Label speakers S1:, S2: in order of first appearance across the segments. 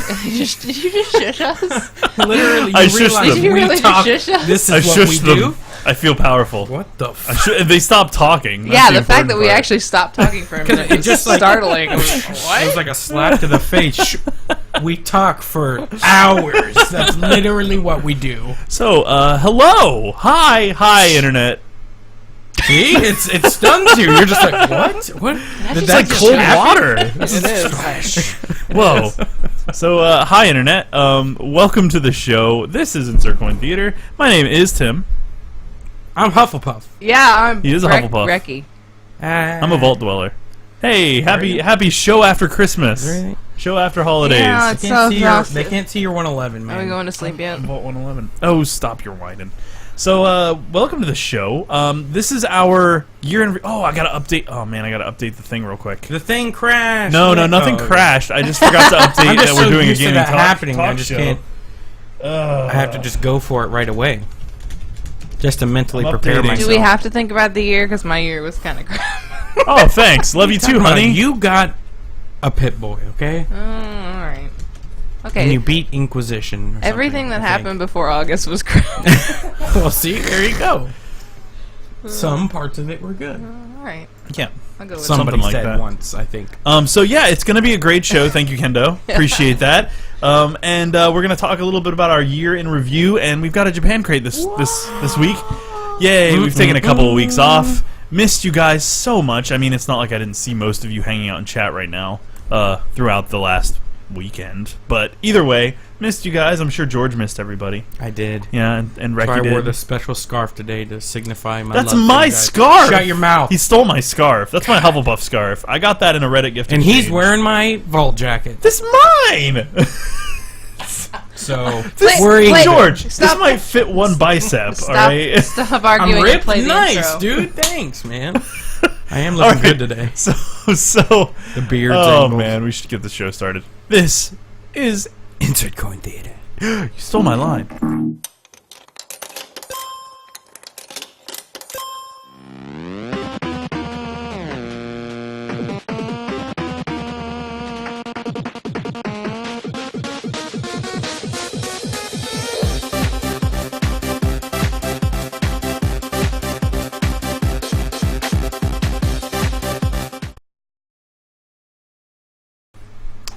S1: Did you just shush us?
S2: Literally,
S3: I
S2: you
S3: shushed
S2: realize
S3: them.
S1: Did you
S2: we
S1: really
S2: talk.
S1: just shush us?
S2: This
S3: I
S2: is what we
S3: shushed
S2: do.
S3: them. I feel powerful.
S2: What the? F
S3: They stopped talking. That's
S1: Yeah,
S3: the
S1: the fact that
S3: important
S1: we
S3: part.
S1: actually stopped talking for a minute
S2: It
S1: was
S2: just, like-
S1: startling.
S2: It was like a slap to the face. We talk for hours. That's literally what we do.
S3: So, hello, hi, internet.
S2: See, it stuns you. You're just like, what? What? Did
S1: just
S2: that
S3: It's like
S2: just
S3: cold
S2: happen?
S3: water.
S1: It is.
S3: Whoa. So, hi, internet. Welcome to the show. This is Encircling Theater. My name is Tim.
S2: I'm Hufflepuff.
S1: Yeah, I'm
S3: He is a Hufflepuff.
S1: Reki.
S3: I'm a Vault Dweller. Hey, happy show after Christmas.
S2: Really?
S3: Show after holidays.
S1: Yeah,
S2: They
S1: it's
S2: can't,
S1: so
S2: see your,
S1: exhausting.
S2: they can't see your 111, man.
S1: Are we going to sleep yet?
S3: Vault 111. Oh, stop your whining. So, welcome to the show. This is our year in... Oh, I gotta update... Oh, man, I gotta update the thing real quick.
S2: The thing crashed.
S3: No, nothing
S2: Oh,
S3: crashed. I just forgot to update
S2: I'm just
S3: that we're
S2: so
S3: doing a
S2: used to
S3: gaming
S2: that
S3: talk,
S2: happening.
S3: talk
S2: I just
S3: show.
S2: can't. I have to just go for it right away. Just to mentally
S3: I'm
S2: prepare
S3: updating.
S2: myself.
S1: Do we have to think about the year? Because my year was kind of crap.
S3: Oh, thanks. Love you too, honey.
S2: You got a pit boy, okay?
S1: Alright. Okay.
S2: And you beat Inquisition. Or
S1: Everything that
S2: something, I think.
S1: happened before August was crap.
S2: Well, see, there you go. Some parts of it were good.
S1: Alright.
S3: Yeah.
S1: I'll go with
S2: Somebody
S3: Something like
S2: said
S3: that.
S2: once, I think.
S3: So yeah, it's gonna be a great show. Thank you, Kendo. Appreciate that. And we're gonna talk a little bit about our year in review, and we've got a Japan crate this week. Yay! We've taken a couple of weeks off. Missed you guys so much. I mean, it's not like I didn't see most of you hanging out in chat right now throughout the last weekend. But either way, missed you guys. I'm sure George missed everybody.
S2: I did.
S3: Yeah, and Reki
S2: So I
S3: did.
S2: wore the special scarf today to signify my
S3: That's
S2: love for
S3: my
S2: you guys.
S3: scarf.
S2: Shut your mouth.
S3: He stole my scarf. That's my Hufflepuff scarf. I got that in a Reddit gift
S2: And
S3: exchange.
S2: he's wearing my vault jacket.
S3: This mine.
S2: So
S3: This
S1: Wait, wait.
S3: George, this
S1: Stop.
S3: might fit one bicep.
S1: Stop,
S3: all right.
S1: stop
S2: I'm
S1: arguing and
S2: ripped.
S1: play the
S2: Nice,
S1: intro.
S2: dude. Thanks, man. I am
S3: All
S2: looking
S3: right.
S2: good today.
S3: So
S2: The beard's
S3: oh
S2: angled.
S3: man, we should get the show started. This is
S2: Insert coin theater.
S3: you stole my line.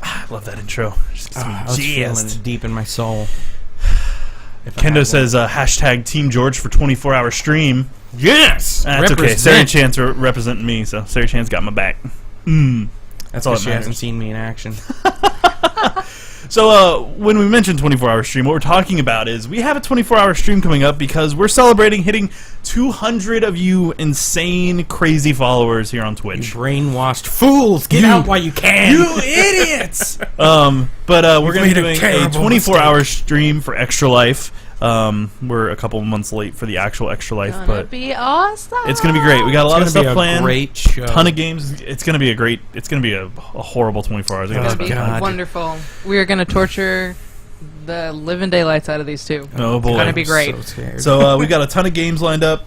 S3: I love that intro. Just gets me
S2: I was feeling
S3: jazzed.
S2: it deep in my soul. If I had
S3: Kendo
S2: one.
S3: says hashtag Team George for 24-hour stream.
S2: yes.
S3: That's okay.
S2: Represent.
S3: Sarah Chan's representing me, so Sarah Chan's got my back. That's all that
S2: She
S3: matters.
S2: hasn't seen me in action.
S3: So, when we mention 24-hour stream, what we're talking about is we have a 24-hour stream coming up because we're celebrating hitting 200 of you insane, crazy followers here on
S2: You
S3: Twitch.
S2: brainwashed fools! Get out while you can!
S3: You idiots! But we're going to be
S2: made a
S3: doing a
S2: terrible
S3: 24-hour stream for Extra Life. We're a couple months late for the actual Extra Life,
S1: Gonna
S3: but
S1: be awesome.
S3: it's going to be great. We got a lot of
S2: It's gonna
S3: stuff
S2: be a
S3: planned.
S2: great show.
S3: Ton of games. It's going to be a great. It's going to be a horrible 24 hours. I
S1: It's
S3: gotta
S1: gonna be
S3: spend time.
S1: wonderful. We are gonna torture the living daylights out of these two.
S3: Oh boy.
S1: It's gonna be great.
S2: So scared.
S3: So we got a ton of games lined up.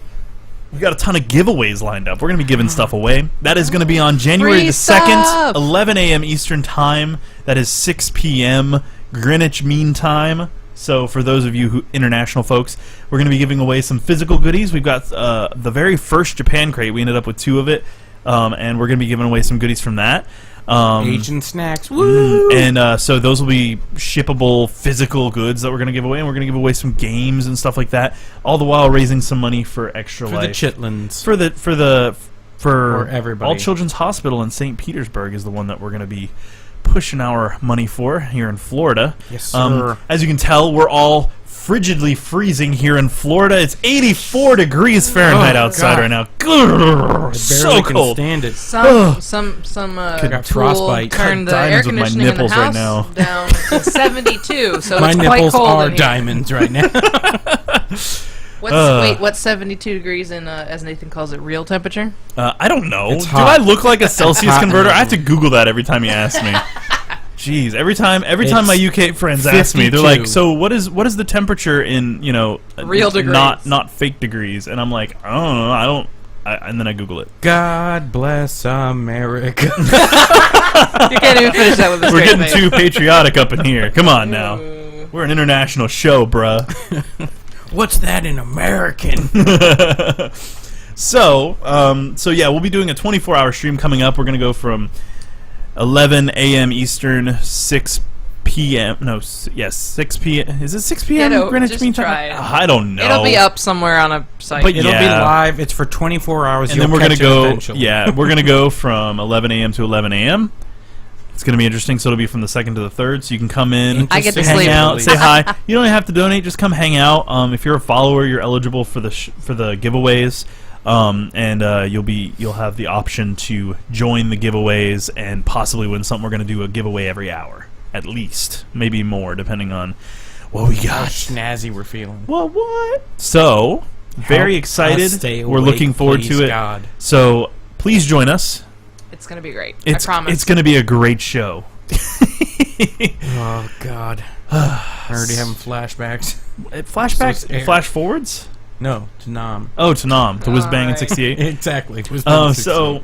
S3: We got a ton of giveaways lined up. We're going to be giving stuff away. That is going to be on January
S1: Free
S3: the 2nd,
S1: stuff!
S3: 11 a.m. Eastern Time. That is 6 p.m. Greenwich Mean Time. So for those of you who international folks, we're going to be giving away some physical goodies. We've got the very first Japan crate. We ended up with 2 of it, and we're going to be giving away some goodies from that.
S2: Asian snacks. Woo!
S3: And so those will be shippable physical goods that we're going to give away, and we're going to give away some games and stuff like that, all the while raising some money for Extra
S2: For the
S3: Life.
S2: chitlins.
S3: For
S2: For everybody.
S3: All Children's Hospital in St. Petersburg is the one that we're going to be pushing our money for here in Florida.
S2: Yes, sir.
S3: As you can tell, we're all frigidly freezing here in Florida. It's 84 degrees Fahrenheit
S2: Oh,
S3: outside
S2: God.
S3: right now.
S2: I
S3: So
S2: barely can
S3: cold.
S2: stand it.
S1: Some
S2: Got
S1: tool
S2: frostbite.
S1: turned the
S3: Got
S1: air
S3: diamonds with my
S1: conditioning in the
S3: nipples right
S1: house
S3: now.
S1: down to 72. So
S2: My
S1: it's quite
S2: nipples
S1: cold
S2: are
S1: in here.
S2: diamonds right now.
S1: What's 72 degrees in as Nathan calls it, real temperature?
S3: I don't know.
S2: It's
S3: Do
S2: hot.
S3: I look like a Celsius
S2: hot
S3: converter?
S2: in
S3: I have to Google that every time you ask me. Jeez, every time
S2: It's
S3: my UK friends ask me, they're
S2: 52.
S3: like, "So what is the temperature in
S1: Real degrees.
S3: not fake degrees?" And I'm like, "I don't know. And then I Google it.
S2: God bless America.
S1: You can't even finish that with a
S3: We're
S1: straight
S3: getting
S1: face.
S3: too patriotic up in here. Come on now. We're an international show, bruh.
S2: What's that in American?
S3: So yeah, we'll be doing a 24-hour stream coming up. We're going to go from 11 a.m. Eastern, 6 p.m. No, yes, 6 p.m. Is it 6 p.m.
S1: Ditto,
S3: Greenwich
S1: just
S3: Mean
S1: try
S3: Time?
S1: it.
S3: I don't know.
S1: It'll be up somewhere on a site.
S3: But
S2: It'll be
S3: Yeah.
S2: live. It's for 24 hours.
S3: And then we're
S2: going
S3: gonna
S2: to
S3: go.
S2: eventually.
S3: Yeah, we're gonna go from 11 a.m. to 11 a.m. It's gonna be interesting. So it'll be from the 2nd to the 3rd. So you can come in,
S1: I get to
S3: hang
S1: sleep.
S3: out, say hi. You don't have to donate. Just come hang out. If you're a follower, you're eligible for the giveaways. And you'll have the option to join the giveaways and possibly win something. We're gonna do a giveaway every hour, at least, maybe more, depending on what we
S2: How
S3: got.
S2: snazzy we're feeling.
S3: What? So very
S2: Help
S3: excited.
S2: us stay
S3: We're
S2: awake,
S3: looking forward
S2: please,
S3: to it.
S2: God.
S3: So please join us.
S1: It's gonna be great.
S3: It's
S1: I promise.
S3: It's going to be a great show.
S2: Oh God. I'm already having flashbacks.
S3: Flashbacks,
S2: So it's air.
S3: flash forwards.
S2: No, to Nam.
S3: Oh, to Nam, to Whiz Bang in
S1: Alright.
S3: '68.
S2: Exactly. It was
S3: So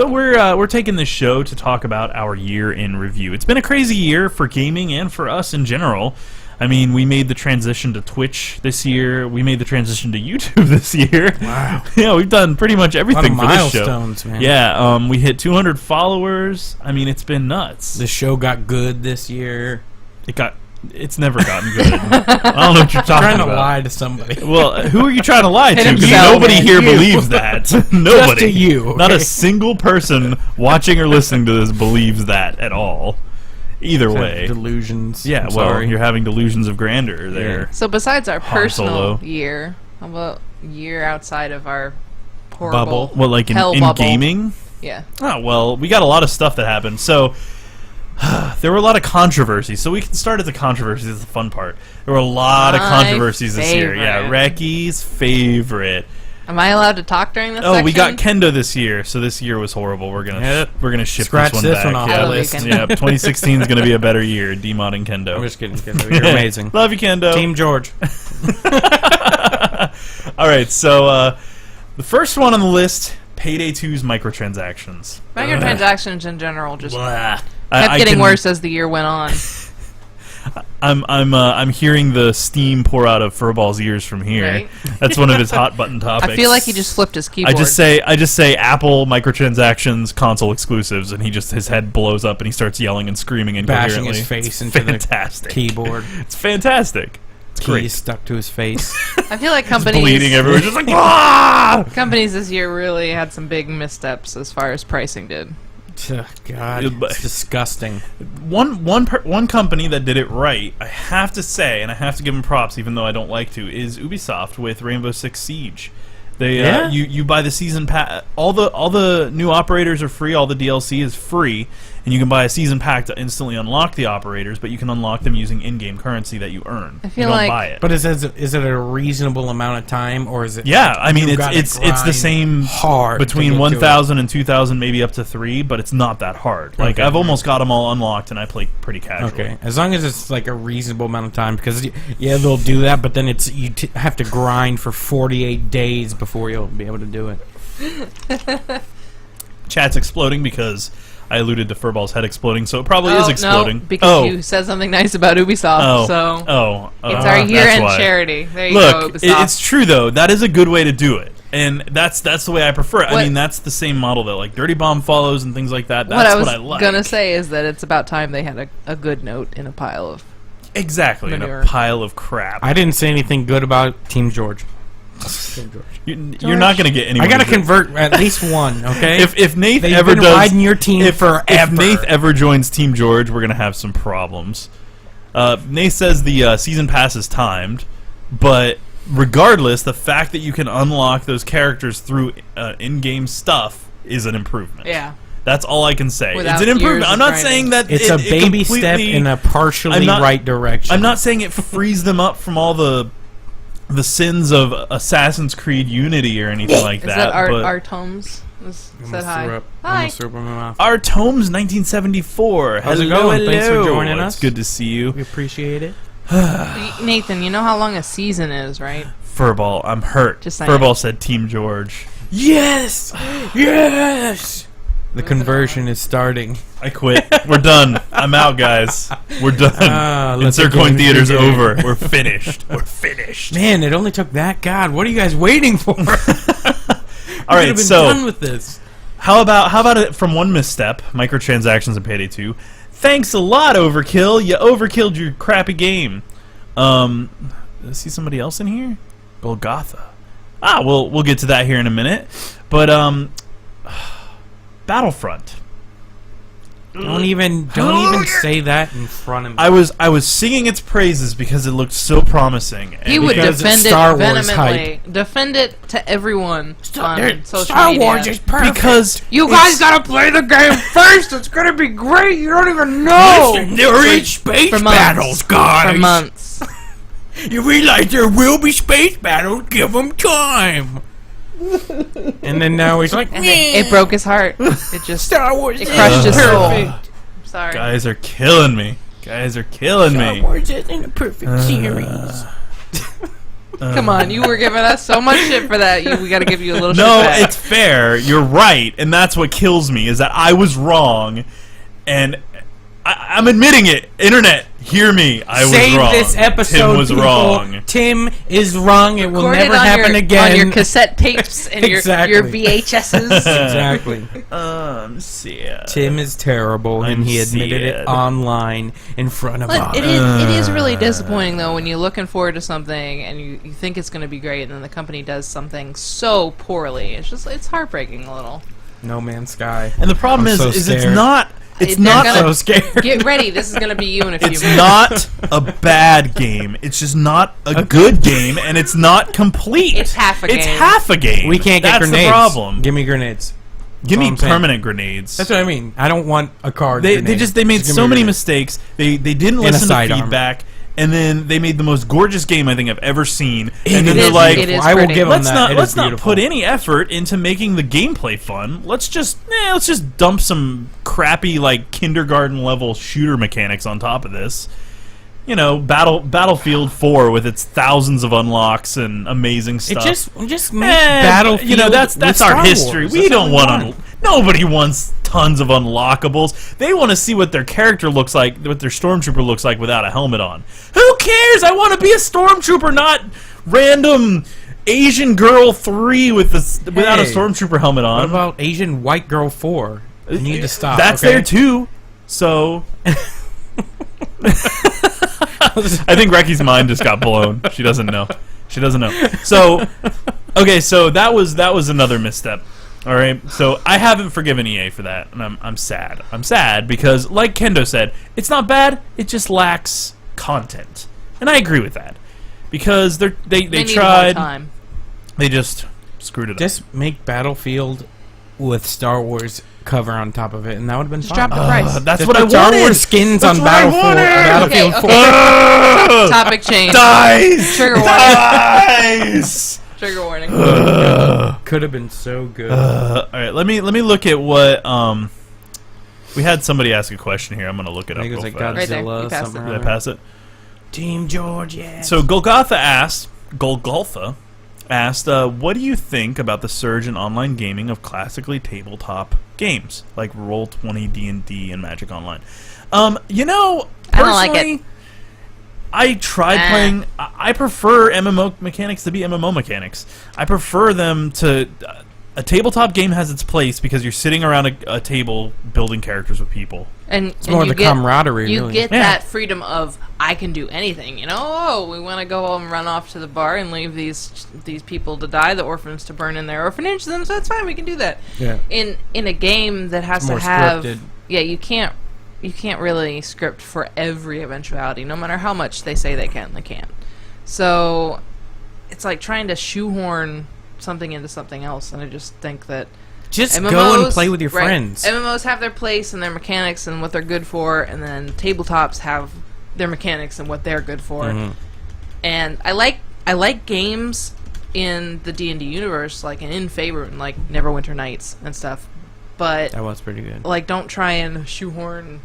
S3: we're taking this show to talk about our year in review. It's been a crazy year for gaming and for us in general. I mean, we made the transition to Twitch this year. We made the transition to YouTube this year.
S2: Wow.
S3: Yeah, we've done pretty much
S2: a lot
S3: everything
S2: of
S3: for this show.
S2: milestones, man.
S3: Yeah, we hit 200 followers. I mean, it's been nuts.
S2: The show got good this year.
S3: It's never gotten good. I don't know what you're talking
S2: Trying to
S3: about.
S2: lie to somebody.
S3: Well, who are you trying to lie to? 'Cause
S1: Himself,
S3: nobody
S1: man.
S3: here
S2: You.
S3: believes that. Nobody.
S2: Just to you.
S3: Not a
S2: okay?
S3: single person watching or listening to this believes that at all. Either way.
S2: Delusions.
S3: Yeah,
S2: I'm
S3: well,
S2: sorry.
S3: you're having delusions of grandeur there.
S1: So besides our
S3: Han
S1: personal
S3: Solo.
S1: year, how about year outside of our horrible
S2: Bubble.
S3: Well, like
S1: hell
S3: in
S1: bubble?
S3: gaming?
S1: Yeah.
S3: Oh, well, we got a lot of stuff that happened. So, there were a lot of controversies. So we can start at the controversies. That's the fun part. There were a lot of
S1: My
S3: controversies this year. Yeah,
S1: favorite.
S3: Reki's favorite.
S1: Am I allowed to talk during this
S3: Oh,
S1: section?
S3: we got Kendo this year, so this year was horrible. We're gonna
S2: Yep.
S3: we're gonna ship
S2: Scratch
S3: this one
S2: this
S3: back.
S2: one off
S3: yeah.
S1: the list.
S3: Yeah, 2016 is gonna be a better year. Demodding Kendo.
S2: I'm just kidding. You're amazing.
S3: Love you, Kendo.
S2: Team George.
S3: All right, so the first one on the list, Payday 2's microtransactions.
S1: Microtransactions in general just kept
S3: I
S1: getting
S3: can-
S1: worse as the year went on.
S3: I'm hearing the steam pour out of Furball's ears from here.
S1: Right?
S3: That's one of his hot button topics.
S1: I feel like he just flipped his keyboard.
S3: I just say Apple microtransactions, console exclusives, and his head blows up and he starts yelling and screaming and
S2: Bashing his face into
S3: fantastic.
S2: the keyboard.
S3: It's fantastic. It's
S2: Keys
S3: great.
S2: stuck to his face.
S1: I feel like
S3: It's
S1: companies
S3: bleeding everywhere, just like ah!
S1: companies this year really had some big missteps as far as pricing did.
S2: Ugh, God, it's disgusting.
S3: One company that did it right, I have to say, and I have to give them props, even though I don't like to, is Ubisoft with Rainbow Six Siege. They
S2: Yeah?
S3: you buy the season pass. All the new operators are free. All the DLC is free, and you can buy a season pack to instantly unlock the operators. But you can unlock them using in-game currency that you earn.
S1: I feel
S3: you don't
S1: like-
S3: buy it.
S2: But is it a reasonable amount of time, or is it?
S3: Yeah, I mean
S2: you
S3: it's
S2: gotta
S3: it's the
S2: grind
S3: same
S2: hard to
S3: between
S2: get to
S3: 1,000 and 2,000, maybe up to 3, but it's not that hard. Like
S2: Okay.
S3: I've almost got them all unlocked, and I play pretty casually.
S2: Okay, as long as it's like a reasonable amount of time, because yeah, they'll do that, but then it's have to grind for 48 days before you'll be able to do it.
S3: Chat's exploding because I alluded to Furball's head exploding, so it probably is
S1: Oh,
S3: exploding.
S1: no, because you said something nice about Ubisoft, so it's our
S3: that's
S1: year-end
S3: why.
S1: charity. There you
S3: Look,
S1: go, Ubisoft.
S3: it's true though. That is a good way to do it, and that's the way I prefer it. I
S1: What-
S3: mean, that's the same model that like Dirty Bomb follows and things like that. That's
S1: what I was
S3: like.
S1: gonna say is that it's about time they had a good note in a pile of.
S3: Exactly, in a
S1: Manure.
S3: pile of crap.
S2: I didn't say anything good about Team George.
S3: You're not going to get anyone.
S2: I gotta
S3: to do-
S2: convert at least one. Okay.
S3: If Nath
S2: They've
S3: ever
S2: been
S3: does,
S2: riding your team
S3: if
S2: forever.
S3: Nath ever joins Team George, we're gonna have some problems. Nath says the season pass is timed, but regardless, the fact that you can unlock those characters through in-game stuff is an improvement.
S1: Yeah.
S3: That's all I can say.
S1: Without
S3: It's an improvement.
S1: years
S3: I'm
S1: of
S3: not
S1: grinding.
S3: saying that
S2: it's
S3: it,
S2: a
S3: it
S2: baby step
S3: completely-
S2: in a partially
S3: I'm not-
S2: right direction.
S3: I'm not saying it frees them up from all the sins of Assassin's Creed Unity or anything like
S1: Is
S3: that.
S1: that
S3: but
S1: our Tomes said
S2: Almost
S1: hi?
S2: threw up.
S1: Hi.
S2: Almost threw up in my mouth.
S3: Our Tomes 1974.
S2: How's it
S3: Hello,
S2: going? Thanks for
S3: hello.
S2: joining us.
S3: It's good to see you.
S2: We appreciate it.
S1: Nathan, you know how long a season is, right?
S3: Furball, I'm hurt.
S1: Just saying.
S3: Furball said Team George.
S2: Yes, yes. The conversion is starting.
S3: I quit. We're done. I'm out, guys. We're done.
S2: Let the
S3: Insert coin
S2: games
S3: theater's
S2: begin.
S3: over. We're finished. We're finished.
S2: Man, it only took that. God, what are you guys waiting for?
S3: All right,
S2: been
S3: so
S2: done with this.
S3: how about it from one misstep, microtransactions in Payday 2? Thanks a lot, Overkill. You overkilled your crappy game. See somebody else in here? Golgotha. We'll get to that here in a minute. But Battlefront.
S2: Don't even say that in front of me.
S3: I was singing its praises because it looked so promising.
S1: He would
S2: because
S1: defend
S2: it's
S1: it
S2: Star Wars
S1: vehemently. Defend it to everyone on social
S2: Star
S1: media.
S2: Wars is perfect.
S3: Because
S1: You guys gotta play the game first. It's gonna be great. You don't even know.
S2: Listen, there is space
S1: For months.
S2: battles, guys.
S1: For months.
S2: You realize there will be space battles. Give them time. And then now he's like,
S1: It broke his heart. It just
S2: Star Wars
S1: it
S2: is
S1: crushed his soul.
S2: perfect.
S1: I'm sorry.
S3: guys are killing me. Guys are killing
S2: Star
S3: me.
S2: Wars isn't a perfect series.
S1: Come on, you were giving us so much shit for that. We got to give you a little
S3: No,
S1: shit back.
S3: it's fair. You're right, and that's what kills me is that I was wrong, and I'm admitting it. Internet, hear me. I was
S2: Save
S3: wrong.
S2: this episode,
S3: Tim was
S2: people.
S3: wrong.
S2: Tim is wrong. It will
S1: Record
S2: never
S1: it on
S2: happen
S1: your,
S2: again.
S1: on your cassette tapes and
S2: Exactly.
S1: your VHSs.
S2: Exactly.
S3: I'm sad.
S2: Tim is terrible, and
S3: I'm
S2: he admitted
S3: sad.
S2: it online in front of us.
S1: But it is really disappointing though when you're looking forward to something and you think it's going to be great and then the company does something so poorly. It's heartbreaking a little.
S2: No Man's Sky.
S3: And the problem
S2: I'm so
S3: is
S2: scared.
S3: it's not. It's
S1: They're
S3: not.
S1: gonna-
S2: So scared.
S1: Get ready. This is going to be you in a few
S3: It's
S1: minutes.
S3: not a bad game. It's just not a good game, and it's not complete.
S1: It's half a
S3: It's
S1: game.
S3: half a game.
S2: We can't get
S3: That's
S2: grenades.
S3: the problem.
S2: Give me grenades.
S3: Give
S2: all
S3: me
S2: I'm saying.
S3: permanent grenades.
S2: That's what I mean. I don't want a card.
S3: They
S2: grenade.
S3: made
S2: Just give
S3: so
S2: me a
S3: many
S2: grenade.
S3: mistakes. They didn't
S2: And a
S3: listen to
S2: sidearm.
S3: feedback, and then they made the most gorgeous game I think I've ever seen. And then
S1: It
S3: they're
S1: is-
S3: like,
S1: it is
S2: I will
S1: pretty.
S2: give them
S3: let's
S2: that.
S3: not
S2: It
S3: let's
S2: is
S3: not
S2: beautiful.
S3: put any effort into making the gameplay fun. Let's just dump some crappy like kindergarten level shooter mechanics on top of this. You know, Battlefield 4 with its thousands of unlocks and amazing
S2: It
S3: stuff.
S2: just makes
S3: Eh,
S2: Battlefield.
S3: You know, that's
S2: with
S3: our
S2: Star
S3: history.
S2: Wars.
S3: We
S2: That's
S3: don't
S2: what
S3: want nobody wants tons of unlockables. They want to see what their character looks like, what their stormtrooper looks like without a helmet on. Who cares? I want to be a stormtrooper, not random Asian girl 3 with without a
S2: Hey,
S3: stormtrooper helmet on.
S2: What about Asian White Girl 4? You need to stop.
S3: That's
S2: okay?
S3: there too. So I think Reki's mind just got blown. She doesn't know. She doesn't know. So okay, so that was another misstep. All right. So I haven't forgiven EA for that, and I'm sad. I'm sad because, like Kendo said, it's not bad. It just lacks content, and I agree with that because they
S1: They need more
S3: tried.
S1: time.
S3: They just screwed it up.
S2: Just make Battlefield with Star Wars cover on top of it, and that would have been
S1: Just
S2: fine.
S1: drop the price.
S3: That's
S2: Just
S3: what I
S2: put Star
S3: wanted.
S2: Wars skins
S3: That's
S2: on
S3: what I
S2: Battlefield
S3: wanted.
S2: 4.
S1: Okay, Topic change.
S3: Dies.
S1: Trigger warning.
S3: Dies.
S1: Trigger warning.
S2: Could have been so good.
S3: All right, let me look at what we had somebody ask a question here. I'm gonna look it
S2: I
S3: up
S2: think it was
S3: real
S2: like
S3: fast.
S1: Right there.
S2: Godzilla
S1: You passed
S2: something.
S1: it.
S3: Did I
S2: or other.
S3: pass it?
S2: Team George, yeah.
S3: So Golgotha asked, what do you think about the surge in online gaming of classically tabletop games like Roll20, D&D, and Magic Online? You know,
S1: I don't like
S3: personally,
S1: it.
S3: I tried playing. I prefer MMO mechanics to be MMO mechanics. I prefer them to. A tabletop game has its place because you're sitting around a table building characters with people.
S1: And
S2: It's more
S1: you
S2: the
S1: get,
S2: camaraderie,
S1: You
S2: really.
S1: get
S3: Yeah.
S1: that freedom of I can do anything. You know, oh, we want to go and run off to the bar and leave these people to die, the orphans to burn in their orphanage. Then so that's fine. We can do that.
S2: Yeah.
S1: In a game that has
S2: It's
S1: to
S2: more
S1: have,
S2: scripted.
S1: yeah, you can't really script for every eventuality. No matter how much they say they can't. So it's like trying to shoehorn something into something else, and I just think that.
S2: Just
S1: MMOs,
S2: go and play with your
S1: right.
S2: friends.
S1: MMOs have their place and their mechanics and what they're good for, and then tabletops have their mechanics and what they're good for.
S2: Mhm.
S1: And I like games in the D&D universe, like in Faerun, like Neverwinter Nights and stuff. But
S2: That was pretty good.
S1: like, don't try and shoehorn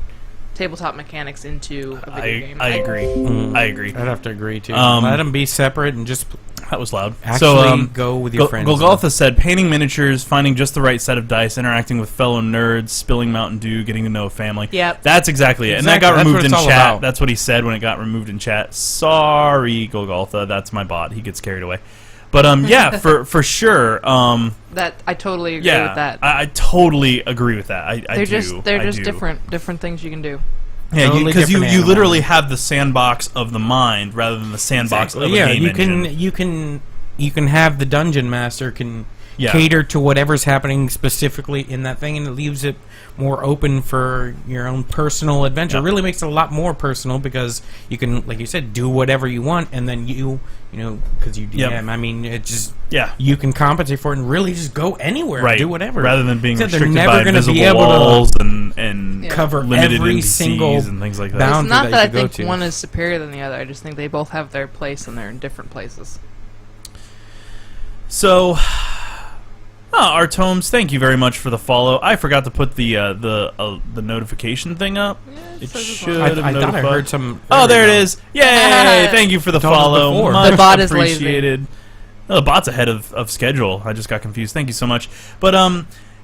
S1: tabletop mechanics into a video game.
S3: I agree. I agree.
S2: I'd have to agree too.
S3: Um,
S2: Let them be separate and just
S3: That was loud.
S2: Actually, go with your friends.
S3: Golgotha said, painting miniatures, finding just the right set of dice, interacting with fellow nerds, spilling Mountain Dew, getting to know a family.
S1: Yep.
S3: That's exactly it. And that
S2: Exactly.
S3: got
S2: That's
S3: removed
S2: what
S3: in
S2: it's all
S3: chat.
S2: about.
S3: That's what he said when it got removed in chat. Sorry, Golgotha. That's my bot. He gets carried away. But, yeah, for sure.
S1: That I totally agree
S3: Yeah,
S1: with that.
S3: I totally agree with that.
S1: They're
S3: I
S1: just
S3: do.
S1: different things you can do.
S3: Yeah,
S2: Totally
S3: because you
S2: different
S3: literally
S2: animal.
S3: have the sandbox of the mind rather than the sandbox of a
S2: yeah,
S3: game
S2: you can have the dungeon master can
S3: Yeah.
S2: cater to whatever's happening specifically in that thing, and it leaves it more open for your own personal adventure.
S3: Yeah.
S2: It really makes it a lot more personal because you can, like you said, do whatever you want, and then you know, because you DM.
S3: Yep.
S2: I mean, it just
S3: Yeah.
S2: you can compensate for it and really just go anywhere,
S3: Right.
S2: do whatever,
S3: Rather than being
S2: Except they're
S3: restricted
S2: never
S3: by
S2: gonna
S3: invisible
S2: be able
S3: walls
S2: to
S3: and
S1: Yeah.
S2: cover
S3: limited
S2: every
S3: NPCs
S2: single
S3: and things like that.
S2: bound-
S1: It's not
S2: that
S1: that I
S2: you could go
S1: think
S2: to.
S1: one is superior than the other. I just think they both have their place and they're in different places.
S3: So, our Tomes, thank you very much for the follow. I forgot to put the notification thing up. It
S1: says it's
S3: should
S2: I
S3: have
S2: thought I
S3: notified.
S2: heard some.
S3: Oh, there it is! Yay! Thank you for the
S2: Told us
S3: follow.
S2: before.
S3: Much
S1: The bot is lazy.
S3: appreciated. No, the bot's ahead of schedule. I just got confused. Thank you so much. But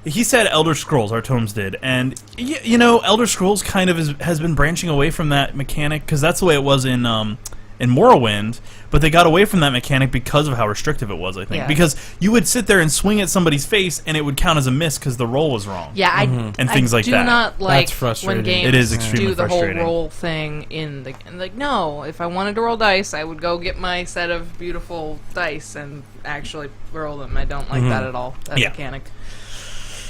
S3: he said Elder Scrolls. Our Tomes did, and you know, Elder Scrolls kind of has been branching away from that mechanic because that's the way it was in Morrowind. But they got away from that mechanic because of how restrictive it was. I think
S1: Yeah.
S3: because you would sit there and swing at somebody's face, and it would count as a miss because the roll was wrong.
S1: Yeah,
S3: And things
S1: I
S3: like
S1: do
S3: that.
S1: not like
S2: frustrating.
S1: when games
S3: It is extremely
S1: do the
S3: frustrating.
S1: whole roll thing in the and like. No, if I wanted to roll dice, I would go get my set of beautiful dice and actually roll them. I don't like that at all. That
S3: Yeah.
S1: mechanic.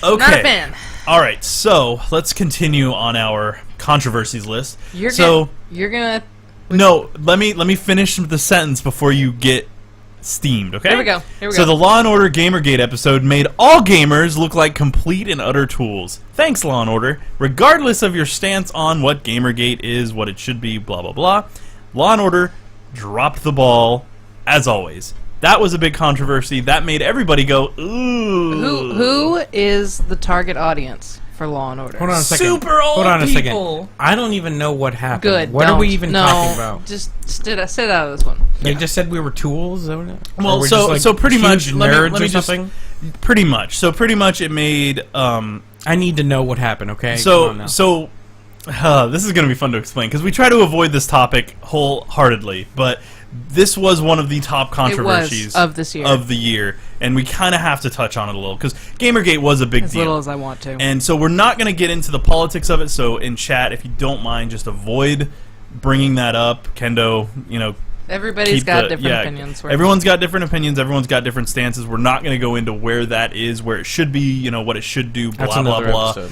S3: Okay.
S1: Not a fan.
S3: All right, so let's continue on our controversies list.
S1: You're gonna.
S3: No, let me finish the sentence before you get steamed, okay?
S1: Here we go.
S3: So the Law & Order Gamergate episode made all gamers look like complete and utter tools. Thanks, Law & Order. Regardless of your stance on what Gamergate is, what it should be, blah, blah, blah, Law & Order dropped the ball, as always. That was a big controversy. That made everybody go, ooh.
S1: Who is the target audience for Law and Order?
S2: Hold on a second.
S3: Super old
S2: Hold on a
S3: people.
S2: second. I don't even know what happened.
S1: Good.
S2: What
S1: don't.
S2: are we even
S1: no,
S2: talking about?
S1: Just sit out of this one.
S2: They just said we were tools. Is that what
S3: Well,
S2: or we're
S3: so
S2: just, like,
S3: so pretty much,
S2: huge
S3: let
S2: nerds
S3: me
S2: or
S3: just
S2: something.
S3: pretty much. So pretty much, it made
S2: I need to know what happened. Okay. Come
S3: So,
S2: on now.
S3: this is going to be fun to explain because we try to avoid this topic wholeheartedly, but this was one of the top controversies
S1: of this year.
S3: of the year, and we kind of have to touch on it a little because Gamergate was a big
S1: As
S3: deal.
S1: little as I want to.
S3: And so we're not going to get into the politics of it. So in chat, if you don't mind, just avoid bringing that up. Kendo, you know,
S1: Everybody's
S3: keep
S1: got
S3: the-
S1: different
S3: yeah,
S1: opinions.
S3: Everyone's got different opinions. Everyone's got different stances. We're not going to go into where that is, where it should be, you know, what it should do, blah,
S2: That's
S3: blah,
S2: another
S3: blah.
S2: episode.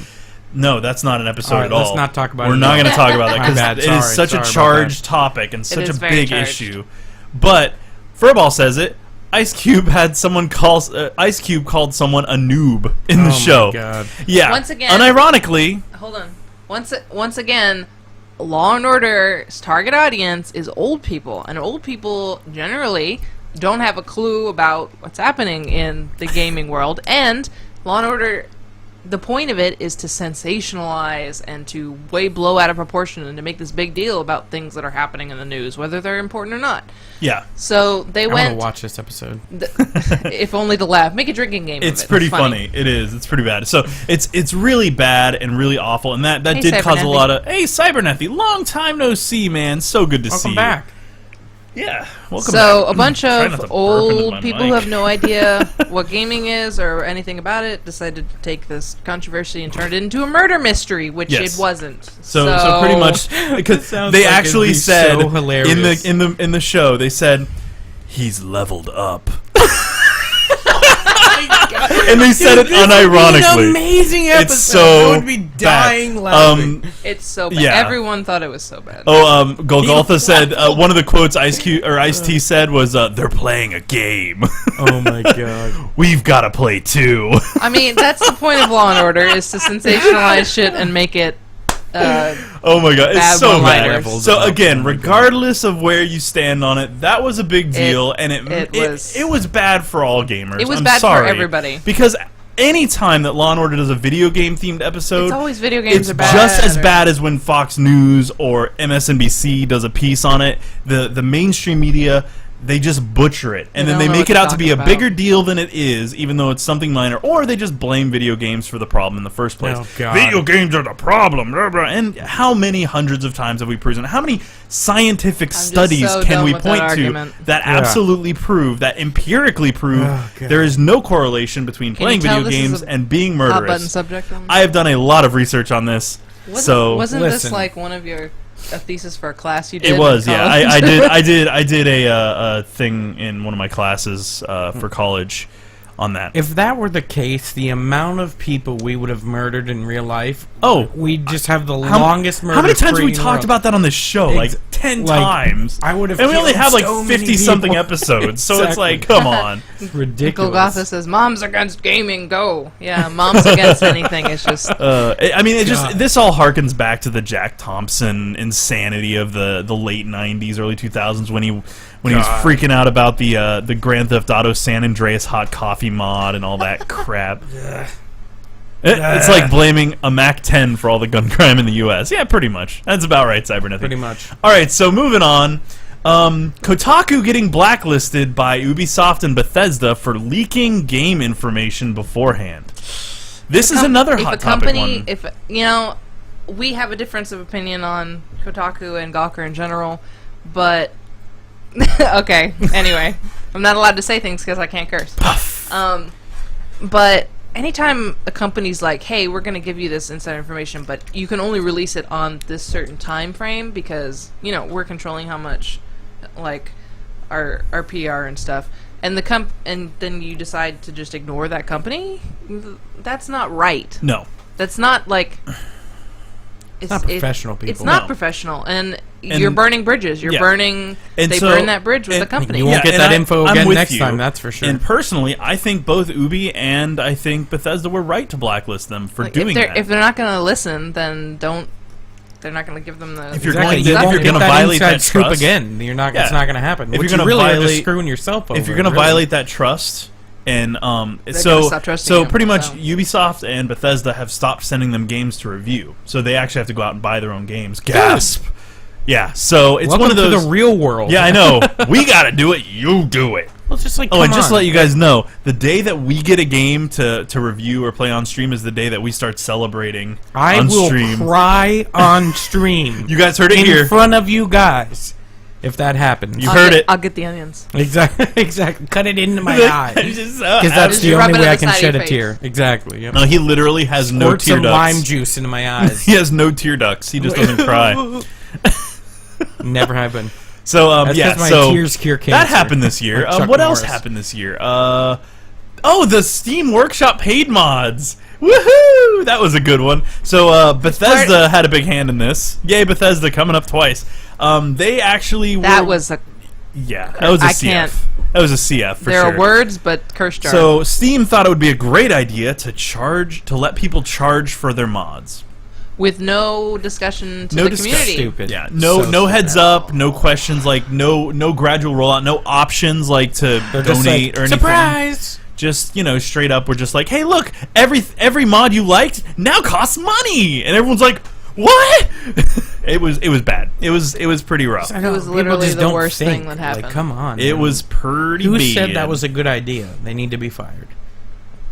S3: No, that's not an episode
S2: All right,
S3: at all.
S2: let's not talk about
S3: We're
S2: it
S3: not
S2: at
S3: going to
S2: all.
S3: talk about that
S2: My
S3: because
S2: bad,
S3: it is
S2: sorry,
S3: such
S2: sorry
S3: a
S2: about
S3: charged topic and such
S1: is
S3: a
S1: very
S3: big
S1: charged.
S3: issue. But Furball says it. Ice Cube had someone Ice Cube called someone a noob in the
S2: Oh my
S3: show.
S2: God.
S3: Yeah.
S1: Once again-
S3: unironically,
S1: Hold on. Once again, Law and Order's target audience is old people, and old people generally don't have a clue about what's happening in the gaming world. And Law and Order, the point of it is to sensationalize and to way blow out of proportion and to make this big deal about things that are happening in the news, whether they're important or not.
S3: yeah.
S1: So they
S2: I want to
S1: went.
S2: watch this episode.
S1: If only to laugh. Make a drinking game.
S3: It's
S1: of it.
S3: pretty
S1: funny.
S3: funny. It is. It's pretty bad. So it's really bad and really awful, and that
S1: Hey,
S3: did cause a
S1: Cybernethy.
S3: lot of. Hey, Cybernethy, long time no see, man. So good to see
S2: Welcome
S3: you.
S2: back.
S3: Yeah, welcome
S1: So
S3: back.
S1: a bunch
S3: Try
S1: of
S3: not to burp into
S1: old
S3: my
S1: people
S3: mic.
S1: who have no idea what gaming is or anything about it decided to take this controversy and turn it into a murder mystery, which
S3: Yes.
S1: it wasn't.
S3: So pretty much because
S2: sounds
S3: they
S2: like it'd
S3: actually
S2: be
S3: said
S2: so hilarious.
S3: in the show they said he's leveled up. And they said it unironically.
S2: An amazing episode.
S3: It's so
S2: I would be dying
S3: bad.
S2: laughing.
S1: It's so bad.
S3: Yeah.
S1: Everyone thought it was so bad.
S3: Golgotha said one of the quotes Ice-T said was they're playing a game.
S2: Oh my god.
S3: We've got to play too.
S1: I mean, that's the point of Law and Order, is to sensationalize shit and make it
S3: Oh my god, it's
S1: Bad
S3: so
S1: one-liners.
S3: bad. So again, regardless of where you stand on it, that was a big deal, and it was bad for all gamers.
S1: It was
S3: I'm
S1: bad for
S3: sorry.
S1: everybody.
S3: Because any time that Law & Order does a video game themed episode,
S1: It's always video games
S3: it's
S1: are bad.
S3: just as bad as when Fox News or MSNBC does a piece on it. The mainstream media they just butcher it, and
S1: They
S3: then
S1: don't
S3: they
S1: know
S3: make
S1: what
S3: it
S1: they're
S3: out to be a
S1: talking
S3: bigger
S1: about.
S3: deal than it is, even though it's something minor, or they just blame video games for the problem in the first place.
S2: Oh, God.
S3: Video games are the problem, blah, blah. And how many hundreds of times have we proven? How many scientific
S1: just
S3: studies
S1: so
S3: can
S1: done
S3: we
S1: with that
S3: point to
S1: argument.
S3: that
S2: Yeah.
S3: absolutely prove, that empirically prove,
S2: Oh, God.
S3: there is no correlation between
S1: Can you
S3: playing
S1: tell
S3: video
S1: this is
S3: games
S1: a
S3: and being
S1: Hot button
S3: murderous?
S1: subject.
S3: I have done a lot of research on this,
S1: Wasn't this
S2: Listen.
S1: like one of your a thesis for a class you did?
S3: it was,
S1: in
S3: yeah.
S1: college?
S3: I did a thing in one of my classes for college on that.
S2: If that were the case, the amount of people we would have murdered in real life,
S3: Oh.
S2: we'd just have the
S3: How-
S2: longest murder
S3: How many times have
S2: spree
S3: we
S2: in the
S3: talked
S2: world.
S3: about that on this show? Like 10
S2: like,
S3: times.
S2: I would have
S3: And we only
S2: killed
S3: have like
S2: so many
S3: 50-something
S2: people.
S3: episodes, so it's
S2: Exactly.
S3: like, come on.
S2: It's
S1: Uncle
S2: ridiculous.
S1: Gotha says, "Mom's against gaming. Go." Yeah, mom's against anything. It's just
S3: I mean, it just
S2: God.
S3: this all harkens back to the Jack Thompson insanity of the late 90s, early 2000s when he was
S2: God.
S3: freaking out about the Grand Theft Auto San Andreas hot coffee mod and all that crap. It's like blaming a Mac 10 for all the gun crime in the U.S. Yeah, pretty much. That's about right, Cybernetic.
S2: Pretty much.
S3: All right, so moving on. Kotaku getting blacklisted by Ubisoft and Bethesda for leaking game information beforehand. This is another
S1: if
S3: hot
S1: a
S3: topic
S1: company,
S3: one.
S1: if we have a difference of opinion on Kotaku and Gawker in general, but okay. Anyway, I'm not allowed to say things because I can't curse. But anytime a company's like, "Hey, we're going to give you this inside information, but you can only release it on this certain time frame because we're controlling how much, like, our PR and stuff," and and then you decide to just ignore that company, that's not right.
S3: No.
S1: That's not like.
S2: It's not professional, people.
S1: It's not
S3: No.
S1: professional, and you're burning bridges. You're
S3: Yeah.
S1: burning.
S3: And
S1: They
S3: so-
S1: burn that bridge with the
S3: and
S1: company.
S2: You won't get
S3: and
S2: that info
S3: I'm
S2: again
S3: with
S2: next
S3: you.
S2: time, that's for sure.
S3: And personally, I think both Ubi and I think Bethesda were right to blacklist them for
S1: Like,
S3: doing that.
S1: if they're not going to listen, then don't. They're not going to give them the.
S3: If you're
S2: Exactly.
S3: going
S2: You
S3: to-
S2: won't
S3: if you're
S2: get
S3: gonna
S2: that
S3: violate
S2: inside
S3: that
S2: scoop
S3: trust-
S2: again, you're not.
S3: Yeah.
S2: It's not going to happen.
S3: If
S2: What
S3: you're
S2: you
S3: gonna
S2: really are just
S3: violate-
S2: screwing yourself over.
S3: if you're going to
S2: really.
S3: violate that trust, and
S1: gonna
S3: so
S1: stop trusting
S3: so
S1: you,
S3: pretty much
S1: so.
S3: Ubisoft and Bethesda have stopped sending them games to review, so they actually have to go out and buy their own games. Gasp! Yeah, so it's
S2: Welcome
S3: one of those.
S2: to the real world.
S3: Yeah, I know. We got to do it. You do it.
S2: Well, just like,
S3: Oh, and
S2: come
S3: just to
S2: on.
S3: let you guys know, the day that we get a game to review or play on stream is the day that we start celebrating
S2: I
S3: on
S2: will
S3: stream.
S2: cry on stream.
S3: You guys heard it
S2: in
S3: here.
S2: front of you guys. If that happens,
S3: You
S1: I'll
S3: heard
S1: get,
S3: it.
S1: I'll get the onions.
S2: exactly, exactly. Cut it into my eye
S3: I'm
S2: because
S3: just so
S2: that's
S3: happy.
S2: the
S1: rub
S2: only
S1: it
S2: way
S1: on
S2: I
S1: the
S2: can
S1: side of
S2: shed a
S1: your
S2: tear. Exactly. Yep.
S3: No, he literally has no
S2: Squirt
S3: tear
S2: some
S3: ducts.
S2: lime juice into my eyes.
S3: He has no tear ducts. He just doesn't cry.
S2: Never have been.
S3: So
S2: That's
S3: yeah,
S2: 'cause my
S3: so
S2: tears cure cancer.
S3: that happened this year.
S2: Like Chuck
S3: What else
S2: Norris.
S3: happened this year? Oh, the Steam Workshop paid mods. Woohoo! That was a good one. So Bethesda had a big hand in this. Yay, Bethesda coming up twice. They actually were,
S1: That was a.
S3: yeah, that was a
S1: I
S3: CF.
S1: can't-
S3: That was a CF for
S1: There
S3: sure.
S1: are words, but curse jar.
S3: So Steam thought it would be a great idea to let people charge for their mods.
S1: with no discussion to
S3: No
S1: the
S3: discuss-
S1: community.
S2: Stupid.
S3: Yeah, no
S2: So
S3: heads
S2: stupid.
S3: up, no questions, like no gradual rollout, no options like to
S2: They're just
S3: donate
S2: like,
S3: or anything.
S2: surprise.
S3: Just straight up, we're just like, hey, look, every mod you liked now costs money, and everyone's like, what? It was bad. It was pretty rough.
S2: I know,
S1: was
S2: people
S1: literally
S2: just
S1: the
S2: don't
S1: worst
S2: think.
S1: thing that happened.
S2: Like, come on.
S3: It
S2: man.
S3: was pretty.
S2: Who
S3: bad.
S2: said that was a good idea? They need to be fired.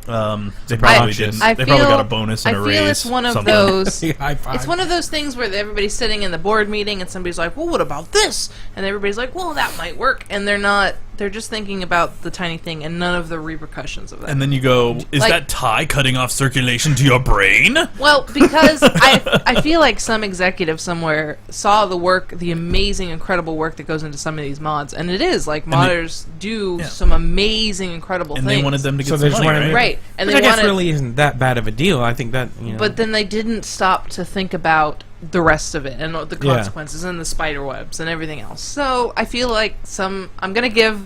S3: They probably
S2: obnoxious.
S3: didn't.
S1: I
S3: They probably
S1: feel-
S3: got a bonus and
S1: I
S3: a
S1: feel
S3: raise.
S1: it's one of
S3: something.
S1: those.
S2: High five.
S1: It's one of those things where everybody's sitting in the board meeting and somebody's like, well, what about this? And everybody's like, well, that might work. And they're just thinking about the tiny thing and none of the repercussions of that.
S3: And then you go, is
S1: Like-
S3: that tie cutting off circulation to your brain?
S1: Well, because I feel like some executive somewhere saw the amazing, incredible work that goes into some of these mods. And it is, like,
S3: they-
S1: modders do
S3: Yeah.
S1: some amazing, incredible
S3: And
S1: things.
S3: they wanted them to get
S2: So
S3: some
S2: they just
S3: money,
S2: wanted-
S3: right?
S1: Right. And
S2: Which
S1: they
S2: I guess
S1: wanted,
S2: really isn't that bad of a deal. I think that,
S1: But then they didn't stop to think about the rest of it and the
S2: Yeah.
S1: consequences and the spider webs and everything else. So I feel like I'm going to give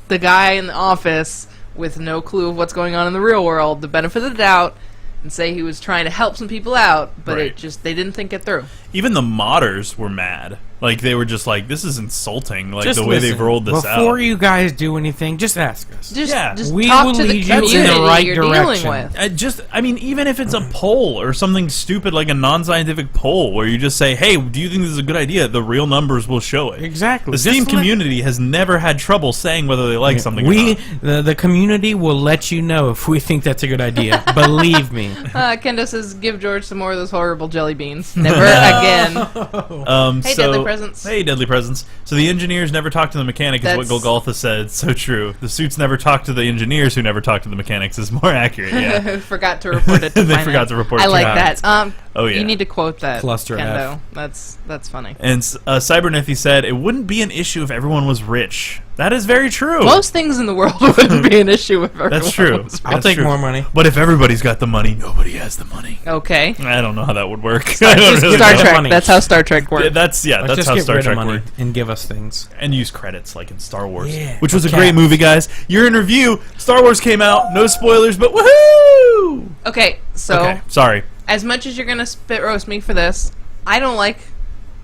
S1: the guy in the office with no clue of what's going on in the real world the benefit of the doubt and say he was trying to help some people out, but
S3: Right.
S1: they didn't think it through.
S3: Even the modders were mad Like they were just like, this is insulting. Like
S2: Just
S3: the way
S2: listen,
S3: they've rolled this out.
S2: before you guys do anything, just ask us.
S1: Just
S2: We
S1: talk
S2: will
S1: to the
S2: lead you in the
S1: community
S2: right
S1: you're
S2: direction.
S1: dealing with.
S3: I mean, even if it's a poll or something stupid like a non-scientific poll where you just say, hey, do you think this is a good idea? The real numbers will show it.
S2: Exactly.
S3: The
S2: Just
S3: Steam
S2: let-
S3: community has never had trouble saying whether they like something or not.
S2: The community will let you know if we think that's a good idea. Believe me.
S1: Kendo says, give George some more of those horrible jelly beans. Never again. Hey, Deadly Presents.
S3: Hey, Deadly Presents. So the engineers never talk to the mechanic is what
S1: That's-
S3: Golgotha said. So true. The suits never talk to the engineers who never talk to the mechanics is more accurate, yeah.
S1: Forgot to report it to
S3: They
S1: finance.
S3: forgot to report it
S1: I
S3: to
S1: like
S3: finance.
S1: that.
S3: Oh, yeah.
S1: You need to quote that,
S2: Cluster
S1: Kendo.
S2: F.
S1: That's funny.
S3: And Cybernethy said, it wouldn't be an issue if everyone was rich. That is very true.
S1: Most things in the world wouldn't be an issue if everyone
S3: That's true.
S1: was-
S2: I'll
S3: That's
S2: take
S3: true.
S2: more money.
S3: But if everybody's got the money, nobody has the money.
S1: Okay.
S3: I don't know how that would work. I
S2: Just
S3: don't
S2: get
S3: really
S1: Star
S3: know.
S1: Trek.
S2: money.
S1: That's how Star Trek works.
S3: That's
S2: Let's just
S3: how
S2: get
S3: Star
S2: rid
S3: Trek
S2: of money
S3: works.
S2: and give us things.
S3: And use credits like in Star Wars,
S2: Yeah,
S3: which was a
S2: okay.
S3: great movie, guys. You're in review. Star Wars came out. No spoilers, but woohoo!
S1: Okay, so
S3: Okay, sorry.
S1: as much as you're gonna spit roast me for this, I don't like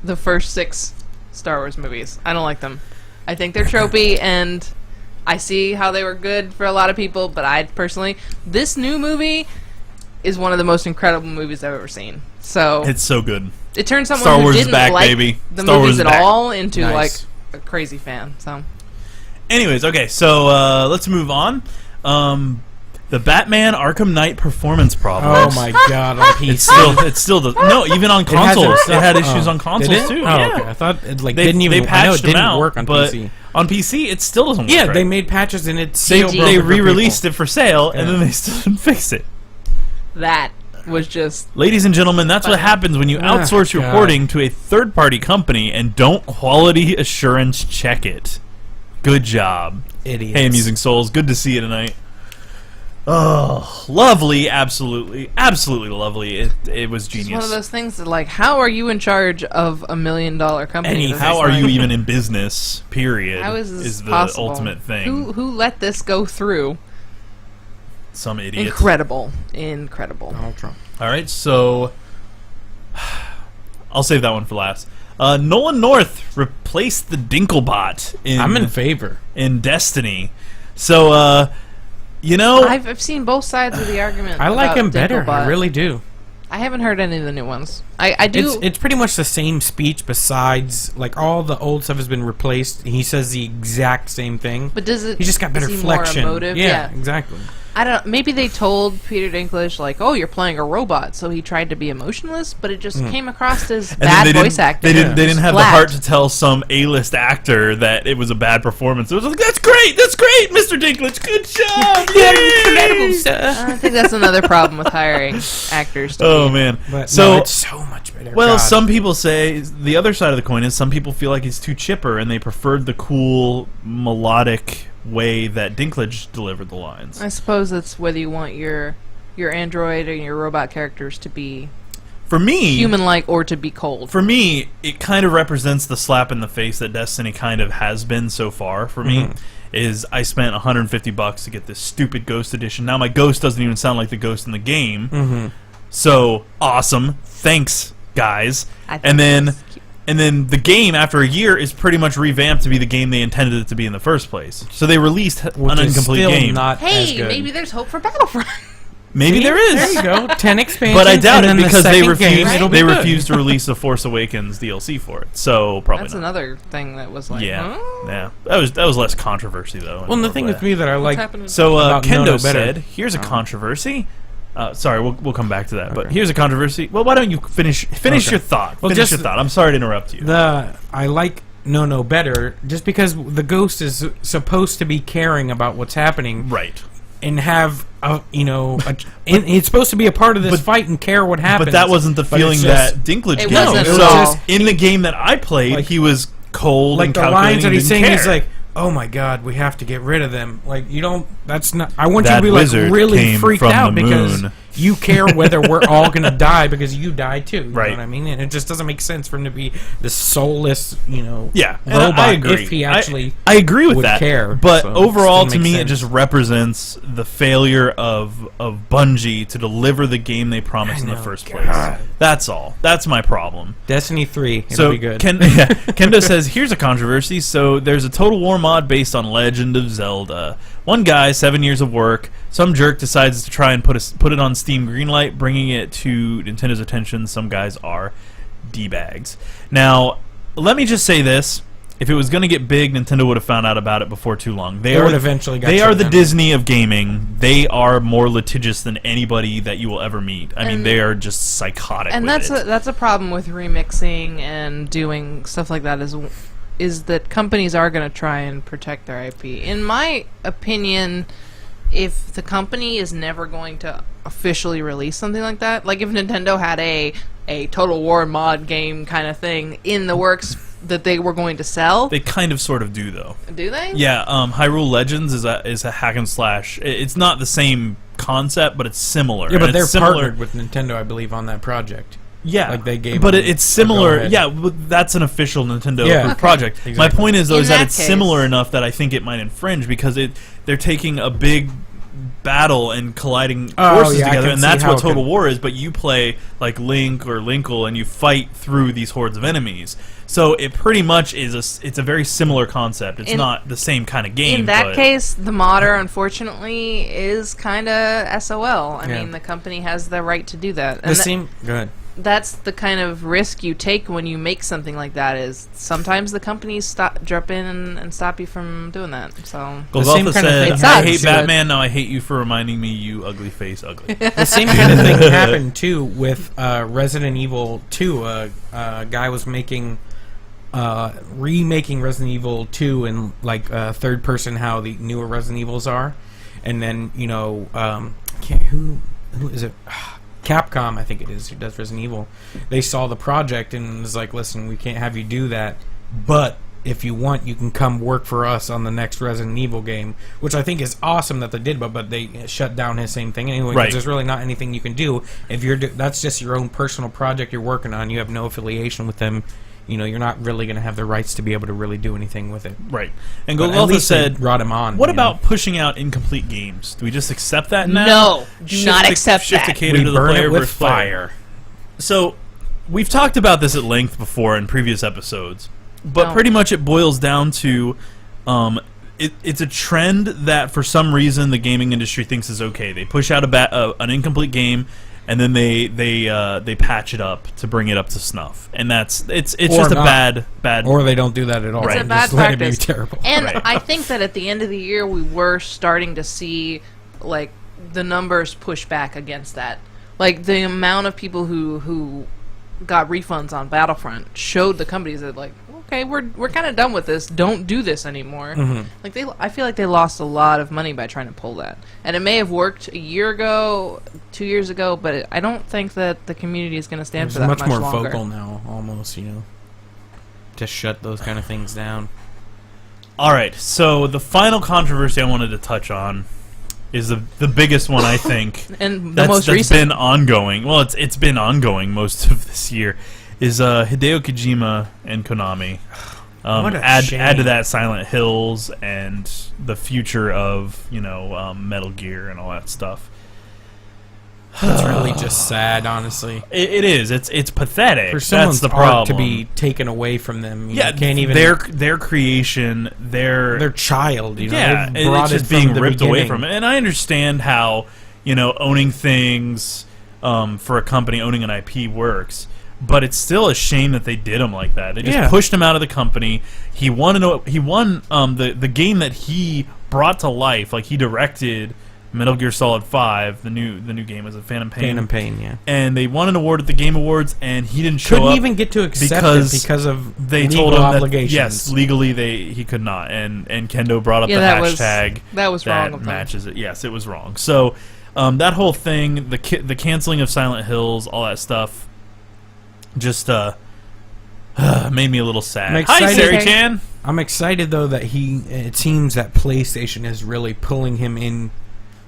S1: the first 6 Star Wars movies. I don't like them. I think they're tropey, and I see how they were good for a lot of people, but I personally, this new movie is one of the most incredible movies I've ever seen. So
S3: It's so good.
S1: it turned someone
S3: Star
S1: who
S3: Wars is
S1: didn't
S3: back,
S1: like
S3: baby.
S1: the
S3: Star Wars
S1: movies
S3: is
S1: at
S3: back.
S1: all into
S2: Nice.
S1: like a crazy fan. So
S3: Anyways, okay, so let's move on. The Batman Arkham Knight performance problem.
S2: Oh my god, on PC.
S3: It still does. No, even on
S2: It has
S3: consoles,
S2: itself.
S3: it had issues
S2: Oh.
S3: on consoles
S2: Did it?
S3: too.
S2: Oh,
S3: Yeah.
S2: okay. I thought it
S3: They
S2: didn't even.
S3: they
S2: I know
S3: patched
S2: it didn't
S3: them out,
S2: work on
S3: but
S2: PC.
S3: on PC it still doesn't work.
S2: Yeah,
S3: right.
S2: they made patches and it
S3: they,
S2: still broke
S3: they
S2: it for
S3: re-released
S2: people.
S3: it for sale, and
S2: Yeah.
S3: then they still didn't fix it.
S1: that was just
S3: Ladies and gentlemen, that's what happens when you
S2: Ah,
S3: outsource your
S2: God.
S3: porting to a third-party company and don't quality assurance check it. Good job.
S2: Idiots.
S3: Hey, Amusing Souls, good to see you tonight. Oh, lovely, absolutely, absolutely lovely. It was
S1: it's
S3: genius.
S1: one of those things that, like, how are you in charge of $1 million company?
S2: Anything.
S1: That's
S3: How are
S1: like-
S3: you even in business? Period.
S1: How is this
S3: the
S1: possible?
S3: ultimate thing.
S1: Who let this go through?
S3: Some idiot.
S1: Incredible.
S2: Donald Trump.
S3: All right, so I'll save that one for last. Nolan North replaced the Dinklebot
S2: I'm in favor.
S3: in Destiny. So, you know,
S1: I've seen both sides of the argument.
S2: I like
S1: about
S2: him better.
S1: Dinklebot.
S2: I really do.
S1: I haven't heard any of the new ones. I do.
S2: It's pretty much the same speech. Besides, like all the old stuff has been replaced. He says the exact same thing.
S1: but does it?
S2: He just got better
S1: is he
S2: flexion.
S1: More emotive?
S2: Yeah, exactly.
S1: I don't. Maybe they told Peter Dinklage like, "Oh, you're playing a robot," so he tried to be emotionless, but it just came across as
S3: and then
S1: bad
S3: they
S1: voice
S3: didn't,
S1: acting.
S3: They didn't have the
S1: Flat.
S3: heart to tell some A-list actor that it was a bad performance. It was like, that's great, Mr. Dinklage, good job. Yay!"
S1: I think that's another problem with hiring actors. To
S3: Oh
S1: be-
S3: man.
S2: But
S3: So
S2: no, it's so much better.
S3: well,
S2: God.
S3: some people say the other side of the coin is some people feel like he's too chipper, and they preferred the cool melodic way that Dinklage delivered the lines.
S1: I suppose it's whether you want your android and your robot characters to be
S3: For me,
S1: human-like or to be cold.
S3: for me, it kind of represents the slap in the face that Destiny kind of has been so far for me. Is I spent $150 to get this stupid Ghost edition. Now my Ghost doesn't even sound like the Ghost in the game. So awesome, thanks guys.
S1: I think
S3: And then
S1: that's cute.
S3: and then the game after a year is pretty much revamped to be the game they intended it to be in the first place. So they released
S2: Which
S3: an
S2: is
S3: incomplete
S2: still
S3: game.
S2: not as
S1: Hey,
S2: good.
S1: maybe there's hope for Battlefront.
S3: Maybe there
S2: There
S3: is.
S2: you go. 10 expansions.
S3: But I doubt
S2: and
S3: it
S2: then the
S3: because they
S2: second game,
S3: refused.
S2: it'll be
S3: They
S2: good.
S3: refused to release the Force Awakens DLC for it. So probably
S1: That's
S3: not.
S1: another thing that was like,
S3: Yeah,
S1: huh?
S3: yeah. That was less controversy though.
S2: Well, and the thing with me that I like,
S1: happening?
S3: So
S2: about
S3: Kendo
S2: No, better.
S3: said, "Here's a controversy." Sorry, we'll come back to that. But
S2: Okay.
S3: here's a controversy. Well, why don't you finish
S2: Okay.
S3: your thought?
S2: Well,
S3: Finish
S2: just-
S3: your thought. I'm sorry to interrupt you.
S2: I like No Better just because the Ghost is supposed to be caring about what's happening,
S3: Right.
S2: and have and it's supposed to be a part of this fight and care what happens.
S3: But that wasn't the
S2: But
S3: feeling
S2: it's just-
S3: that Dinklage
S1: It
S3: gave.
S1: wasn't
S3: me.
S1: at
S3: So
S1: all.
S3: in the game that I played,
S2: Like-
S3: he was cold
S2: like
S3: and
S2: the
S3: calculating.
S2: lines that he's
S3: and
S2: saying.
S3: didn't
S2: He's
S3: care.
S2: like, "Oh my God, we have to get rid of them." Like you don't. That's not. I want you
S3: That
S2: to be like
S3: wizard
S2: really
S3: came
S2: freaked
S3: from
S2: out
S3: the
S2: because
S3: moon.
S2: you care whether we're all gonna die because you die too. You
S3: Right.
S2: know what I mean? And it just doesn't make sense for him to be this soulless,
S3: Yeah, and
S2: robot.
S3: I agree.
S2: If he actually,
S3: I agree with
S2: would
S3: that.
S2: care,
S3: but
S2: so it
S3: overall,
S2: just
S3: to
S2: didn't
S3: me,
S2: make
S3: it
S2: sense.
S3: just represents the failure of Bungie to deliver the game they promised in the
S2: know,
S3: first
S2: God.
S3: place. That's all. That's my problem.
S2: Destiny 3, it'll
S3: So
S2: be good.
S3: Kendo says, here's a controversy. So there's a Total War mod based on Legend of Zelda. One guy, 7 years of work. Some jerk decides to try and put it on Steam Greenlight, bringing it to Nintendo's attention. Some guys are D-bags. Now, let me just say this. If it was going to get big, Nintendo would have found out about it before too long.
S2: They would eventually got
S3: They
S2: shut
S3: are the
S2: down.
S3: Disney of gaming. They are more litigious than anybody that you will ever meet. I mean, they are just psychotic
S1: And
S3: with
S1: that's a problem with remixing and doing stuff like that is that companies are going to try and protect their IP. In my opinion, if the company is never going to officially release something like that, like if Nintendo had a Total War mod game kind of thing in the works that they were going to sell,
S3: They kind of sort of do, though.
S1: do they?
S3: Yeah, Hyrule Legends is a hack and slash. It's not the same concept, but it's similar.
S2: Yeah, but
S3: And
S2: they're
S3: it's similar.
S2: partnered with Nintendo, I believe, on that project.
S3: Yeah,
S2: like they gave
S3: but
S2: them
S3: it's
S2: a
S3: similar.
S2: go-ahead.
S3: Yeah, that's an official Nintendo
S2: Yeah.
S3: approved project.
S2: Exactly.
S3: My point is, though,
S1: In
S3: is that
S1: that
S3: it's
S1: case-
S3: similar enough that I think it might infringe because they're taking a big battle and colliding forces
S2: yeah, I
S3: together,
S2: can
S3: and
S2: see
S3: that's
S2: how
S3: what
S2: it
S3: Total
S2: could-
S3: War is. But you play like Link or Linkle, and you fight through these hordes of enemies. So it pretty much it's a very similar concept. It's not the same kind of game.
S1: In that
S3: but
S1: case, the modder, unfortunately, is kind of SOL. I
S2: Yeah.
S1: mean, the company has the right to do that.
S2: The same. Good.
S1: That's the kind of risk you take when you make something like that. Is sometimes the companies drop in and stop you from doing that. So
S2: The same
S3: Golgotha
S2: kind of
S3: said,
S2: thing
S1: It
S3: "I
S1: sucks,
S3: hate
S1: but-
S3: Batman. Now I hate you for reminding me, you ugly face, ugly."
S2: The same kind of thing happened too with Resident Evil 2. A guy was making remaking Resident Evil 2 in like third person, how the newer Resident Evils are, and then who is it? Capcom, I think it is, who does Resident Evil. They saw the project and was like, "Listen, we can't have you do that, but if you want, you can come work for us on the next Resident Evil game," which I think is awesome that they did, but they shut down his same thing anyway, because
S3: Right.
S2: there's really not anything you can do. If that's just your own personal project you're working on, you have no affiliation with them, you're not really going to have the rights to be able to really do anything with it.
S3: Right. And
S2: But at
S3: Golgotha
S2: least they
S3: said,
S2: brought him on.
S3: "What
S2: you know?
S3: about pushing out incomplete games? Do we just accept that now?
S1: No, do
S3: Shift
S1: not
S3: to-
S1: accept
S3: shift
S1: that.
S3: to cater
S2: we
S3: to the
S2: burn
S3: player
S2: it with
S3: versus player.
S2: fire?"
S3: So, we've talked about this at length before in previous episodes, but
S1: No.
S3: pretty much it boils down to it's a trend that for some reason the gaming industry thinks is okay. They push out an incomplete game, and then they patch it up to bring it up to snuff, and it's
S2: Or
S3: just a
S2: not.
S3: bad.
S2: Or they don't do that at all.
S1: It's
S3: Right.
S1: a
S2: They
S1: bad
S2: just let it
S1: practice.
S2: be terrible.
S1: And
S3: Right.
S1: I think that at the end of the year, we were starting to see like the numbers push back against that. Like the amount of people who got refunds on Battlefront showed the companies that like, okay, we're kind of done with this. Don't do this anymore.
S2: Mm-hmm.
S1: Like I feel like they lost a lot of money by trying to pull that. And it may have worked a year ago, 2 years ago, but I don't think that the community is going to stand
S2: It's
S1: for that
S2: much more
S1: longer.
S2: vocal now, almost, to shut those kind of things down.
S3: All right, so the final controversy I wanted to touch on is the biggest one, I think.
S1: And the
S3: that's
S1: most recent.
S3: been ongoing. Well, it's been ongoing most of this year. Is Hideo Kojima and Konami
S2: What a
S3: add
S2: shame.
S3: to that Silent Hills and the future of Metal Gear and all that stuff.
S2: It's really just sad, honestly.
S3: It is. It's pathetic.
S2: For someone's
S3: That's the
S2: art
S3: problem.
S2: to be taken away from them,
S3: yeah,
S2: can't even
S3: their creation,
S2: their child,
S3: yeah,
S2: they brought
S3: it's
S2: it
S3: just
S2: from
S3: being
S2: the
S3: ripped away
S2: beginning.
S3: from it. And I understand how owning things for a company, owning an IP works, but it's still a shame that they did him like that. They just pushed him out of the company. He won the game that he brought to life. Like he directed Metal Gear Solid 5, the new game, was it Phantom Pain?
S2: Phantom Pain, yeah.
S3: And they won an award at the Game Awards, and he didn't show
S2: Couldn't
S3: up.
S2: even get to accept
S3: because
S2: it because of
S3: they
S2: legal
S3: told him
S2: obligations.
S3: that yes, legally he could not, and Kendo brought up
S1: Yeah,
S3: the
S1: that was-
S3: hashtag
S1: that was wrong of them.
S3: matches it. Yes, it was wrong. So that whole thing, the canceling of Silent Hills, all that stuff, just made me a little sad.
S2: I'm
S3: Hi,
S2: excited.
S3: Sari-chan.
S2: I'm excited though that it seems that PlayStation is really pulling him in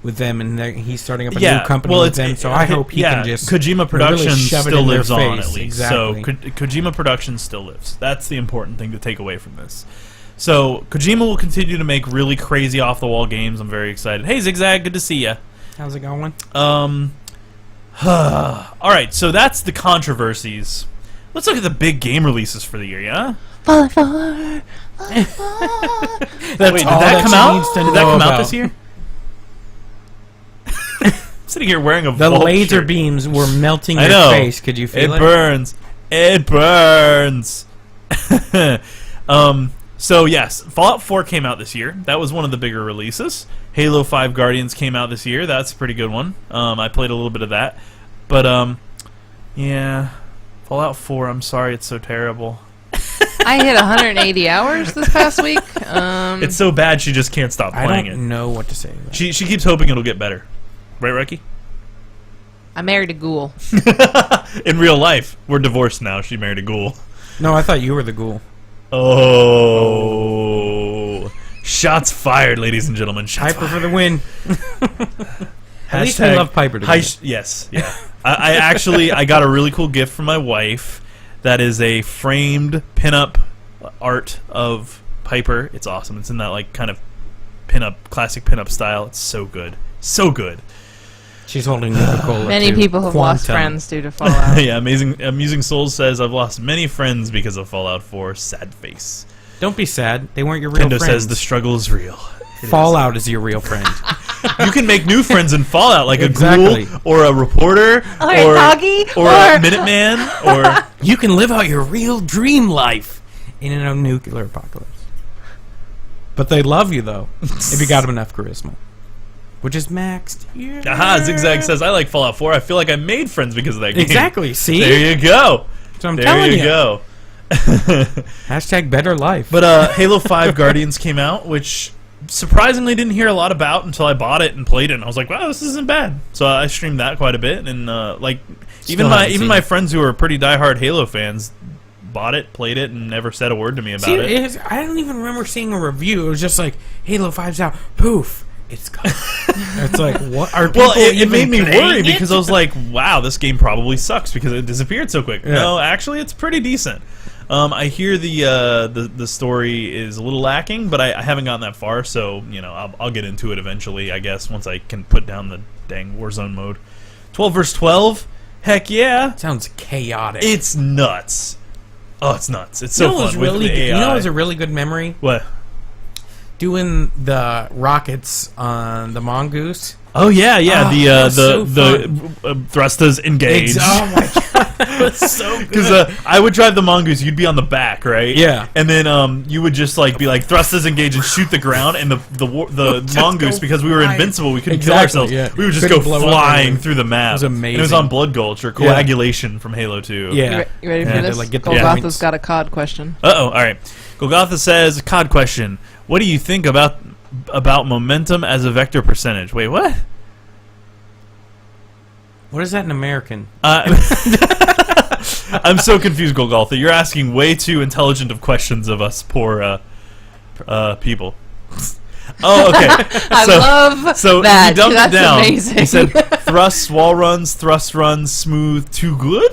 S2: with them, and he's starting up a
S3: Yeah,
S2: new company
S3: well,
S2: with them. So I hope he can just
S3: Kojima
S2: really
S3: Productions
S2: shove it
S3: still
S2: in their
S3: lives on
S2: face.
S3: at least.
S2: Exactly.
S3: So Kojima Productions still lives. That's the important thing to take away from this. So Kojima will continue to make really crazy off the wall games. I'm very excited. Hey Zigzag, good to see you.
S2: How's it going?
S3: All right, so that's the controversies. Let's look at the big game releases for the year, yeah?
S2: That's
S3: Wait, did
S2: all
S3: that
S2: that
S3: come
S2: she
S3: out?
S2: needs to
S3: Did that
S2: know
S3: come out
S2: about.
S3: this year? I'm sitting here wearing a
S2: The
S3: Vault
S2: laser
S3: shirt.
S2: beams were melting
S3: I
S2: your
S3: know.
S2: face. Could you feel it?
S3: It burns. It burns. So yes, Fallout 4 came out this year. That was one of the bigger releases. Halo 5 Guardians came out this year. That's a pretty good one. I played a little bit of that. But yeah, Fallout 4, I'm sorry it's so terrible.
S1: I hit 180 hours this past week.
S3: It's so bad she just can't stop
S2: I
S3: playing
S2: don't
S3: it.
S2: know what to say. To that.
S3: She keeps hoping it'll get better. Right, Reki?
S1: I married a ghoul.
S3: In real life, we're divorced now. She married a ghoul.
S2: No, I thought you were the ghoul.
S3: Oh. Shots fired, ladies and gentlemen. Shots
S2: Piper
S3: fired.
S2: for the win. At least we love Piper together.
S3: Yes, yeah. I actually I got a really cool gift from my wife that is a framed pinup art of Piper. It's awesome. It's in that like kind of pinup, classic pinup style. It's so good. So good.
S2: She's holding Coca-Cola.
S1: Many
S2: too.
S1: people have lost
S2: Quantum.
S1: friends due to Fallout.
S3: Yeah, Amusing Souls says I've lost many friends because of Fallout 4. Sad face.
S2: Don't be sad. They weren't your real
S3: Kendo
S2: friends.
S3: says the struggle is real. It is.
S2: Fallout is your real friend.
S3: You can make new friends in Fallout, like
S2: Exactly.
S3: a ghoul or a reporter
S1: Or a doggy,
S3: or
S1: or-
S3: a Minuteman or
S2: You can live out your real dream life in a nuclear apocalypse. But they love you, though, if you got them enough charisma. Which is maxed. Yeah.
S3: Aha, Zigzag says I like Fallout 4. I feel like I made friends because of that game.
S2: Exactly. See?
S3: There you go.
S2: That's what I'm
S3: There
S2: telling
S3: you go.
S2: Hashtag better life.
S3: But Halo 5 Guardians came out, which surprisingly didn't hear a lot about until I bought it and played it, and I was like, wow, this isn't bad. So I streamed that quite a bit, and
S2: Still haven't seen
S3: my
S2: it.
S3: friends who are pretty diehard Halo fans bought it, played it, and never said a word to me about
S2: See,
S3: it.
S2: I don't even remember seeing a review. It was just like, Halo 5's out. Poof. It's gone. It's like, what? Are people
S3: Well, it
S2: even
S3: made me
S2: playing
S3: worry
S2: it?
S3: because I was like, wow, this game probably sucks because it disappeared so quick.
S2: Yeah.
S3: No, actually, it's pretty decent. I hear the story is a little lacking, but I haven't gotten that far, so I'll get into it eventually, I guess, once I can put down the dang Warzone mode. 12 vs 12, heck yeah,
S2: Sounds chaotic.
S3: it's nuts. Oh, it's nuts. It's so
S2: you know
S3: fun
S2: really
S3: with the AI.
S2: You know, it was a really good memory
S3: What?
S2: doing the rockets on the mongoose.
S3: Oh yeah,
S2: Oh, that was so
S3: the thrusters engaged.
S2: Oh my god, that was so good.
S3: Because I would drive the mongoose, you'd be on the back, right?
S2: Yeah.
S3: And then you would just like be like thrusters engaged and shoot the ground, and the
S2: Just
S3: mongoose,
S2: go
S3: because we were
S2: flying.
S3: invincible, we couldn't
S2: Exactly,
S3: kill ourselves.
S2: yeah.
S3: We would just
S2: Couldn't
S3: go
S2: blow up
S3: flying
S2: anything.
S3: through the map.
S2: It was amazing.
S3: And it was on Blood Gulch or Coagulation from Halo 2.
S2: Yeah.
S1: You ready for
S3: Yeah,
S1: this?
S2: to, like, get the
S1: Golgotha's
S2: points.
S1: got a COD question.
S3: Uh-oh, all right. Golgotha says, COD question. What do you think about momentum as a vector percentage? Wait, what?
S2: What is that in American?
S3: I'm so confused, Golgotha. You're asking way too intelligent of questions of us poor people. Oh, okay.
S1: I love
S3: So
S1: that.
S3: he dumbed
S1: That's
S3: it down.
S1: amazing.
S3: He said, thrust, wall runs, thrust runs, smooth, too good?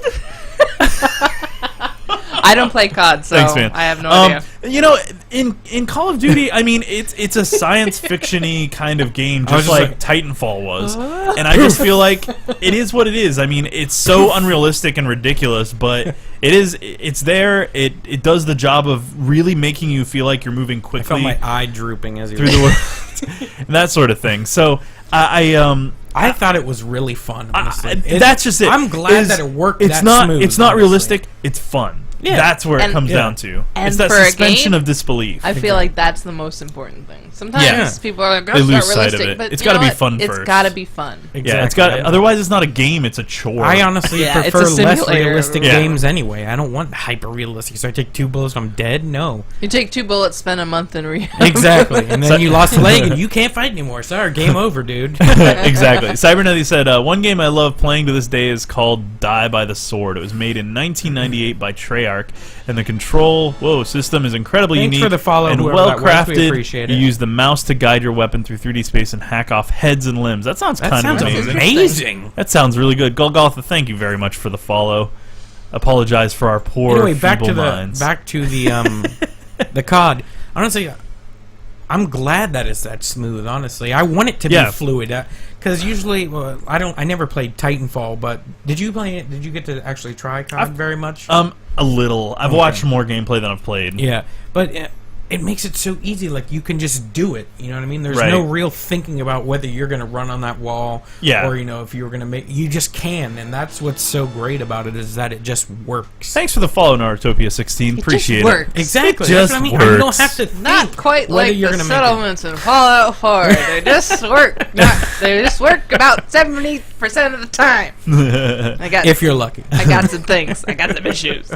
S1: I don't play COD, so
S3: Thanks, man.
S1: I have no idea.
S3: You know, in Call of Duty, I mean, it's a science fiction-y kind of game,
S2: I was
S3: just
S2: just
S3: like Titanfall was. And I just feel like it is what it is. I mean, it's so unrealistic and ridiculous, but it's there. It does the job of really making you feel like you're moving
S2: I felt
S3: quickly
S2: my eye drooping as you
S3: through the world, and that sort of thing. So
S2: I thought it was really fun. Honestly,
S3: that's just it.
S2: I'm glad that it worked.
S3: It's
S2: that
S3: not.
S2: smooth,
S3: It's not
S2: honestly.
S3: realistic. It's fun.
S2: Yeah.
S3: That's where it
S1: And-
S3: comes
S2: Yeah.
S3: down to.
S1: And
S3: It's that
S1: for a
S3: suspension
S1: game,
S3: of disbelief.
S1: I feel like that's the most important thing. Sometimes
S3: Yeah.
S1: people are like,
S3: They
S1: that's not
S3: lose sight of
S1: realistic,
S3: it.
S1: but
S3: It's
S1: you know
S3: gotta be
S1: what?
S3: fun
S1: It's
S3: first.
S1: got to be fun.
S3: Yeah, it's got. Otherwise, it's not a game. It's a chore.
S2: I honestly
S1: Yeah, it's
S2: prefer
S1: a
S2: less
S1: simulator.
S2: realistic
S3: Yeah.
S2: games anyway. I don't want hyper realistic. So I take 2 bullets, I'm dead. No,
S1: You take 2 bullets, spend a month in rehab.
S2: exactly. And then
S3: So-
S2: you lost a leg and you can't fight anymore. Sorry, game over, dude.
S3: Exactly. Cybernetty said, one game I love playing to this day is called Die by the Sword. It was made in 1998 by Treyarch. Treyarch, and the control system is incredibly
S2: Thanks
S3: unique
S2: for the follow,
S3: and
S2: whoever
S3: well
S2: that was. We
S3: crafted.
S2: appreciate
S3: You
S2: it.
S3: use the mouse to guide your weapon through 3D space and hack off heads and limbs. That sounds kind of amazing.
S2: amazing.
S3: That sounds really good. Golgotha, thank you very much for the follow. Apologize for our poor
S2: Anyway,
S3: feeble minds.
S2: back to the the COD. Honestly, I'm glad that it's that smooth. Honestly, I want it to be fluid because usually, I never played Titanfall. But did you play it? Did you get to actually try COD very much?
S3: A little. I've watched more gameplay than I've played.
S2: Yeah, but it makes it so easy. Like, you can just do it. You know what I mean? There's
S3: Right.
S2: no real thinking about whether you're going to run on that wall.
S3: Yeah.
S2: Or, if you were going to make... You just can, and that's what's so great about it, is that it just works.
S3: Thanks for the follow, Narutopia16. Appreciate it.
S1: works.
S2: Exactly.
S3: It just
S2: That's what I mean. You don't
S3: works.
S2: have to think
S1: Not quite
S2: whether
S1: like
S2: you're
S1: the
S2: going to make it.
S1: settlements in Fallout 4. They just work. They just work about 70% of the time.
S2: If you're lucky.
S1: I got some things. I got some issues.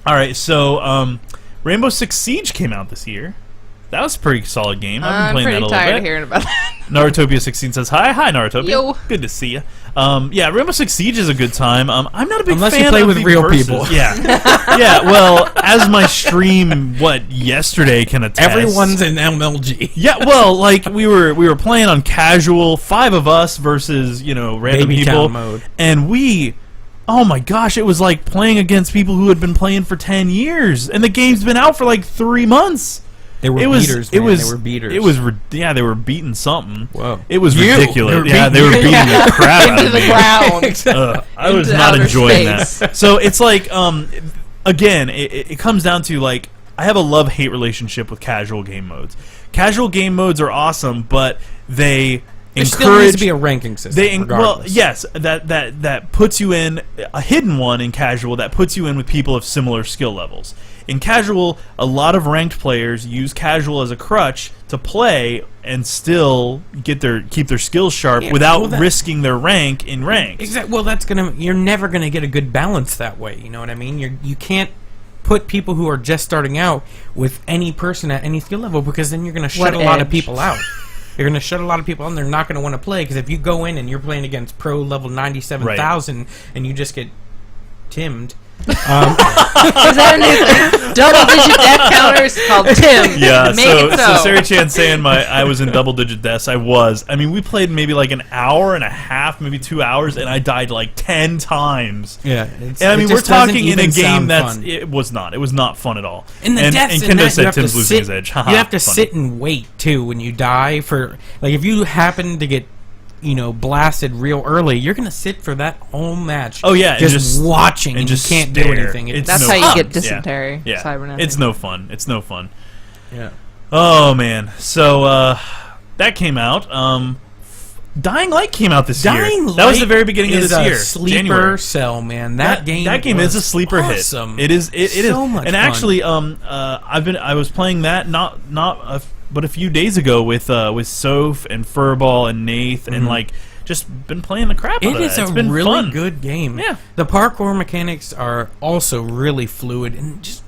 S3: All right, so Rainbow Six Siege came out this year. That was a pretty solid game. I've been playing that a
S1: I'm
S3: little
S1: pretty tired
S3: bit.
S1: of hearing about that.
S3: Narutopia16 says hi. Hi, Narutopia.
S1: Yo.
S3: Good to see you. Yeah, Rainbow Six Siege is a good time. I'm not a big
S2: Unless
S3: fan
S2: you play
S3: of
S2: with
S3: the
S2: real
S3: versus.
S2: people.
S3: Yeah. Yeah, well, as my stream, yesterday can attest.
S2: Everyone's in MLG.
S3: Yeah, well, like we were playing on casual, 5 of us versus, random
S2: Baby
S3: people.
S2: town mode.
S3: And oh my gosh, it was like playing against people who had been playing for 10 years. And the game's been out for like 3 months.
S2: They were beaters, man. They were beaters.
S3: They were beating something.
S2: Whoa.
S3: It was
S2: You.
S3: ridiculous.
S2: They were
S3: They were beating the crap out
S1: Into
S3: of
S1: the
S3: me.
S1: ground.
S3: I was
S1: Into
S3: not
S1: outer
S3: enjoying
S1: space.
S3: that. So it's like, again, it comes down to, like, I have a love-hate relationship with casual game modes. Casual game modes are awesome, but they
S2: There
S3: encourage...
S2: still needs to be a ranking system,
S3: well,
S2: regardless.
S3: yes, that puts you in a hidden one in casual that puts you in with people of similar skill levels. In casual, a lot of ranked players use casual as a crutch to play and still keep their skills sharp without risking their rank in ranked.
S2: Exactly. Well, you're never gonna get a good balance that way. You know what I mean? You can't put people who are just starting out with any person at any skill level, because then you're gonna shut a lot of people out. You're going to shut a lot of people out, and they're not going to want to play, because if you go in and you're playing against pro level 97,000 and you just get timmed...
S1: Is that a new thing? Double-digit death counters called Tim.
S3: Yeah,
S1: Make it so.
S3: Sarah Chan saying I was in double-digit deaths. I was. I mean, we played maybe like an hour and a half, maybe 2 hours, and I died like 10 times.
S2: Yeah,
S3: and I mean, we're talking in a game it was not fun at all.
S2: And the deaths
S3: and
S2: in
S3: Kendo
S2: that,
S3: said Tim's losing his edge.
S2: you have to sit and wait too when you die. For like, if you happen to get blasted real early, you're gonna sit for that whole match.
S3: Oh yeah,
S2: just watching, and
S3: just
S2: you can't
S3: stare.
S2: do anything.
S1: That's
S3: no
S1: how
S3: fun.
S1: you get dysentery.
S3: Yeah.
S1: Cybernetic.
S3: It's no fun. It's no fun.
S2: Yeah.
S3: Oh man. So that came out. Dying Light came out this year. That was the very beginning of this year.
S2: Sleeper
S3: January.
S2: cell, man. That game
S3: is a sleeper
S2: awesome.
S3: hit. It is. It is.
S2: So much
S3: and
S2: fun.
S3: actually, I was playing that but a few days ago with Soph and Furball and Nath and like just been playing the crap out of it.
S2: It is
S3: It's
S2: a
S3: been
S2: really
S3: fun.
S2: good game.
S3: Yeah.
S2: The parkour mechanics are also really fluid, and just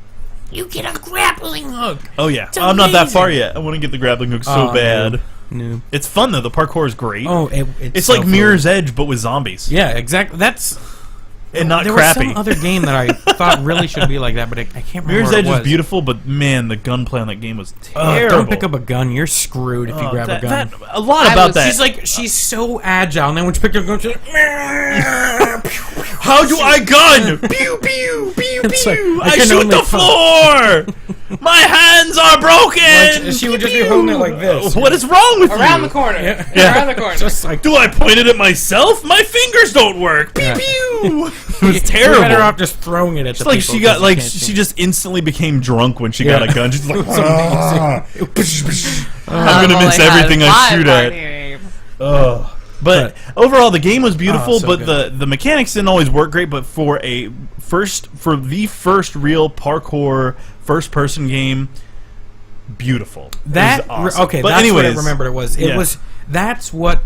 S2: you get a grappling hook.
S3: Oh yeah,
S2: It's
S3: I'm not that far
S2: amazing.
S3: yet. I want to get the grappling hook so bad.
S2: No.
S3: It's fun though. The parkour is great.
S2: Oh,
S3: it's
S2: so
S3: like
S2: fluid.
S3: Mirror's Edge but with zombies.
S2: Yeah, exactly. That's
S3: and not
S2: there
S3: crappy.
S2: was some other game that I thought really should be like that, but I can't remember.
S3: Mirror's
S2: what
S3: Edge
S2: it was.
S3: is beautiful, but man, the gunplay on that game was terrible.
S2: Don't pick up a gun. You're screwed if you grab a gun.
S3: A lot about that.
S2: She's so agile, and then when she picked up a gun, she's like,
S3: how do I gun? Pew pew pew
S2: It's like,
S3: pew.
S2: I
S3: I
S2: can
S3: shoot
S2: only
S3: the floor. My hands are broken.
S2: Like, she would just be holding it like this.
S3: What is wrong with
S1: Around
S3: you?
S1: the corner.
S2: Yeah.
S1: Around the corner.
S2: Just like
S3: Do I point it at myself? My fingers don't work. Pew
S2: Yeah.
S3: pew. It was
S2: You're
S3: terrible.
S2: better off just throwing it at
S3: It's
S2: the
S3: like
S2: people
S3: she got
S2: 'cause you
S3: like
S2: can't
S3: she
S2: see.
S3: just instantly became drunk when she
S2: Yeah.
S3: got a gun. She's like,
S2: It's amazing.
S3: I'm gonna miss everything I shoot at.
S1: at.
S3: Oh. But overall, the game was beautiful.
S2: so
S3: but
S2: good.
S3: the mechanics didn't always work great. But for the first real parkour first person game, beautiful.
S2: That
S3: it was awesome.
S2: okay.
S3: But
S2: That's
S3: anyways,
S2: what I remembered. It was. It
S3: yeah.
S2: was. That's what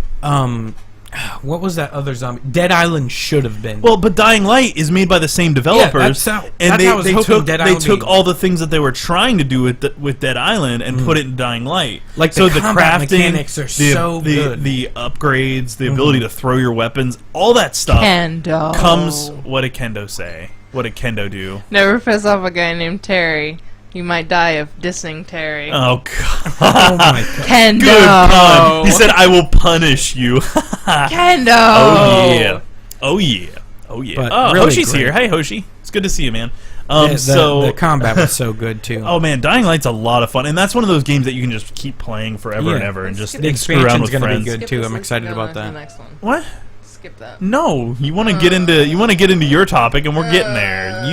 S2: was that other zombie? Dead Island should have been.
S3: Well, but Dying Light is made by the same developers,
S2: that's
S3: and
S2: how I was hoping Dead Island
S3: took
S2: would be.
S3: all the things that they were trying to do with Dead Island and put it in Dying Light.
S2: Like,
S3: so
S2: the combat mechanics are so good.
S3: The upgrades, the ability to throw your weapons, all that stuff
S1: Kendo.
S3: comes. What did Kendo say? What did Kendo do?
S1: Never piss off a guy named Terry. You might die of dissing Terry.
S3: Oh god.
S2: Oh my god.
S1: Kendo.
S3: Good pun. He said, "I will punish you."
S1: Kendo.
S3: Oh yeah. Oh yeah. Oh yeah.
S2: But
S3: Oh,
S2: really
S3: Hoshi's
S2: great.
S3: here. Hey Hoshi. It's good to see you, man.
S2: The combat was so good too.
S3: Oh man, Dying Light's a lot of fun, and that's one of those games that you can just keep playing forever and ever, and just
S1: The
S3: screw around
S2: expansion's
S3: with
S2: gonna be
S3: friends.
S2: good.
S1: Skip
S2: too.
S1: this
S2: I'm
S1: and
S2: excited
S1: go
S2: about
S1: on to
S2: that.
S1: The next one.
S3: What?
S1: Skip that.
S3: No, you want to get into your topic, and we're getting there.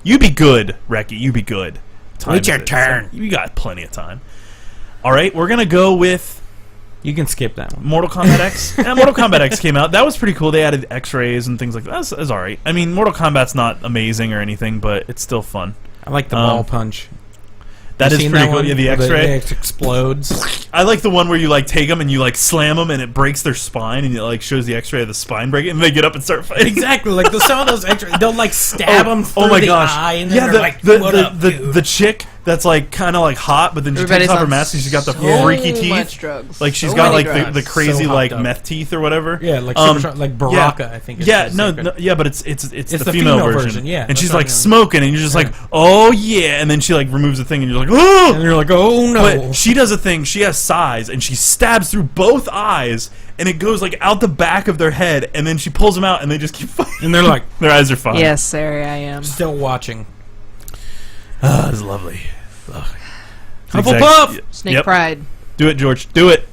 S3: You be good, Reki. You be good.
S2: It's your turn.
S3: You got plenty of time. All right, we're gonna go with
S2: You can skip that one.
S3: Mortal Kombat X. Yeah, Mortal Kombat X came out. That was pretty cool. They added X-rays and things like that. That's all right. I mean, Mortal Kombat's not amazing or anything, but it's still fun.
S2: I like the ball punch.
S3: That
S2: You
S3: is
S2: seen
S3: pretty
S2: that
S3: cool.
S2: one?
S3: Yeah, the
S2: Where
S3: X-ray.
S2: it explodes.
S3: I like the one where you like take them and you like slam them and it breaks their spine and it like shows the X-ray of the spine breaking and they get up and start fighting.
S2: Exactly, like some of those extras, they'll like stab them through
S3: my
S2: the
S3: gosh.
S2: eye, and then
S3: Yeah,
S2: they're like, "What up, dude?"
S3: the chick that's like kind of like hot, but then she
S1: Everybody's
S3: takes off her
S1: on
S3: mask and she's got the
S1: so
S3: freaky teeth.
S1: much drugs.
S3: Like she's
S1: So
S3: got
S1: many
S3: like the
S1: drugs.
S3: crazy
S2: So
S3: like
S2: hopped up.
S3: meth teeth or whatever.
S2: Yeah, like like Baraka, I think. Is
S3: Yeah,
S2: the
S3: no,
S2: secret.
S3: yeah, but it's
S2: the
S3: female
S2: female
S3: version.
S2: version, yeah,
S3: and
S2: that's
S3: she's
S2: what I
S3: like
S2: mean.
S3: smoking, and you're just like,
S2: Yeah.
S3: oh yeah, and then she like removes the thing, and you're like, oh.
S2: And you're like, oh no.
S3: But she does a thing. She has size, and she stabs through both eyes, and it goes like out the back of their head, and then she pulls them out, and they just keep fighting.
S2: And they're like,
S3: Their eyes are fine.
S1: Yes, Sari, I am.
S2: still watching.
S3: Ah, it's lovely. Ugh.
S2: Hufflepuff!
S1: Snake
S3: Yep.
S1: Pride.
S3: Do it, George. Do it.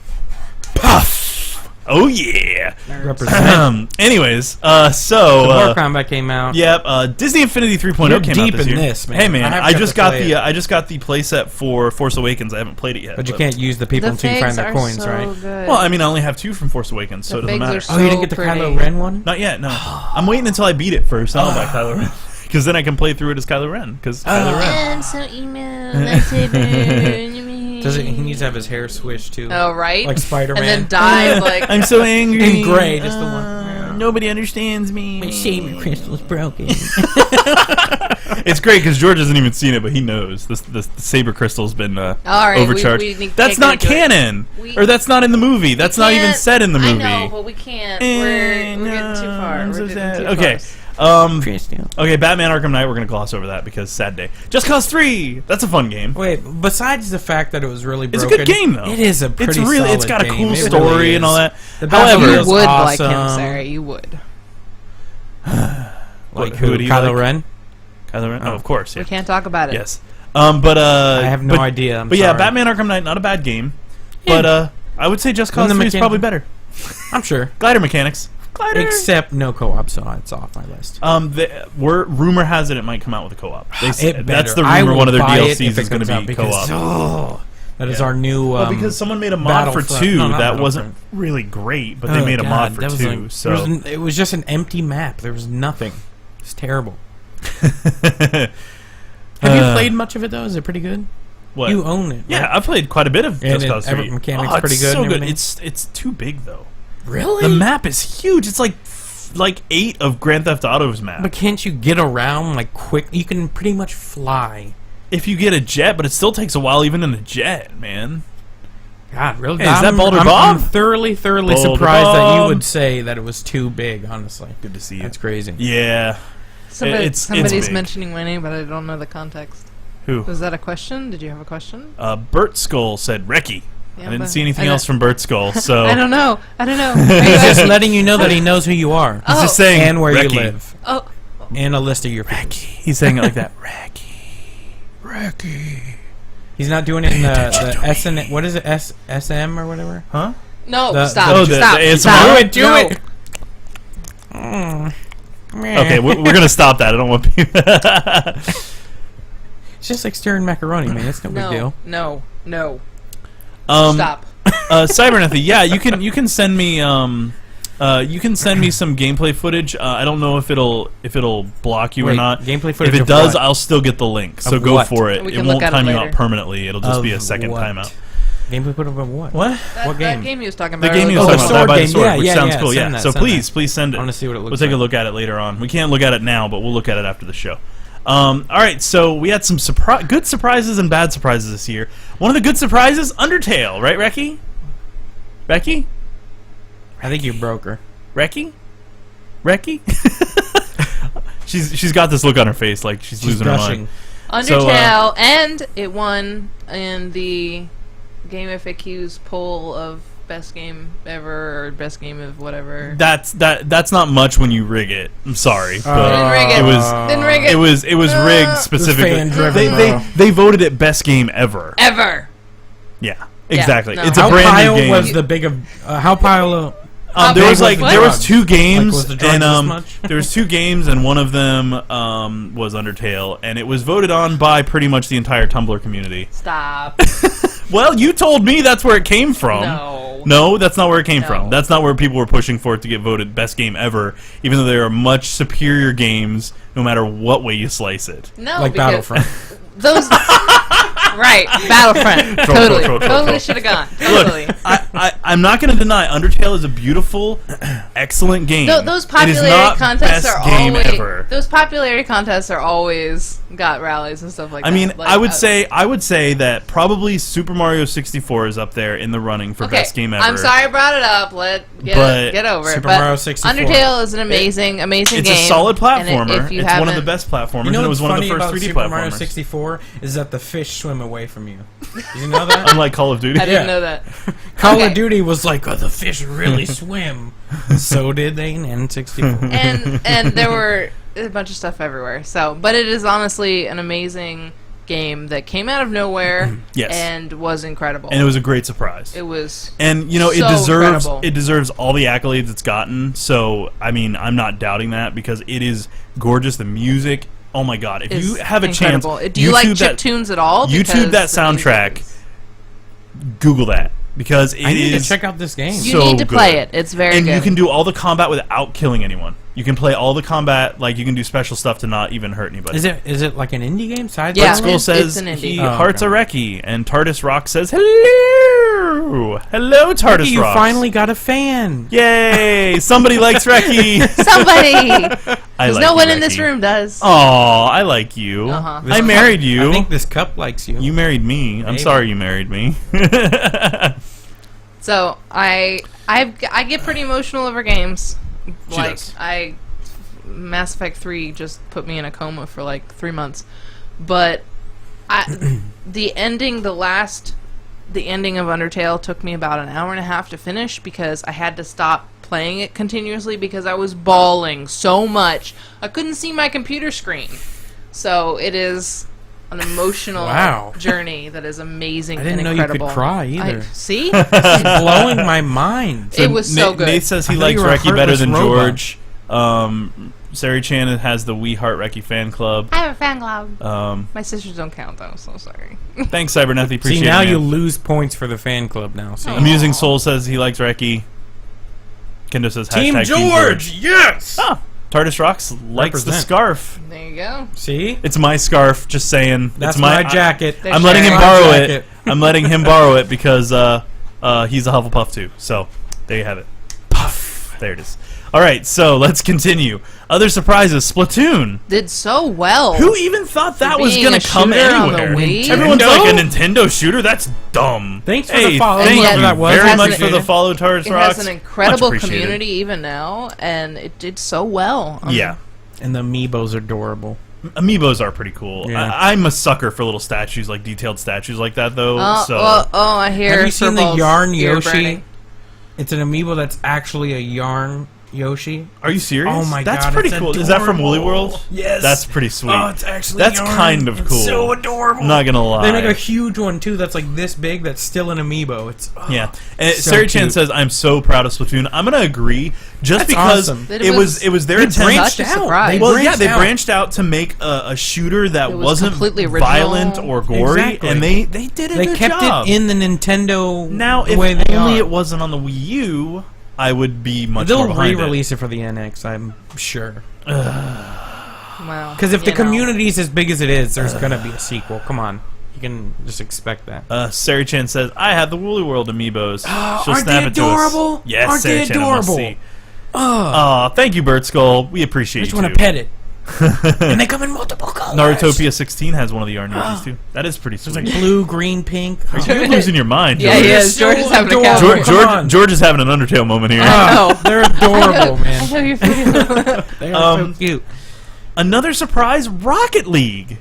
S3: Puff. Oh yeah.
S2: Represent.
S3: Anyways,
S2: Mortal
S3: so
S2: Kombat came out.
S3: yep, Disney Infinity 3.0
S2: You're
S3: came
S2: deep
S3: out this
S2: in
S3: year.
S2: this, man.
S3: Hey man,
S2: I haven't
S3: I
S2: got
S3: just
S2: to
S3: got
S2: play
S3: the
S2: it.
S3: I just got the playset for Force Awakens. I haven't played it yet.
S2: But you can't use the people
S1: The
S2: until you
S1: figs
S2: find the
S1: are
S2: coins,
S1: so
S2: right?
S1: good.
S3: Well, I mean, I only have 2 from Force Awakens, so it
S1: The
S3: doesn't matter.
S1: figs are
S2: Oh, you didn't
S1: so
S2: get the
S1: pretty.
S2: Kylo Ren one?
S3: Not yet. No, I'm waiting until I beat it first. I'll buy Kylo Ren because then I can play through it as Kylo Ren. Because Kylo Ren.
S1: I'm so emo. Lightsaber.
S2: Does it? He needs to have his hair swished too.
S1: Oh, right?
S2: Like Spider-Man.
S1: And then die like...
S3: I'm so angry.
S2: In gray, just the one.
S3: Nobody understands me.
S2: My saber crystal's broken.
S3: It's great because George hasn't even seen it, but he knows the saber crystal's been
S1: All right,
S3: overcharged. That's not canon, or that's not in the movie. That's not even said in the movie.
S1: I know, but we can't. We're getting too far.
S3: I'm
S1: We're
S3: so
S1: getting
S3: sad.
S1: too
S3: Okay.
S1: close.
S3: Okay, Batman Arkham Knight, we're going to gloss over that because sad day. Just Cause 3, that's a fun game.
S2: Wait, besides the fact that it was really
S3: It's
S2: broken,
S3: a good game, though.
S2: It is a pretty
S3: it's
S2: solid
S3: got a
S2: game.
S3: cool
S2: It
S3: story
S2: really
S3: and all
S2: is.
S3: that.
S2: The
S3: However,
S2: battle
S1: You
S2: was
S1: would
S2: awesome.
S1: like him, Sarah. You would.
S2: Like
S3: who would he
S2: Kylo
S3: like?
S2: Ren?
S3: Kylo Ren? Oh, of course, yeah.
S1: We can't talk about it.
S3: Yes. But
S2: I have no idea. I'm
S3: but yeah,
S2: sorry.
S3: Batman Arkham Knight, not a bad game.
S2: Yeah.
S3: But I would say Just Cause
S2: the
S3: 3 is
S2: mechanic-
S3: probably better.
S2: I'm sure.
S3: Glider mechanics. Glider.
S2: Except no co-op, so it's off my list.
S3: Rumor has it might come out with a co-op. They
S2: It
S3: said,
S2: better.
S3: that's the
S2: I
S3: rumor.
S2: will
S3: One of their
S2: buy it
S3: DLCs
S2: if it
S3: is going
S2: comes
S3: to
S2: out
S3: be
S2: because,
S3: co-op.
S2: That is our new.
S3: Well, because someone made a mod for
S2: Battlefront.
S3: 2
S2: No, not
S3: that wasn't
S2: Battlefront.
S3: really great, but they made a mod for 2. So
S2: it was just an empty map. There was nothing. It's terrible. Have you played much of it though? Is it pretty good?
S3: what?
S2: You own it.
S3: Yeah,
S2: right?
S3: I played quite a bit of
S2: And
S3: Just Cause 3.
S2: mechanics
S3: Oh,
S2: pretty
S3: it's
S2: good
S3: so
S2: and
S3: good.
S2: everything?
S3: It's too big though.
S2: Really?
S3: The map is huge. It's like 8 of Grand Theft Auto's map.
S2: But can't you get around like quick? You can pretty much fly.
S3: If you get a jet, but it still takes a while even in a jet, man.
S2: God, really?
S3: Hey, is that Boulder
S2: I'm
S3: Bob?
S2: thoroughly
S3: Boulder
S2: surprised that you
S3: Bob.
S2: would say that it was too big. Honestly,
S3: Good to see you.
S2: that's crazy.
S3: Yeah. It's
S1: Somebody's
S3: big.
S1: mentioning my name, but I don't know the context.
S3: Who?
S1: Was that a question? Did you have a question?
S3: Bert Skull said Reki.
S1: Yeah,
S3: I didn't
S1: but
S3: see anything
S1: I
S3: else from Bert Skull, so
S1: I don't know. I don't know.
S2: He's just letting you know that he knows who you are
S3: he's just saying
S2: and where
S3: Reki.
S2: you live,
S1: Oh,
S2: and a list of your
S3: Reki.
S2: people.
S3: He's saying it like that. Reki.
S2: He's not doing it in
S3: attention to
S2: the SN. What is it? SM or whatever.
S3: Huh?
S1: no,
S2: The-
S1: stop.
S3: oh, the
S1: stop.
S3: ASMR?
S1: Stop.
S2: Do it.
S1: No.
S3: Okay, we're gonna stop that. I don't want people.
S2: It's just like stirring macaroni, man. It's no big
S1: No.
S2: deal.
S1: No.
S3: Stop.
S1: Stop.
S3: Cybernethy, yeah, you can send me some gameplay footage. I don't know if it'll block you or
S2: Wait,
S3: not.
S2: gameplay footage
S3: If it
S2: of
S3: does,
S2: what?
S3: I'll still get the link. So
S2: Of
S3: go
S2: what?
S3: for it.
S1: We
S3: It
S1: can
S3: won't
S1: look at it
S3: time you
S1: later.
S3: out permanently. It'll just be a
S2: Of
S3: second
S2: what?
S3: timeout.
S2: Gameplay footage of what?
S3: What?
S2: What
S1: That
S2: game?
S1: game you was talking
S3: The
S1: about.
S3: game you
S1: earlier.
S3: was
S2: Oh,
S3: talking about,
S2: the
S3: Bye Bye
S2: sword
S3: Sword,
S2: game.
S3: which
S2: Yeah,
S3: sounds
S2: yeah,
S3: cool.
S2: send
S3: Yeah.
S2: that,
S3: So
S2: send
S3: please send it.
S2: I wanna see what it looks
S3: We'll take a
S2: like.
S3: look at it later on. We can't look at it now, but we'll look at it after the show. All right, so we had some good surprises and bad surprises this year. One of the good surprises, Undertale, right, Reki? Reki?
S2: I think you broke her.
S3: Reki? Reki? she's got this look on her face like she's losing her mind.
S1: Undertale, and it won in the Game FAQ's poll of best game ever or best game of whatever.
S3: That's not much when you rig it. I'm sorry, but
S1: Didn't rig it. Didn't rig it.
S3: It was rigged specifically. They voted it best game ever.
S1: Ever.
S3: Yeah, exactly.
S1: no.
S3: It's a
S2: How
S3: brand
S2: pile
S3: new game.
S2: was the big of how pile?
S3: There was two games,
S2: was the drugs
S3: and
S2: this much?
S3: there was two games, and one of them was Undertale, and it was voted on by pretty much the entire Tumblr community.
S1: Stop.
S3: Well, you told me that's where it came from.
S1: No,
S3: that's not where it came
S1: No.
S3: from. That's not where people were pushing for it to get voted best game ever, even though there are much superior games, no matter what way you slice it.
S1: No,
S2: Like
S1: because
S2: Battlefront.
S1: those. Right, Battlefront.
S3: Troll.
S1: Totally should have gone. Totally.
S3: Look, I'm not going to deny Undertale is a beautiful, excellent game.
S1: Those
S3: It is
S1: popularity
S3: not
S1: contests
S3: best
S1: are
S3: game
S1: always.
S3: ever.
S1: Those popularity contests are always got rallies and stuff like that.
S3: I mean,
S1: Like,
S3: I would say that probably Super Mario 64 is up there in the running for
S1: okay,
S3: best game ever.
S1: I'm sorry I brought it up. Get over it.
S2: Super
S1: But
S2: Mario 64.
S1: Undertale is an amazing game.
S3: It's a solid
S1: and
S3: platformer.
S1: if you
S3: It's one of the
S1: haven't-
S3: best platformers,
S2: You know
S3: and it was
S2: what's
S3: one of
S2: funny
S3: the first
S2: about
S3: 3D
S2: Super Mario
S3: platformers.
S2: 64 is that the fish swim away from you. Did you know that?
S3: Unlike Call of Duty.
S1: I didn't
S2: Yeah.
S1: know that.
S2: Call
S1: Okay.
S2: of Duty was like, oh, the fish really swim. So did they in N64.
S1: and there were a bunch of stuff everywhere. So, but it is honestly an amazing game that came out of nowhere
S3: Yes.
S1: and was incredible.
S3: And it was a great surprise.
S1: It was
S3: And you know,
S1: so incredible.
S3: it deserves all the accolades it's gotten. So I mean, I'm not doubting that because it is gorgeous. The music, oh my god! If you have a
S1: incredible.
S3: chance,
S1: Do you like
S3: that,
S1: chiptunes at all?
S3: YouTube that
S1: Because the music
S3: soundtrack.
S1: is-
S3: Google that because it
S2: I need
S3: is
S2: to check out this game.
S1: You
S3: so
S1: need to play
S3: good.
S1: it. It's very
S3: and
S1: good.
S3: you can do all the combat without killing anyone. You can play all the combat, like you can do special stuff to not even hurt anybody.
S2: Is it like an indie game? Side
S1: Yeah.
S3: Red Skull
S1: it's
S3: says
S1: an indie.
S3: he
S2: Oh,
S3: hearts
S2: okay.
S3: a Reki, and TARDIS Rock says hello, hello TARDIS
S2: You
S3: Rock.
S2: finally got a fan.
S3: Yay! Somebody likes Reki.
S1: Somebody.
S3: I
S1: Because
S3: like
S1: no
S3: you,
S1: one in this
S3: Reki.
S1: room does.
S3: Oh, I like you.
S1: Uh-huh.
S3: I married you.
S2: I think this cup likes you.
S3: You married me. I'm
S2: Maybe.
S3: sorry you married me.
S1: So I get pretty emotional over games.
S3: She
S1: Like
S3: does.
S1: Mass Effect 3 just put me in a coma for like 3 months. But the ending of Undertale took me about an hour and a half to finish because I had to stop playing it continuously because I was bawling so much. I couldn't see my computer screen. So it is an emotional
S2: Wow.
S1: journey that is amazing
S2: I didn't
S1: and
S2: know you could
S1: incredible.
S2: cry either.
S1: See?
S2: It's blowing my mind.
S1: It was so good.
S3: Nate says he
S2: I thought
S3: likes
S2: you were a
S3: Reki better
S2: heartless
S3: than
S2: robot.
S3: George. Sari Chan has the We Heart Reki fan club.
S1: I have a fan club.
S3: Um,
S1: My sisters don't count though, so sorry.
S3: thanks, Cybernethy. Appreciate
S2: See, now
S3: it.
S2: you
S3: man.
S2: lose points for the fan club now. See?
S3: Amusing Soul says he likes Reki. Kendo says
S2: Team
S3: hashtag
S2: George, yes!
S3: Ah, TARDIS Rocks likes the
S2: Represent.
S3: scarf.
S1: There you go.
S2: See?
S3: It's my scarf. Just saying.
S2: That's
S3: it's
S2: my jacket.
S1: They're
S3: I'm letting him
S1: sharing.
S3: borrow
S2: My
S3: it.
S2: jacket.
S3: I'm letting him borrow it because he's a Hufflepuff too. So there you have it. Puff. There it is. All right, so let's continue. Other surprises. Splatoon.
S1: Did so well.
S3: Who even thought that was
S1: being
S3: going
S1: a
S3: to come
S1: shooter on the
S3: anywhere?
S1: Wii?
S3: Everyone's
S2: Nintendo?
S3: like a Nintendo shooter. That's dumb.
S2: Thanks for
S3: hey,
S2: the follow.
S3: Thank
S1: whoever
S3: you
S2: that was.
S3: very
S1: It has
S3: much
S1: an-
S3: for the follow, TARDIS
S1: It
S3: Rocks.
S1: has an incredible
S3: Much appreciated.
S1: community even now, and it did so well.
S3: Yeah.
S2: And the amiibos are adorable.
S3: Amiibos are pretty cool.
S2: Yeah.
S3: I'm a sucker for little statues, like detailed statues like that, though.
S1: I hear.
S3: Uh,
S2: Have you seen the
S1: Furballs
S2: yarn
S1: ear
S2: Yoshi?
S1: burning.
S2: It's an amiibo that's actually a yarn Yoshi.
S3: Are you serious?
S2: Oh my
S3: That's
S2: god,
S3: pretty
S2: it's
S3: cool. Is that from Woolly
S2: adorable.
S3: World?
S2: Yes.
S3: That's pretty sweet.
S2: Oh, it's actually
S3: That's
S2: yarn.
S3: kind of
S2: It's
S3: cool.
S2: so adorable.
S3: I'm not gonna lie.
S2: They make a huge one too. That's like this big. That's still an amiibo. It's
S3: Yeah, and
S2: so
S3: Sari Chan
S2: cute.
S3: says, "I'm so proud of Splatoon." I'm gonna agree, just
S2: That's
S3: because
S2: awesome.
S1: That
S3: it was their
S2: They
S3: attempt.
S2: branched
S1: Such a
S2: out.
S1: surprise.
S2: They
S3: Well,
S2: branched
S3: yeah, they
S2: out.
S3: branched out to make a shooter that
S1: It was
S3: wasn't
S1: completely original.
S3: violent or gory,
S2: Exactly.
S3: and they did a
S2: They
S3: good
S2: kept
S3: job.
S2: it in the Nintendo
S3: Now,
S2: the
S3: if
S2: way they
S3: only
S2: are.
S3: it wasn't on the Wii U, I would be much
S2: They'll
S3: more behind it.
S2: re-release it for the NX, I'm sure.
S1: Wow.
S2: Because if the
S1: You know.
S2: community's as big as it is, there's gonna be a sequel. Come on, you can just expect that.
S3: Sari Chan says, "I have the Woolly World amiibos. She'll
S2: aren't
S3: snap
S2: they
S3: it to us."
S2: adorable?
S3: Yes,
S2: Aren't
S3: Sari
S2: they
S3: Chan, I must
S2: adorable?
S3: see. Aw, thank you, Bert Skull. We
S2: I
S3: appreciate
S2: just
S3: you.
S2: want to pet it. And they come in multiple colors.
S3: Narutopia 16 has one of the yarn Yoshis too. That is pretty sweet.
S2: There's like blue, green, pink.
S3: You're losing your mind,
S1: Yeah,
S3: George.
S1: he is. George is having a
S2: adorable.
S1: cow.
S3: George,
S2: Come
S3: George,
S2: on.
S3: George is having an Undertale moment here.
S1: I know.
S2: They're adorable,
S1: I
S2: man.
S1: know you're feeling.
S2: They are so cute.
S3: another surprise, Rocket League.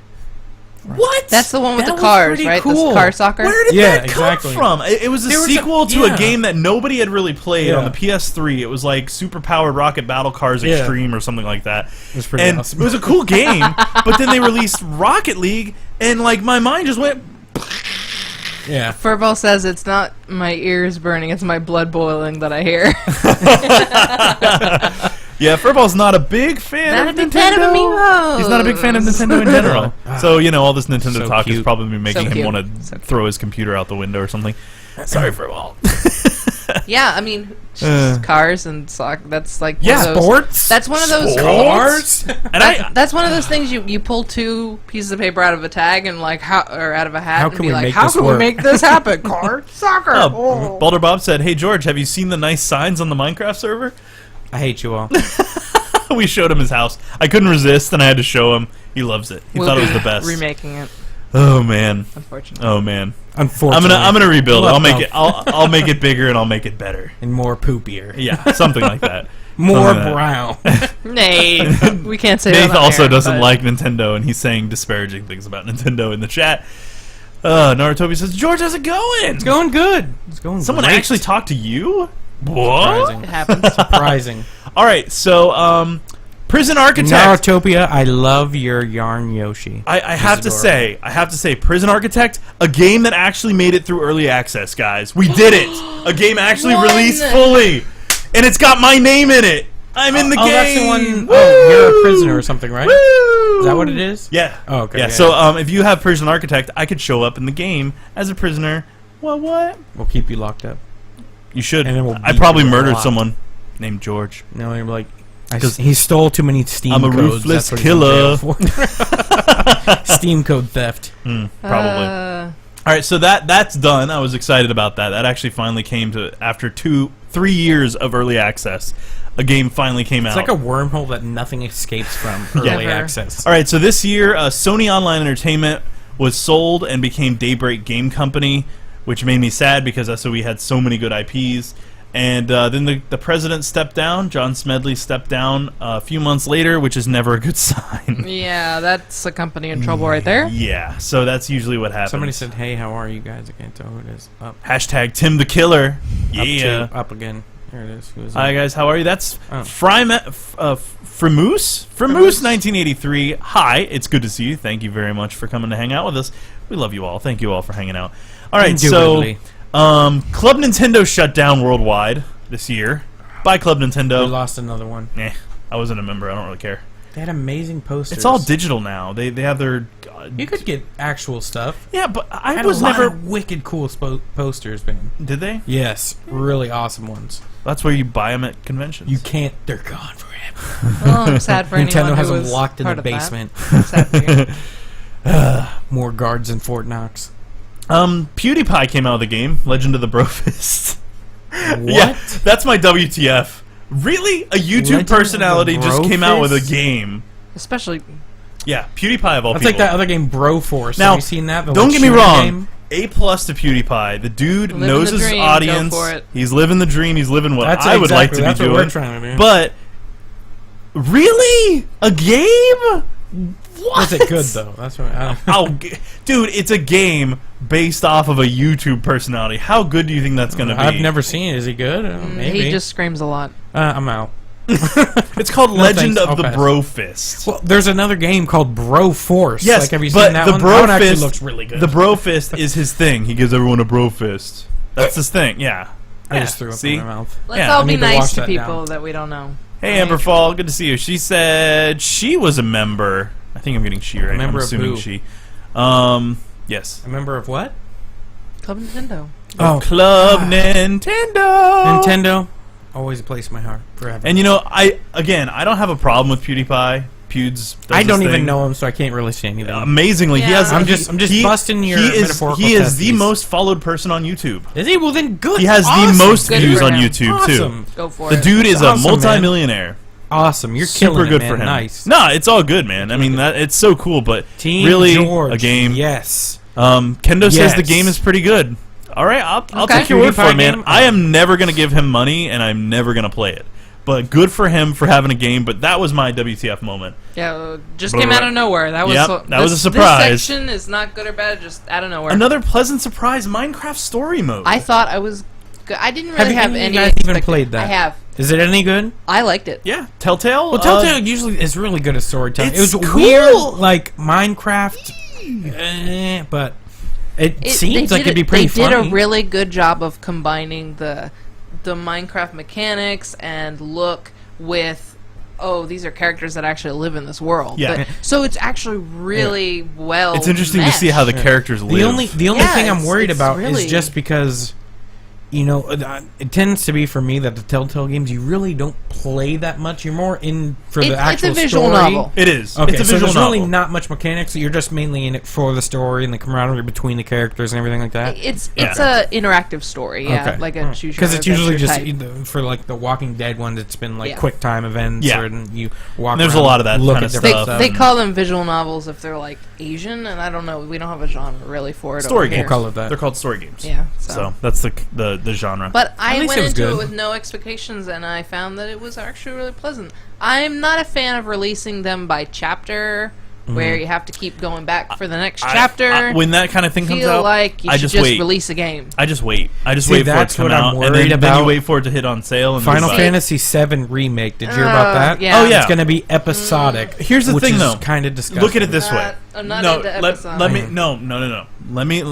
S3: What?
S1: That's the one with
S2: That
S1: the cars,
S2: was pretty
S1: right?
S2: cool.
S1: The car soccer.
S3: Where did
S2: Yeah,
S3: that come
S2: exactly.
S3: from? It was a
S2: There was
S3: sequel to a
S2: yeah.
S3: game that nobody had really played
S2: Yeah.
S3: on the PS3. It was like Super Powered Rocket Battle Cars
S2: Yeah.
S3: Extreme or something like that.
S2: It was pretty
S3: and
S2: awesome.
S3: it was a cool game, but then they released Rocket League, and like my mind just went.
S2: Yeah.
S1: Furball says it's not my ears burning, it's my blood boiling that I hear.
S3: Yeah, Furball's not a big fan
S1: Not
S3: of
S1: a big
S3: Nintendo.
S1: fan of Amiibos.
S3: He's not a big fan of Nintendo in general. So, all this Nintendo
S2: So
S3: talk is
S2: cute.
S3: probably making
S1: So
S3: him
S1: cute.
S3: want to
S1: So cute.
S3: throw his computer out the window or something. Sorry, Furball.
S1: Yeah, I mean, just cars and soccer. That's like
S3: Yeah,
S1: one of those,
S2: Sports.
S1: That's one of those
S2: Cars.
S3: And
S1: That's one of those things you pull two pieces of paper out of a tag and like or out of a hat
S2: How
S1: and
S2: can
S1: be
S2: we
S1: like,
S2: make
S1: how
S2: this
S1: can we
S2: work?"
S1: make this happen? Car, soccer. Oh.
S3: Balder Bob said, "Hey George, have you seen the nice signs on the Minecraft server?"
S2: I hate you all.
S3: We showed him his house. I couldn't resist, and I had to show him. He loves it. He
S1: We'll
S3: thought it
S1: be
S3: was the best.
S1: Remaking it,
S3: Oh man.
S1: unfortunately.
S3: Oh man.
S2: Unfortunately,
S3: I'm gonna rebuild it.
S2: What
S3: I'll make
S2: the
S3: it. I'll make it bigger and I'll make it better.
S2: and more poopier.
S3: Yeah, something like that.
S2: More
S3: Something like that.
S2: brown.
S1: Nate, we can't say that
S3: Nath
S1: on
S3: also
S1: air,
S3: doesn't
S1: but-
S3: like Nintendo, and he's saying disparaging things about Nintendo in the chat. Narutobi says, "George, how's it going?
S2: It's going good. It's going.
S3: Someone
S2: great.
S3: actually talked to you? What?
S2: Surprising.
S1: It happens.
S2: Surprising.
S3: All right, so Prison Architect.
S2: Narutopia, I love your yarn Yoshi.
S3: I have to say, Prison Architect, a game that actually made it through early access, guys. We did it. A game actually
S1: One.
S3: released fully, and it's got my name in it. I'm in the game.
S2: That's the one.
S3: Woo!
S2: Oh, you're a prisoner or something, right?
S3: Woo!
S2: Is that what it is?
S3: Yeah.
S2: Oh, okay.
S3: Yeah.
S2: Yeah,
S3: So,
S2: yeah.
S3: if you have Prison Architect, I could show up in the game as a prisoner. What?
S2: We'll keep you locked up.
S3: You should.
S2: And then we'll
S3: I
S2: beat
S3: probably
S2: you a
S3: murdered
S2: lot.
S3: someone named George.
S2: No, you're like,
S3: 'Cause
S2: he stole too many Steam
S3: I'm a
S2: codes.
S3: ruthless
S2: That's what he's in
S3: killer.
S2: jail for. Steam code theft.
S3: Probably. All right, so that's done. I was excited about that. That actually finally came to after 3 years of early access. A game finally came
S2: It's
S3: out.
S2: like a wormhole that nothing escapes from early
S1: Never.
S2: access.
S3: All right, so this year, Sony Online Entertainment was sold and became Daybreak Game Company, which made me sad because SOE had so many good IPs. And then the president stepped down. John Smedley stepped down a few months later, which is never a good sign.
S1: Yeah, that's a company in trouble right there.
S3: Yeah, so that's usually what happens.
S2: Somebody said, "Hey, how are you guys?" I can't tell who it is. Up,
S3: Hashtag Tim the Killer.
S2: up,
S3: Yeah.
S2: up again. There it is. Who is it?
S3: Hi guys, how are you? That's
S2: Oh.
S3: Fremoose 1983. Hi, it's good to see you. Thank you very much for coming to hang out with us. We love you all. Thank you all for hanging out. All right, so
S2: Indubitably.
S3: Club Nintendo shut down worldwide this year. Bye, Club
S2: We
S3: Nintendo.
S2: lost another one.
S3: I wasn't a member. I don't really care.
S2: They had amazing posters.
S3: It's all digital now. They have their.
S2: You could get actual stuff.
S3: Yeah, but I
S2: Had
S3: was
S2: a lot
S3: never.
S2: of wicked cool posters, man.
S3: Did they?
S2: Yes, really awesome ones.
S3: That's where you buy them at conventions.
S2: You can't. They're gone forever.
S1: Oh, I'm sad for anyone
S2: Nintendo
S1: who
S2: has them
S1: was
S2: locked in
S1: part
S2: the
S1: of that.
S2: basement.
S1: Sad for you.
S2: More guards in Fort Knox.
S3: PewDiePie came out of the game. Legend of the Brofist.
S2: What?
S3: Yeah, that's my WTF. Really? A YouTube
S2: Legend of the
S3: personality just came out with a
S2: Brofist?
S3: game.
S1: Especially,
S3: Yeah, PewDiePie of all
S2: That's
S3: people.
S2: like that other game, Broforce.
S3: Now,
S2: Have you seen that? The,
S3: don't
S2: like,
S3: get me
S2: shooter
S3: wrong.
S2: game?
S3: A plus to PewDiePie. The dude
S1: Living
S3: knows
S1: the
S3: his
S1: dream, go
S3: audience.
S1: for it.
S3: He's living the dream. He's living what
S2: That's
S3: I would like
S2: exactly-
S3: to
S2: that's
S3: be
S2: what
S3: doing.
S2: we're trying to do.
S3: But really, a game? What?
S2: Was it good though? That's what. I don't,
S3: Dude, it's a game based off of a YouTube personality. How good do you think that's going to be?
S2: I've never seen it. Is he good? Maybe.
S1: he just screams a lot.
S2: I'm out.
S3: It's called
S2: No,
S3: Legend
S2: thanks.
S3: of
S2: I'll
S3: the
S2: pass.
S3: Brofist.
S2: Well, there's another game called Broforce.
S3: Yes,
S2: like, have you
S3: but
S2: seen that
S3: the
S2: one? That one actually
S3: Brofist
S2: looks really good.
S3: The Brofist is his thing. He gives everyone a Brofist. That's his thing. Yeah.
S2: I
S3: Yeah.
S2: just threw up
S3: See?
S2: in my mouth.
S1: Let's
S3: Yeah,
S1: all
S2: I
S1: be
S2: need to
S1: nice
S2: wash
S1: to
S2: that
S1: people
S2: down.
S1: that we don't know.
S3: Hey, Amberfall. Good to see you. She said she was a member. I think I'm getting she right.
S2: member
S3: I'm
S2: of
S3: assuming
S2: who?
S3: she. Yes.
S2: A member of what?
S1: Club Nintendo.
S2: Oh,
S3: Club Nintendo.
S2: Nintendo. Always a place in my heart forever.
S3: And you know, I don't have a problem with PewDiePie. Pewds. does
S2: I don't
S3: his
S2: even
S3: thing.
S2: know him, so I can't really say anything.
S3: Amazingly, he
S1: Yeah.
S3: has.
S2: I'm just busting your metaphorical
S3: He is the
S2: testes.
S3: most followed person on YouTube.
S2: Is he? Well, then good.
S3: He has
S2: Awesome.
S3: the most
S1: Good
S3: views
S1: for
S3: on
S1: him.
S3: YouTube
S2: Awesome.
S3: too.
S1: Go for
S3: The
S1: it.
S3: dude is
S2: Awesome,
S3: a
S2: man.
S3: multi-millionaire.
S2: Awesome. You're
S3: Super
S2: killing
S3: good
S2: it,
S3: for
S2: man.
S3: him.
S2: Nice.
S3: No, it's all good, man. I mean, it's so cool, but
S2: Team
S3: really,
S2: George.
S3: a game.
S2: Yes.
S3: Kendo says the
S2: Yes.
S3: game is pretty good. All right, I'll
S1: Okay.
S3: take your word for it,
S2: PewDiePie
S3: man.
S2: game?
S3: I am never gonna give him money, and I'm never gonna play it. But good for him for having a game. But that was my WTF moment.
S1: Yeah, just came out of nowhere. That was
S3: that was a surprise.
S1: This section is not good or bad, just out of nowhere.
S3: Another pleasant surprise: Minecraft story mode.
S1: I thought I was. I didn't really have any.
S2: You guys even played that?
S1: I have.
S2: Is it any good?
S1: I liked it.
S3: Yeah, Telltale.
S2: Well, Telltale usually is really good at storytelling. It
S3: It's
S2: was
S3: cool.
S2: weird, like Minecraft, but it seems like it'd be pretty funny.
S1: They did a really good job of combining the Minecraft mechanics and look with. Oh, these are characters that actually live in this world.
S3: Yeah.
S1: So it's actually really well.
S3: It's interesting to see how the characters live.
S2: The only thing I'm worried about
S1: really...
S2: is just because, it tends to be for me that the Telltale games you really don't play that much. You're more in for the actual
S1: It's a visual
S2: story.
S1: novel.
S3: It is.
S2: Okay,
S3: It's a
S2: so
S3: visual
S2: there's really
S3: novel.
S2: not much mechanics. You're just mainly in it for the story and the camaraderie between the characters and everything like that.
S1: It's a interactive story, like a choose your
S2: because it's usually just
S1: type.
S2: for like the Walking Dead ones. It's been like
S1: Yeah.
S2: quick time events.
S3: Yeah.
S2: Or you walk.
S3: And there's a
S2: around,
S3: lot of that
S2: look
S3: kind
S2: at
S3: of
S2: different
S3: stuff.
S1: They call them visual novels if they're like Asian, and I don't know. We don't have a genre really for it.
S3: Story
S1: over
S3: games.
S1: here.
S2: We'll call it that.
S3: They're called story games.
S1: Yeah.
S3: So that's the genre.
S1: But
S2: At
S1: I
S2: least
S1: went
S2: it was
S1: into
S2: good.
S1: it with no expectations, and I found that it was actually really pleasant. I'm not a fan of releasing them by chapter, where you have to keep going back for the next chapter.
S3: When that kind of thing
S1: I
S3: comes
S1: feel
S3: out,
S1: like you
S3: I
S1: should
S3: just
S1: just
S3: wait.
S1: release a game.
S3: I just wait. I just
S2: See,
S3: wait for it
S2: that's
S3: to come
S2: what I'm
S3: out, and
S2: worried
S3: then you
S2: about.
S3: wait for it to hit on sale. And
S2: Final
S3: then you buy it.
S2: Fantasy VII Remake. Did you hear about that?
S1: Yeah.
S3: Oh, yeah.
S2: It's going to be episodic.
S3: Here's the
S2: which
S3: thing,
S2: is
S3: though.
S2: kind of disgusting.
S3: Look at it this way.
S1: I'm not
S3: no,
S1: into
S3: let
S1: episodic.
S3: me no. Let me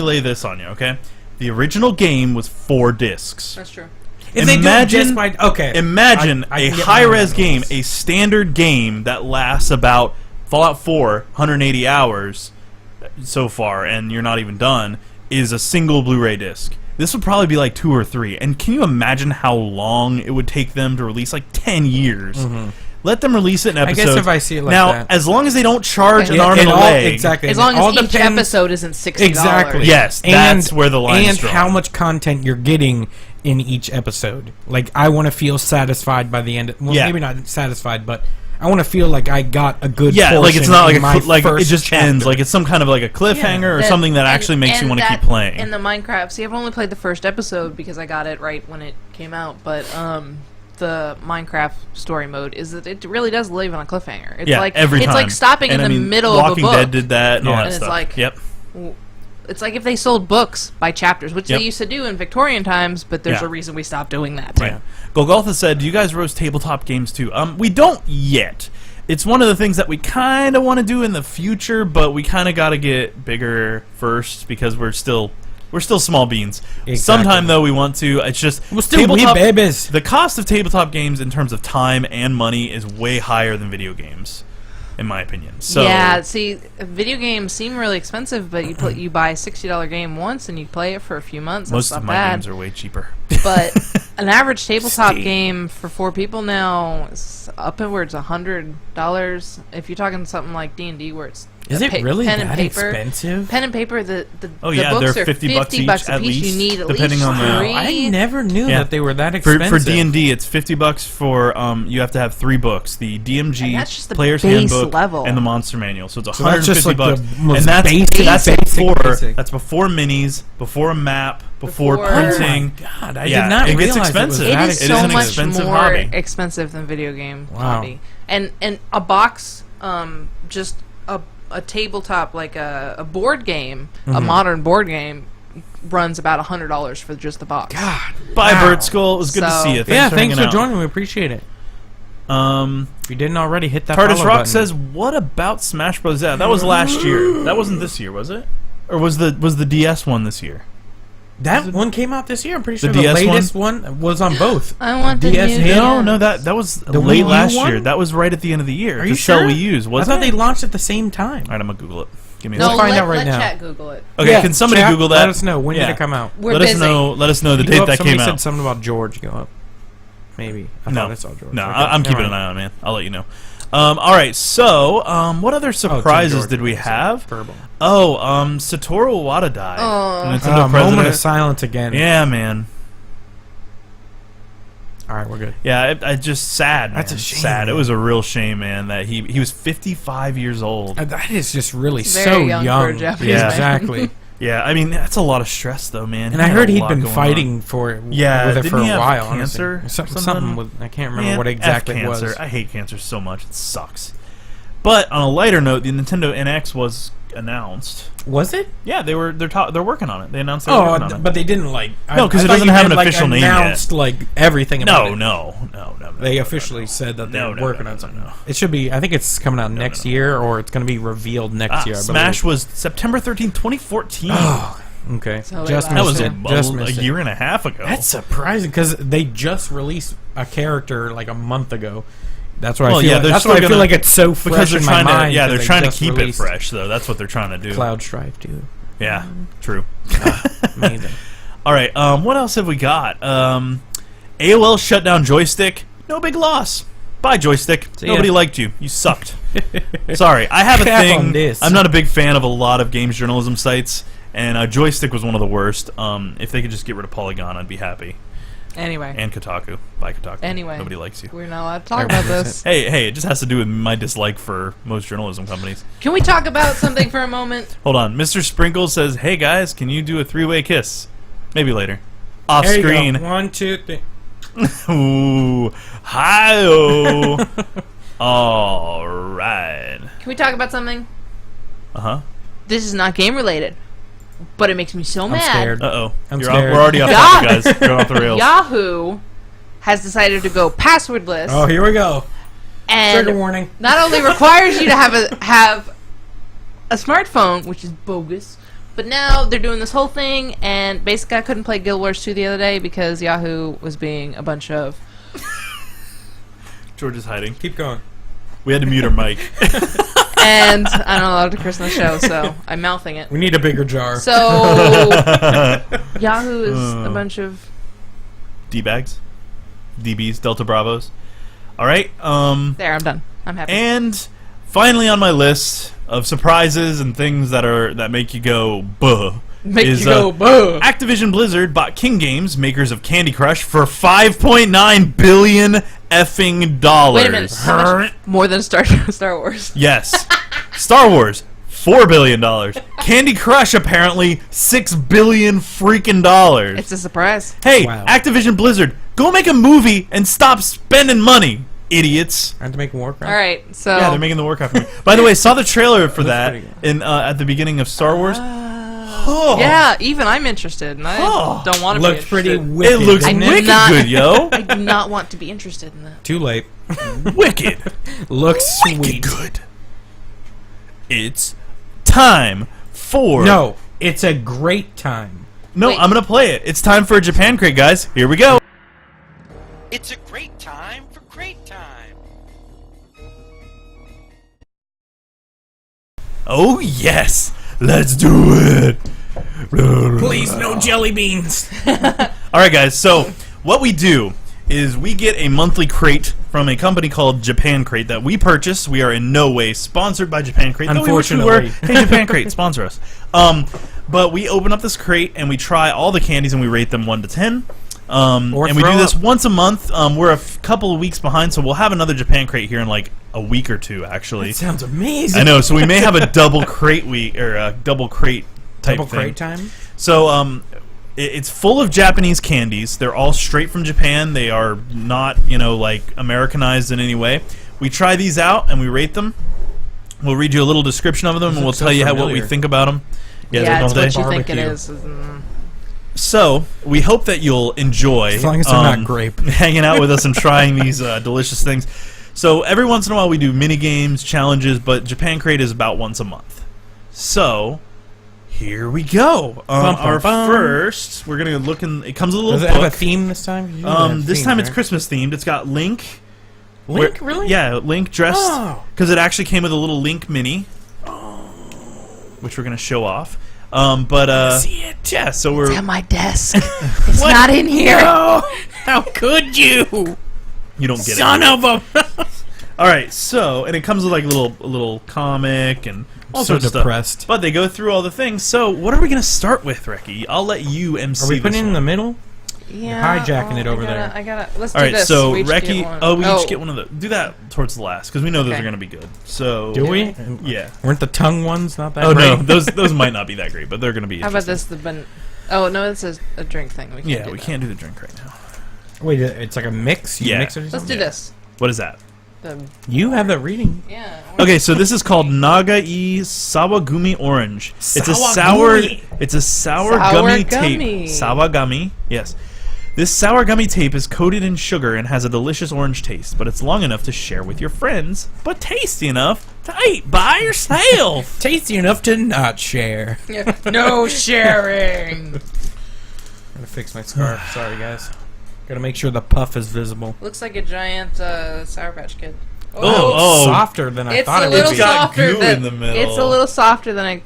S3: lay this on you, okay? The original game was 4 discs.
S1: That's true.
S2: If they do it just by, okay.
S3: Imagine
S2: I
S3: a
S2: can get
S3: high-res
S2: behind
S3: game,
S2: those.
S3: a standard game that lasts about Fallout 4, 180 hours so far, and you're not even done, is a single Blu-ray disc. This would probably be like 2 or 3. And can you imagine how long it would take them to release? Like 10 years. Let them release it in episodes.
S2: guess if I see it like
S3: now,
S2: that.
S3: as long as they don't charge
S1: Okay.
S3: an arm and a leg.
S2: Exactly.
S1: As long
S2: It all
S1: as each
S2: depends-
S1: episode isn't $60.
S2: Exactly.
S3: Yes, that's where the line
S2: and
S3: is drawn.
S2: how much content you're getting in each episode. Like, I want to feel satisfied by the end. Well,
S3: Yeah.
S2: maybe not satisfied, but I want to feel like I got a good
S3: Yeah, like it's
S2: portion
S3: not like
S2: in my
S3: like it
S2: first
S3: just
S2: chapter.
S3: ends. Like it's some kind of like a cliffhanger or something that actually makes you want to keep playing.
S1: In the Minecraft, see, I've only played the first episode because I got it right when it came out, but the Minecraft story mode is that it really does leave on a cliffhanger. It's like
S3: every time.
S1: It's like stopping
S3: And
S1: in
S3: I
S1: the
S3: mean,
S1: middle
S3: Walking
S1: of a book.
S3: Dead did that and all that
S1: And it's
S3: stuff.
S1: like-
S3: Yep.
S1: It's like if they sold books by chapters, which
S3: Yep.
S1: they used to do in Victorian times, but there's
S3: Yeah.
S1: a reason we stopped doing that.
S3: Right. Golgotha said, "Do you guys roast tabletop games too?" We don't yet. It's one of the things that we kind of want to do in the future, but we kind of got to get bigger first because we're still small beans.
S2: Exactly.
S3: Sometime though we want to. It's just
S2: We're still wee babies.
S3: The cost of tabletop games in terms of time and money is way higher than video games, in my opinion. So
S1: Yeah, see, video games seem really expensive, but you buy a $60 game once and you play it for a few months. That's
S3: most
S1: not
S3: of my
S1: bad.
S3: games are way cheaper.
S1: But an average tabletop
S3: Steam.
S1: game for 4 people now is upwards $100. If you're talking something like D&D, where it's
S2: Is it really
S1: pen and
S2: that
S1: paper,
S2: expensive?
S1: pen and paper. The
S3: Oh,
S1: the
S3: yeah,
S1: books
S3: they're
S1: are
S3: 50 bucks each, at
S1: You
S3: least,
S1: need at
S3: depending
S1: least
S3: on the-
S1: 3.
S2: I never knew
S3: Yeah.
S2: that they were that
S3: For
S2: expensive.
S3: D&D, it's $50 for you have to have 3 books: the DMG,
S1: And that's just the
S3: Player's
S1: base
S3: Handbook,
S1: level.
S3: and the Monster Manual. So it's
S2: So that's just like
S3: $150,
S2: the most
S3: and that's
S2: basic.
S3: before minis, before a map, before
S1: Before-
S3: printing.
S2: Oh my God, I
S3: Yeah,
S2: did not
S3: it gets
S2: realize
S3: expensive.
S2: it was
S1: It
S2: that
S1: is
S3: It
S1: so
S3: is an
S1: much
S3: expensive
S1: more
S3: hobby.
S1: expensive than video game
S2: Wow.
S1: hobby. And a box, just a tabletop, like a board game, a modern board game, runs about $100 for just the box.
S2: God.
S3: Bye,
S2: Wow.
S3: Bert Skull. It was good to
S1: So-
S3: see you.
S2: Yeah, thanks
S3: hanging
S2: for
S3: out.
S2: joining. We appreciate it. If you didn't already, hit that
S3: TARDIS
S2: follow
S3: Rock
S2: button.
S3: says, "What about Smash Bros? Yeah, that was last year. That wasn't this year, was it? Or was the DS one this year?
S2: That one came out this year. I'm pretty sure
S3: The
S2: the,
S3: DS
S2: latest one was on both.
S1: I want the
S2: DS
S1: new
S2: hit?
S3: No, that was
S2: The
S3: late
S2: Wii U
S3: last
S2: one?
S3: year. That was right at the end of the year.
S2: Are you
S3: to sell
S2: sure?
S3: Wii U's,
S2: I
S3: wasn't
S2: thought they
S3: it?
S2: launched at the same time.
S3: All right, I'm gonna Google it. Give me a
S1: No,
S3: second.
S2: find out right
S1: let
S2: now.
S1: chat Google it.
S3: Okay,
S2: Yeah,
S3: can somebody
S2: chat,
S3: Google that?
S2: Let us know. When
S3: Yeah.
S2: did it come out?
S1: We're
S3: Let
S1: busy.
S3: us know. Let us know the
S2: You go
S3: date
S2: up,
S3: that
S2: somebody
S3: came
S2: said
S3: out.
S2: something about George. Go up. Maybe. I
S3: No,
S2: thought I saw George.
S3: no,
S2: Okay,
S3: I'm
S2: never
S3: keeping an
S2: mind.
S3: eye on it, man. I'll let you know. All right, so what other
S2: Oh, Tim
S3: surprises
S2: George
S3: did we
S2: was
S3: have?
S2: verbal.
S3: Oh, Satoru Iwata died.
S1: Oh.
S3: Nintendo
S2: Moment
S3: president.
S2: of silence again.
S3: Yeah, man.
S2: All right, we're good.
S3: Yeah, I just sad.
S2: That's
S3: man.
S2: a shame,
S3: Sad. It
S2: man.
S3: was a real shame, man. That he was 55 years old.
S2: That is just really
S1: Very
S2: so
S1: young
S2: young.
S1: for a Japanese
S3: Yeah.
S1: man.
S2: Exactly.
S3: Yeah, I mean that's a lot of stress though, man.
S2: And I heard he'd been fighting for it,
S3: Yeah,
S2: with it for
S3: didn't he
S2: a
S3: have
S2: while.
S3: cancer
S2: honestly.
S3: or
S2: Something with, I can't remember what exactly it
S3: cancer.
S2: was.
S3: I hate cancer so much; it sucks. But on a lighter note, the Nintendo NX was announced.
S2: Was it?
S3: Yeah, they're working on it. They announced they were working on it.
S2: But they didn't like.
S3: No, because
S2: I
S3: it
S2: thought
S3: doesn't
S2: you
S3: have an
S2: meant,
S3: official name
S2: announced,
S3: yet.
S2: like everything. About
S3: No.
S2: They officially said that they're working on something.
S3: No.
S2: It should be. I think it's coming out next year, or it's going to be revealed next year. I
S3: Smash
S2: believe.
S3: was September 13th, 2014.
S2: Oh, okay.
S1: So
S2: Just
S1: they
S3: that
S2: missed
S3: was
S2: it. Just missed
S3: a year and a half ago.
S2: That's surprising because they just released a character like a month ago. That's why I feel.
S3: yeah,
S2: that's why I feel like it's so fresh
S3: because they're
S2: in
S3: trying
S2: my mind.
S3: to. Yeah, they're trying to
S2: just
S3: keep it
S2: released
S3: fresh though. That's what they're trying to do.
S2: Cloud Strife too.
S3: Yeah, true.
S2: Amazing.
S3: All right, what else have we got? AOL shut down Joystick. No big loss. Bye, Joystick.
S2: See ya.
S3: Nobody liked you. You sucked. Sorry, I have a
S2: Crap on
S3: thing.
S2: this.
S3: I'm not a big fan of a lot of games journalism sites, and Joystick was one of the worst. If they could just get rid of Polygon, I'd be happy.
S1: Anyway.
S3: And Kotaku. Bye, Kotaku.
S1: Anyway.
S3: Nobody likes you.
S1: We're not allowed to talk about this.
S3: Hey, it just has to do with my dislike for most journalism companies.
S1: Can we talk about something for a moment?
S3: Hold on. Mr. Sprinkle says, hey guys, can you do a three-way kiss? Maybe later. Off
S2: There you
S3: screen.
S2: go. 1, 2, 3.
S3: Ooh. Hi-oh. All right.
S1: Can we talk about something?
S3: Uh-huh.
S1: This is not game related, but it makes me so
S2: I'm
S1: mad.
S2: scared.
S3: Uh-oh.
S2: I'm
S3: We're
S2: scared.
S3: already off topic, guys. We're going off the rails.
S1: Yahoo has decided to go passwordless.
S2: Oh, here we go.
S1: And
S2: Trigger warning.
S1: not only requires you to have a smartphone, which is bogus, but now they're doing this whole thing, and basically I couldn't play Guild Wars 2 the other day because Yahoo was being a bunch of...
S3: George is hiding.
S2: Keep going.
S3: We had to mute our mic.
S1: And I'm not allowed to curse on the show, so I'm mouthing it.
S2: We need a bigger jar.
S1: So, Yahoo is a bunch of...
S3: D-bags. DBs. Delta Bravos. All right.
S1: There, I'm done. I'm happy.
S3: And finally on my list of surprises and things that make you go buh
S1: Make
S3: is
S1: you go, boo!
S3: Activision Blizzard bought King Games, makers of Candy Crush, for $5.9 billion effing dollars.
S1: Wait a minute. How much more than Star Wars?
S3: Yes. Star Wars, $4 billion. Candy Crush, apparently, $6 billion freaking dollars.
S1: It's a surprise.
S3: Hey,
S2: Wow.
S3: Activision Blizzard, go make a movie and stop spending money, idiots.
S2: I have to make Warcraft.
S1: All right, so...
S3: Yeah, they're making the Warcraft movie. By the way, saw the trailer for that
S2: pretty good.
S3: in at the beginning of Star Wars. Oh.
S1: Yeah, even I'm interested, and I
S3: Oh.
S1: don't want to be
S2: Looks pretty
S1: interested.
S2: wicked.
S3: It looks
S1: I do
S3: wicked
S1: not-
S3: good, yo.
S1: I do not want to be interested in that.
S2: Too late.
S3: Wicked.
S2: Looks
S3: Wicked
S2: sweet.
S3: good. It's time for...
S2: No, it's a great time.
S3: No,
S1: Wait.
S3: I'm going to play it. It's time for a Japan Crate, guys. Here we go.
S4: It's a great time for great time.
S3: Oh, yes. Let's do it.
S2: Please, no jelly beans.
S3: All right, guys. So what we do is we get a monthly crate from a company called Japan Crate that we purchase. We are in no way sponsored by Japan Crate. Though we wish we were.
S2: Unfortunately.
S3: Hey, Japan Crate, sponsor us. But we open up this crate and we try all the candies and we rate them 1 to 10. And we do
S2: throw
S3: this
S2: up.
S3: once a month. We're a couple of weeks behind, so we'll have another Japan Crate here in like a week or two, actually.
S2: That sounds amazing.
S3: I know. So we may have a double crate week or a double crate type
S2: Double
S3: thing.
S2: crate time.
S3: So it's full of Japanese candies. They're all straight from Japan. They are not, like Americanized in any way. We try these out and we rate them. We'll read you a little description of them and
S2: This
S3: we'll
S2: looks so
S3: tell you what we
S2: familiar.
S3: think about them.
S1: Yeah, it's
S3: don't
S1: what
S3: they?
S1: you think it
S2: Barbecue.
S1: is.
S3: So we hope that you'll enjoy
S2: As long as they're not grape.
S3: hanging out with us and trying these delicious things. So every once in a while we do mini games, challenges, but Japan Crate is about once a month. So here we go.
S2: Bum, bum,
S3: Our
S2: bum.
S3: first, we're gonna look in. It comes with a little
S2: Does it have a
S3: book.
S2: theme this time? Usually it has
S3: This
S2: themes,
S3: time it's
S2: right?
S3: Christmas themed. It's got Link.
S2: Link, really?
S3: Yeah, Link dressed
S2: Oh.
S3: because it actually came with a little Link mini, which we're gonna show off.
S2: See it.
S3: Yeah, so we're
S1: It's at my desk. It's not in here.
S2: No! How could you?
S3: you don't get
S2: Son
S3: it.
S2: of a...
S3: All right, so and it comes with like a little comic and all
S2: So
S3: sorts of stuff.
S2: depressed.
S3: But they go through all the things. So what are we gonna start with, Reki? I'll let you MC.
S2: Are we
S3: this
S2: putting it in
S3: one.
S2: the middle?
S1: Yeah,
S2: hijacking it over there.
S1: I gotta. Let's
S3: All
S1: do
S3: right,
S1: this.
S3: so
S1: We each get
S3: Reki.
S1: one.
S3: Oh, we each get one of the. Do that towards the last because we know those
S1: Okay.
S3: are going to be good. So
S2: Do we?
S3: Yeah.
S2: Weren't the tongue ones not that
S3: Oh
S2: great?
S3: no, those might not be that great, but they're going to be.
S1: How about this? Oh no, this is a drink thing. We can't
S3: Yeah,
S1: do
S3: we
S1: that.
S3: can't do the drink right now.
S2: Wait, it's like a mix? You
S3: Yeah.
S2: mix it or
S1: Let's
S2: something?
S1: do this.
S3: What is that?
S2: You have that reading.
S1: Yeah.
S3: Okay, so this is called Nagai Sawagumi Orange. It's a sour.
S2: Sawagumi.
S3: It's a sour
S1: Sour
S3: gummy
S1: gummy.
S3: tape. Sawagumi. Yes. This sour gummy tape is coated in sugar and has a delicious orange taste, but it's long enough to share with your friends, but tasty enough to eat by yourself.
S2: Tasty enough to not share.
S1: No sharing.
S2: Gotta fix my scarf. Sorry, guys. Gotta make sure the puff is visible.
S1: Looks like a giant Sour Patch Kid.
S3: Oh.
S2: Softer than I
S1: It's
S2: thought
S1: a
S2: it would
S1: little
S2: be.
S3: got
S1: softer
S3: goo
S1: than
S3: in the middle.
S1: It's a little softer than I.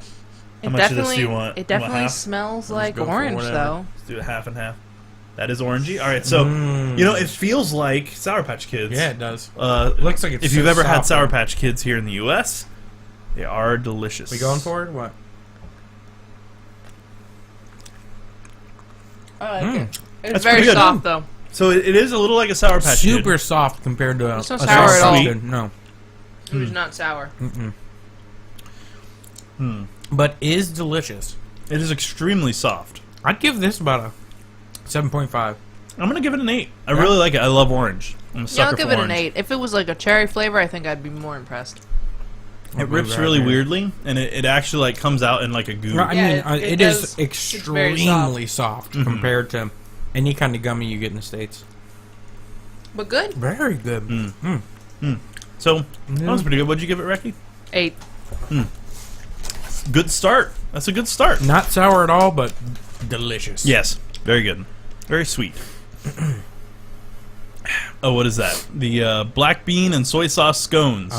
S3: How much of this do you want?
S1: It
S3: You want
S1: definitely
S3: half?
S1: smells
S2: Let's
S1: like
S2: go for
S1: orange,
S2: whatever.
S1: though.
S3: Let's do it half and half. That is orangey. All right, so you know it feels like Sour Patch Kids.
S2: Yeah, it does.
S3: Looks
S2: like it's
S3: if
S2: so
S3: you've ever had
S2: soft,
S3: Sour
S2: though.
S3: Patch Kids here in the U.S., they are delicious.
S2: We going for it? What?
S1: I like it. It's
S3: That's
S1: very
S3: pretty good.
S1: soft, though.
S3: So it is a little like a Sour Patch Kid.
S2: Super soft compared to
S1: It's not
S2: a
S1: sour at all.
S2: Kid. No.
S1: It was not sour.
S2: But is delicious.
S3: It is extremely soft.
S2: I'd give this about a 7.5.
S3: I'm gonna give it an 8. I really like it. I love orange. I'm a
S1: Yeah,
S3: sucker
S1: I'll give
S3: for
S1: it an
S3: orange.
S1: 8. If it was like a cherry flavor, I think I'd be more impressed.
S3: It rips really weirdly, and it actually like comes out in like a goo.
S2: I
S1: Yeah,
S2: mean,
S1: it
S2: it
S1: does.
S2: is
S1: It's very
S2: extremely soft compared to any kind of gummy you get in the States.
S1: But good.
S2: Very good.
S3: So that was pretty good. What'd you give it, Reki?
S1: 8.
S3: Good start. That's a good start.
S2: Not sour at all, but delicious.
S3: Yes, very good. Very sweet. Oh, what is that? The black bean and soy sauce scones.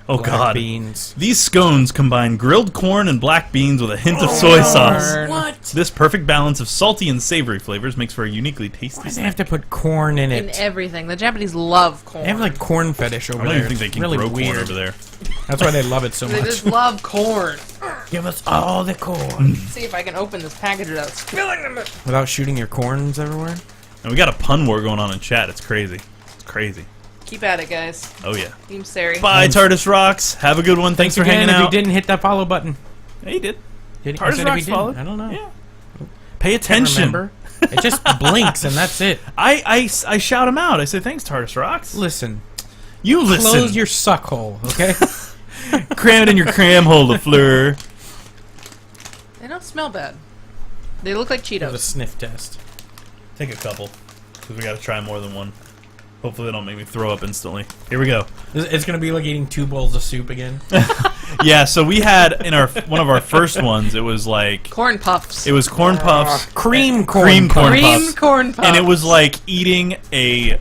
S3: Oh
S2: Black
S3: God!
S2: beans.
S3: These scones combine grilled corn and black beans with a hint of soy sauce.
S2: What?
S3: This perfect balance of salty and savory flavors makes for a uniquely tasty
S2: Why do they
S3: snack.
S2: have to put corn in
S1: In
S2: it?
S1: everything. The Japanese love corn.
S2: They have like corn fetish over
S3: I don't
S2: there.
S3: even think they
S2: It's
S3: can
S2: really
S3: grow
S2: weird.
S3: corn over there.
S2: That's why they love it so
S1: They
S2: much.
S1: just love corn.
S2: Give us all the corn
S1: See if I can open this package without spilling them.
S2: without shooting your corns everywhere.
S3: And we got a pun war going on in chat. It's crazy. It's crazy.
S1: Keep at it, guys.
S3: Oh yeah.
S1: Team Sari.
S3: Bye, TARDIS Rocks. Have a good one. Thanks for hanging
S2: Again, if
S3: out.
S2: you didn't hit that follow button.
S3: Yeah, you did.
S2: Did
S3: TARDIS
S2: I said if
S3: Rocks
S2: you didn't.
S3: followed.
S2: I don't know.
S3: Yeah. Pay
S2: Can't
S3: attention.
S2: remember. It just blinks and that's it.
S3: I shout him out. I say thanks, TARDIS Rocks.
S2: Listen.
S3: You listen.
S2: Close your suck hole, okay?
S3: Cram it in your cram hole, LaFleur.
S1: They don't smell bad. They look like
S2: The
S1: Cheetos.
S2: sniff test.
S3: Take a couple, because we got to try more than one. Hopefully they don't make me throw up instantly. Here we go.
S2: It's gonna be like eating 2 bowls of soup again.
S3: Yeah, so we had in our one of our first ones. It was like
S1: Corn puffs.
S3: it was corn puffs,
S2: Cream corn.
S3: cream corn
S2: puffs.
S1: Cream
S3: puffs,
S1: corn puffs.
S3: and it was like eating a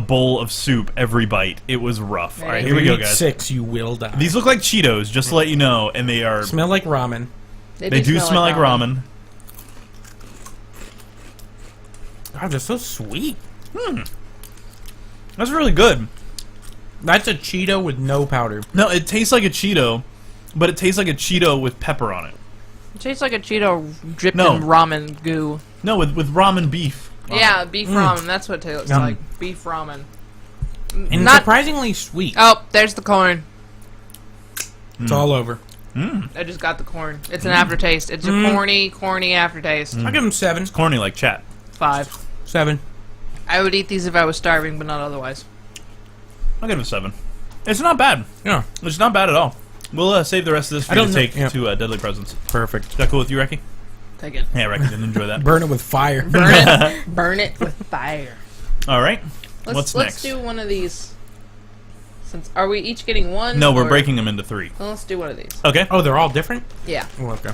S3: bowl of soup every bite. It was rough. All right,
S2: If
S3: here we
S2: you
S3: go,
S2: eat
S3: guys.
S2: 6, you will die.
S3: These look like Cheetos, just to let you know, and they are
S2: smell like ramen.
S3: they do smell like ramen.
S2: God, they're so sweet.
S3: That's really good.
S2: That's a Cheeto with no powder.
S3: No, it tastes like a Cheeto, but it tastes like a Cheeto with pepper on it.
S1: It tastes like a Cheeto dripped
S3: No.
S1: in ramen goo.
S3: No, with ramen beef.
S1: Yeah, beef ramen. That's what it tastes
S2: Yum.
S1: like. Beef ramen.
S2: And
S1: Not-
S2: surprisingly sweet.
S1: Oh, there's the corn.
S2: It's all over.
S1: I just got the corn. It's an aftertaste. It's a corny aftertaste.
S2: I'll give them 7.
S3: Corny like chat.
S1: 5.
S2: 7.
S1: I would eat these if I was starving, but not otherwise.
S3: I'll give it a 7. It's not bad.
S2: Yeah.
S3: It's not bad at all. We'll save the rest of this for
S2: I
S3: you
S2: don't
S3: to
S2: know-
S3: take
S2: yeah.
S3: to Deadly Presents.
S2: Perfect.
S3: Is that cool with you, Reki?
S1: Take it.
S3: Yeah, Reki didn't enjoy that.
S2: Burn it with fire.
S1: Burn it. Burn it with fire.
S3: All right.
S1: Let's
S3: next?
S1: do one of these. Since are we each getting one?
S3: No, we're
S1: or-
S3: breaking them into 3.
S1: Well, let's do one of these.
S3: Okay.
S2: Oh, they're all different?
S1: Yeah.
S2: Oh, okay.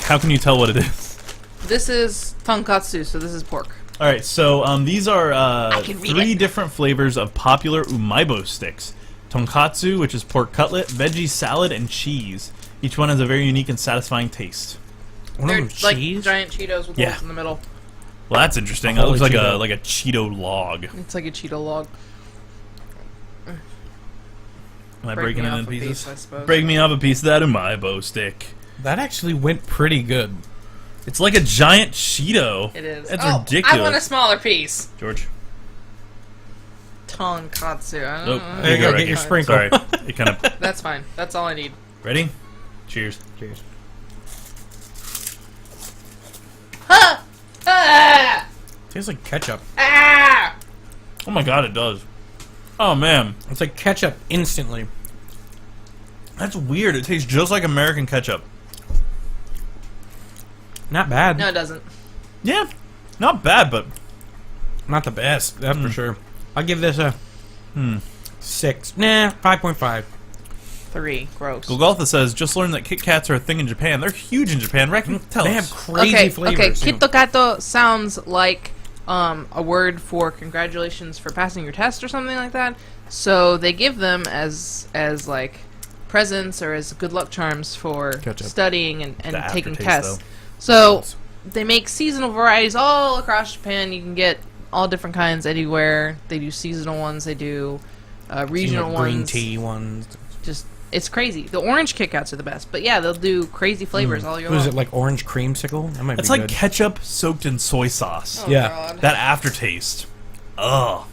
S3: How can you tell what it is?
S1: This is tonkatsu, so this is pork.
S3: All right, so these are
S1: can read
S3: 3
S1: it.
S3: different flavors of popular umaibo sticks. Tonkatsu, which is pork cutlet, veggie salad, and cheese. Each one has a very unique and satisfying taste.
S2: One
S1: They're
S2: of them
S1: like
S2: cheese?
S1: giant Cheetos with
S3: Yeah.
S1: holes in the middle.
S3: Well, that's interesting.
S2: A
S3: That looks
S2: holy
S3: like a
S2: Cheeto.
S3: Cheeto log.
S1: It's like a Cheeto log.
S3: Am I
S1: Break
S3: breaking
S1: me
S3: it
S1: off
S3: in
S1: a
S3: pieces?
S1: piece, I suppose.
S3: Break me off a piece of that umaibo stick.
S2: That actually went pretty good.
S3: It's like a giant Cheeto.
S1: It is.
S3: That's
S1: oh,
S3: ridiculous.
S1: I want a smaller piece.
S3: George.
S1: Tonkatsu. I don't
S3: Nope.
S1: know.
S2: There you go,
S3: Reki.
S2: get your sprinkle.
S3: Sorry. It kind of.
S1: That's fine. That's all I need.
S3: Ready? Cheers.
S2: Cheers.
S1: Ha! Ah!
S2: Tastes like ketchup.
S1: Ah!
S3: Oh my god, it does. Oh man,
S2: It's like ketchup instantly.
S3: that's weird. It tastes just like American ketchup.
S2: Not bad.
S1: No, it doesn't.
S3: Yeah, not bad, but
S2: Not the best, that's for sure. I'll give this a 6. Nah, 5.5.
S1: 3. Gross.
S3: Golgotha says, just learned that Kit Kats are a thing in Japan. They're huge in Japan. Reki, tell
S2: They
S3: us.
S2: have crazy
S1: Okay,
S2: flavors.
S1: Kitto sounds like a word for congratulations for passing your test or something like that. So they give them as like presents or as good luck charms for
S2: Ketchup.
S1: studying and
S3: The
S1: taking
S3: aftertaste,
S1: tests.
S3: though.
S1: So they make seasonal varieties all across Japan. You can get all different kinds anywhere. They do seasonal ones. They do regional
S2: Like
S1: ones.
S2: green tea ones.
S1: Just it's crazy. The orange Kit Kats are the best. But yeah, they'll do crazy flavors all year
S2: Was
S1: long.
S2: it like orange creamsicle? That might
S3: It's
S2: be
S3: like
S2: good.
S3: ketchup soaked in soy sauce.
S1: Oh,
S2: yeah.
S1: God.
S3: That aftertaste. Ugh.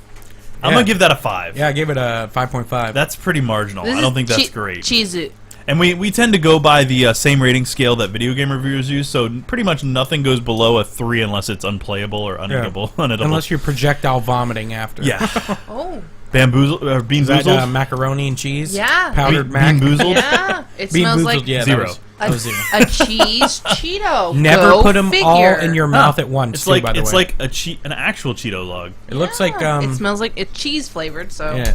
S3: I'm
S2: Yeah.
S3: gonna give that a 5.
S2: Yeah, I gave it a 5.5.
S3: That's pretty marginal.
S1: This
S3: I don't
S1: is
S3: think that's great.
S1: Cheese-it.
S3: And we tend to go by the same rating scale that video game reviewers use, so pretty much nothing goes below a 3 unless it's unplayable or unedible.
S2: Unless you're projectile vomiting after.
S3: Yeah.
S1: Oh.
S3: Bamboozle or Bean
S2: Is that
S3: Boozled?
S2: macaroni and cheese?
S1: Yeah.
S2: Powdered mac?
S3: Bean Boozled?
S1: Yeah. It
S2: Bean
S1: smells
S2: Boozled,
S1: like
S2: yeah,
S3: Zero.
S2: That was zero.
S1: a cheese Cheeto.
S2: Never
S1: Go
S2: put them
S1: figure.
S2: all in your mouth at once.
S3: It's
S2: too,
S3: like
S2: by the
S3: it's
S2: way.
S3: like an actual Cheeto log.
S2: It looks like
S1: it smells like it's cheese flavored. So
S2: yeah.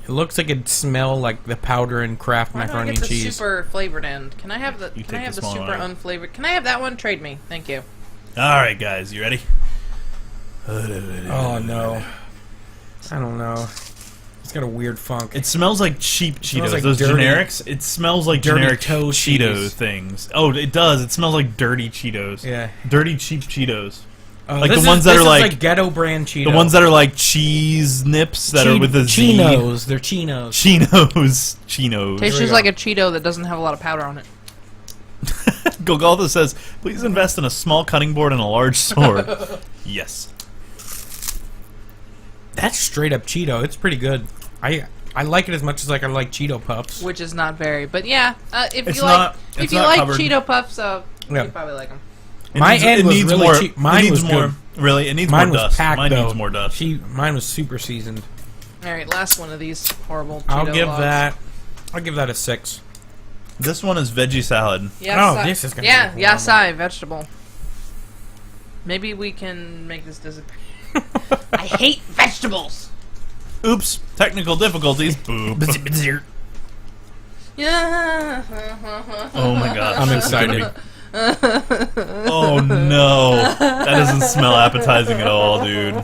S2: It looks like it'd smell like the powder in Kraft
S1: why do I
S2: macaroni
S1: get
S2: and
S1: the
S2: cheese.
S1: super flavored end? Can I have the?
S3: You
S1: Can I
S3: take
S1: have
S3: the
S1: the
S3: smaller
S1: super
S3: one.
S1: unflavored? Can I have that one? Trade me. Thank you.
S3: All right, guys, you ready?
S2: Oh no. I don't know. It's got a weird funk.
S3: It smells like cheap
S2: smells
S3: Cheetos.
S2: like
S3: Those
S2: dirty-
S3: generics. It smells like
S2: dirty
S3: generic
S2: toe
S3: Cheeto
S2: cheese.
S3: things. Oh, it does. It smells like dirty Cheetos.
S2: Yeah.
S3: Dirty cheap Cheetos.
S2: Like
S3: the ones that
S2: this
S3: are
S2: is
S3: like-
S2: ghetto brand Cheeto.
S3: The ones that are like cheese nips that are with the Z.
S2: Chinos. They're chinos.
S3: Chinos.
S1: Tastes
S2: we
S1: just
S2: go.
S1: like a Cheeto that doesn't have a lot of powder on it.
S3: Golgotha says, please invest in a small cutting board and a large sword. Yes.
S2: That's straight up Cheeto. It's pretty good. I like it as much as like I like Cheeto Puffs.
S1: Which is not very, but yeah, if
S3: It's
S1: you
S3: not-
S1: like
S3: it's not covered.
S1: Cheeto Puffs,
S2: Yeah.
S1: you probably like them.
S2: My end was really
S3: more.
S2: cheap. Mine
S3: it needs
S2: was
S3: more.
S2: good.
S3: Really, it needs
S2: Mine
S3: more
S2: was
S3: dust.
S2: packed
S3: Mine
S2: though.
S3: needs more dust.
S2: Mine was super seasoned.
S1: All right, last one of these horrible.
S2: I'll
S1: Cheeto
S2: give
S1: logs.
S2: that. I'll give that a 6.
S3: This one is veggie salad.
S1: Yasai.
S2: Oh, this is gonna
S1: yeah,
S2: be horrible.
S1: yasai vegetable. Maybe we can make this disappear. I hate vegetables.
S3: Oops, technical difficulties. Boop.
S1: Yeah.
S3: Oh my gosh.
S2: I'm
S3: this is gonna
S2: excited.
S3: be- Oh no. That doesn't smell appetizing at all, dude.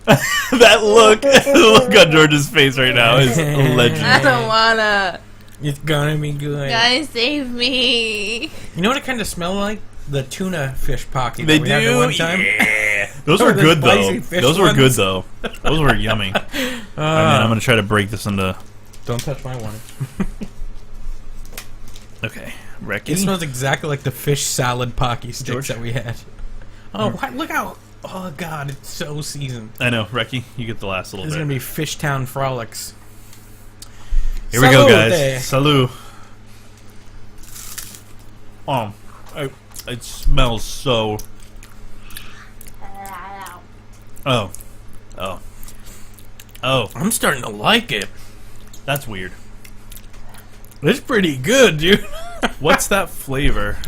S3: That look, the look on George's face right now is
S1: I
S3: legendary.
S1: don't wanna.
S2: It's gonna be good.
S1: Guys, save me.
S2: You know what it kind of smelled like? The tuna fish pocky
S3: They
S2: that we had that
S3: do?
S2: one time.
S3: Yeah. Those
S2: Or
S3: were
S2: the
S3: good though.
S2: spicy fish
S3: Those were good
S2: ones.
S3: though. Those were yummy. I mean, I'm gonna try to break this into.
S2: Don't touch my one.
S3: Okay,
S2: It
S3: Reki.
S2: smells exactly like the fish salad pocky sticks
S3: George?
S2: that we had. Oh, look how... Oh, God, it's so seasoned.
S3: I know, Reki. You get the last little
S2: This is
S3: bit.
S2: going to be Fishtown Frolics.
S3: Here we go,
S2: Salute.
S3: guys. Salut. It smells so. Oh. Oh. Oh.
S2: I'm starting to like it.
S3: That's weird.
S2: It's pretty good, dude.
S3: What's that flavor?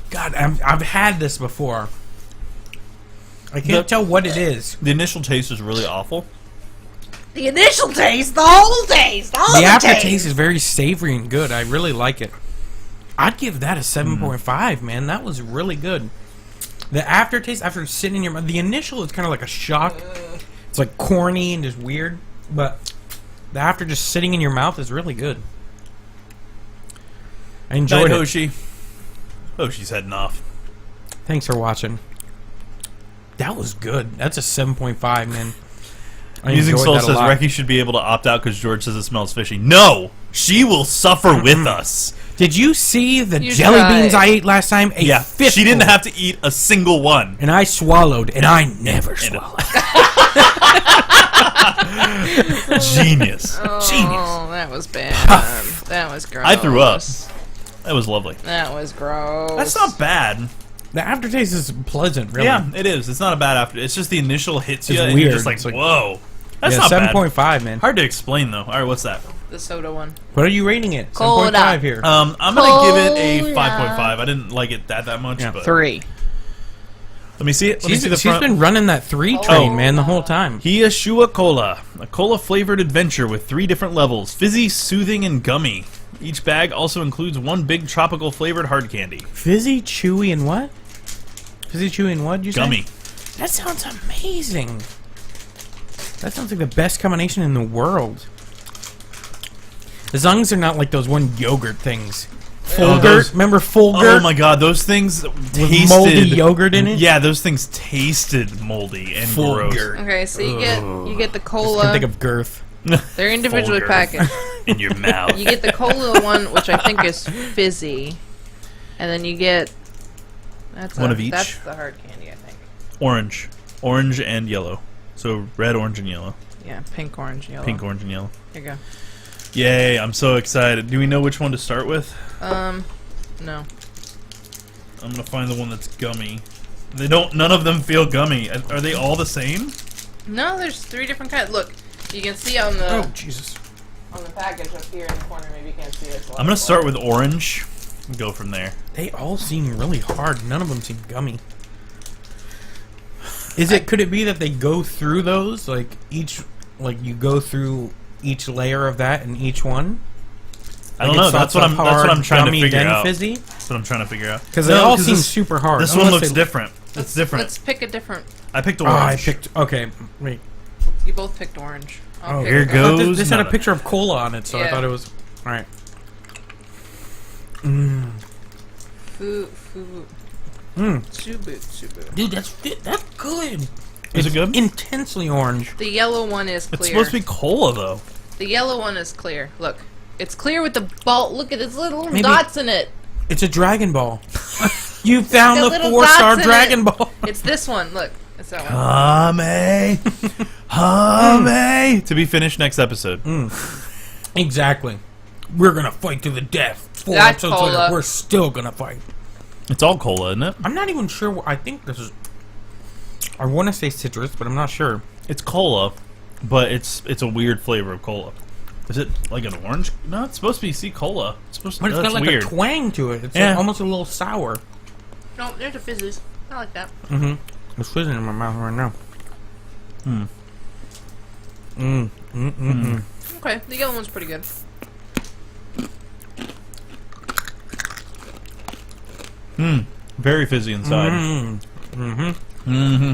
S2: God, I've had this before. I can't tell what it is.
S3: The initial taste is really awful.
S1: The initial taste, the whole taste, all
S2: The
S1: the
S2: aftertaste
S1: taste.
S2: is very savory and good. I really like it. I'd give that a 7.5, man. That was really good. The aftertaste, after sitting in your mouth, the initial is kind of like a shock. It's like corny and just weird, but the after just sitting in your mouth is really good. I enjoyed
S3: Night,
S2: it.
S3: Hoshi. Hoshi's heading off.
S2: Thanks for watching. That was good. That's a 7.5, man. I
S3: Musing
S2: enjoyed
S3: Soul
S2: that a
S3: says
S2: lot.
S3: Reki should be able to opt out because George says it smells fishy. No! She will suffer with us.
S2: Did you see the
S1: You
S2: jelly
S1: tried.
S2: beans I ate last time? A
S3: Yeah,
S2: fistful.
S3: she didn't have to eat a single one.
S2: And I swallowed, and I never swallowed.
S3: Genius. Genius.
S1: Oh, that was bad. That was gross.
S3: I threw up. That was lovely.
S1: That was gross.
S3: That's not bad.
S2: The aftertaste is pleasant, really.
S3: Yeah, it is. It's not a bad after. It's just the initial hits you,
S2: It's
S3: and
S2: weird.
S3: you're just like,
S2: It's like-
S3: whoa. That's
S2: Yeah,
S3: not bad.
S2: 7.5, man.
S3: Hard to explain, though. All right, what's that?
S1: The soda one.
S2: What are you rating it?
S1: Cola.
S2: 7.5 here.
S3: I'm gonna give it a
S1: Cola.
S3: 5.5. I didn't like it that much,
S2: Yeah.
S3: but
S1: 3.
S3: let me see it. Let me see the
S2: She's
S3: front.
S2: been running that 3 train, man, the whole time.
S3: Hiashua Cola, a cola-flavored adventure with 3 different levels: fizzy, soothing, and gummy. Each bag also includes 1 big tropical-flavored hard candy.
S2: Fizzy, chewy, and what? Fizzy, chewy, and what? You say?
S3: Gummy.
S2: That sounds amazing. That sounds like the best combination in the world. As long as they're not like those one yogurt things. Fulgurt,
S3: those-
S2: remember Fulgurt?
S3: Oh my god, those things tasted
S2: moldy yogurt in it?
S3: Yeah, those things tasted moldy and gross.
S2: Fulgurt.
S1: Okay, so you get the
S2: I
S1: cola.
S2: think of girth.
S1: They're individually
S3: Fulgur.
S1: packaged.
S3: In your mouth.
S1: You get the cola one, which I think is fizzy, and then you get
S3: One of each?
S1: That's the hard candy, I think.
S3: Orange and yellow. So red, orange, and yellow.
S1: Yeah, pink, orange, yellow.
S3: Pink, orange, and yellow.
S1: Here you
S3: Yay! I'm so excited. Do we know which one to start with?
S1: go. No.
S3: I'm gonna find the one that's gummy. They don't. None of them feel gummy. Are they all the same?
S1: No, there's 3 different kinds. Look, you can see on the
S2: Oh, Jesus.
S1: on the package up here in the corner. Maybe you can't see it.
S3: I'm gonna start with orange and go from there.
S2: They all seem really hard. None of them seem gummy. Could it be that they go through those? Like, you go through each layer of that in each one?
S3: I don't
S2: Like,
S3: know.
S2: it
S3: That's
S2: starts
S3: what
S2: off
S3: I'm. That's what
S2: hard,
S3: I'm trying to
S2: gummy,
S3: figure
S2: then
S3: out.
S2: fizzy?
S3: That's what I'm trying to figure out.
S2: Because they all seem super hard.
S3: This one
S2: unless
S3: looks
S2: they-
S3: different. It's different.
S1: Let's pick a different.
S3: I picked
S2: Oh,
S3: orange.
S2: I picked... Okay, wait.
S1: You both picked orange. I'll
S2: Oh,
S1: pick
S3: here
S1: a-
S2: I thought
S3: goes
S2: this had a
S3: none.
S2: picture of cola on it, so I
S1: Yeah.
S2: thought it was... Alright.
S1: Food.
S2: Mm.
S1: Subu.
S2: Dude, that's good.
S3: Is it
S2: It's
S3: good?
S2: Intensely orange.
S1: The yellow one is clear.
S3: It's supposed to be cola, though.
S1: The yellow one is clear. Look, it's clear with the ball. Look at its little
S2: Maybe-
S1: dots in it.
S2: It's a Dragon Ball. You found
S1: The
S2: the
S1: little
S2: 4-star
S1: dots in
S2: Dragon
S1: it.
S2: Ball.
S1: It's this one. Look, it's that one.
S3: Hame. To be finished next episode.
S2: Exactly. We're gonna fight to the death. 4
S1: That's
S2: episodes later,
S1: cola.
S2: we're still gonna fight.
S3: It's all cola, isn't it?
S2: I'm not even sure. I think this is... I want to say citrus, but I'm not sure.
S3: It's cola, but it's a weird flavor of cola. Is it like an orange? No, it's supposed to be sea cola. It's supposed to.
S2: But it's
S3: That's
S2: got like
S3: weird.
S2: a twang to it. It's
S3: Yeah.
S2: like almost a little sour.
S1: No, there's a fizzes. I like that.
S2: Mm-hmm. It's fizzing in my mouth right now.
S1: Okay, the yellow one's pretty good.
S3: Very fizzy inside.
S2: Mm-hmm.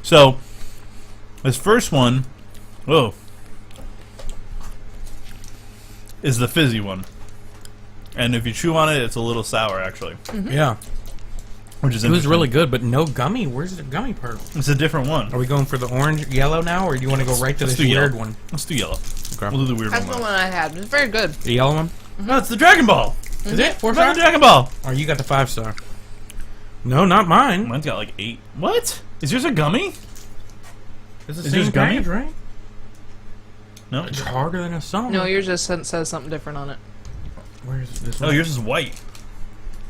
S3: So, this first one, is the fizzy one. And if you chew on it, it's a little sour, actually.
S2: Yeah.
S3: Which is
S2: It was
S3: interesting.
S2: really good, but no gummy. Where's the gummy part?
S3: It's a different one.
S2: Are we going for the orange yellow now, or do you want to go right to
S3: Let's
S2: this
S3: do
S2: weird
S3: yellow.
S2: one?
S3: Let's do yellow.
S2: Okay.
S3: We'll do the weird
S1: That's
S3: one.
S1: the one I had. It's very good.
S2: The yellow one?
S3: No, it's the Dragon Ball.
S2: Is it? 4
S3: It's not
S2: star?
S3: the Dragon Ball.
S2: Or you got the 5-star? No, not mine.
S3: Mine's got like 8. What? Is yours a gummy?
S2: It's the
S3: Is yours
S2: same
S3: gummy?
S2: package, right?
S3: No.
S2: It's harder than a song.
S1: No, yours just says something different on it.
S2: Where's this
S3: Oh,
S2: one?
S3: yours is white.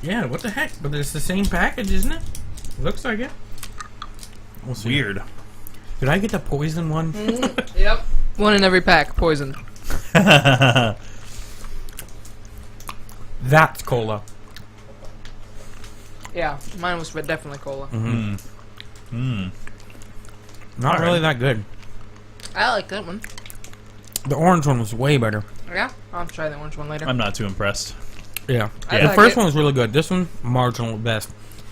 S2: Yeah, what the heck? But it's the same package, isn't it? Looks like it. We'll see.
S3: Weird.
S2: Did I get the poison one?
S1: Yep. One in every pack, poisoned.
S2: That's cola.
S1: Yeah, mine was definitely cola.
S2: Not
S3: All
S2: really
S3: right.
S2: that good.
S1: I like that one.
S2: The orange one was way better.
S1: Yeah, I'll try the orange one later.
S3: I'm not too impressed.
S2: Yeah.
S1: I
S2: The
S1: like
S2: first
S1: it.
S2: one was really good. This one, marginal at best.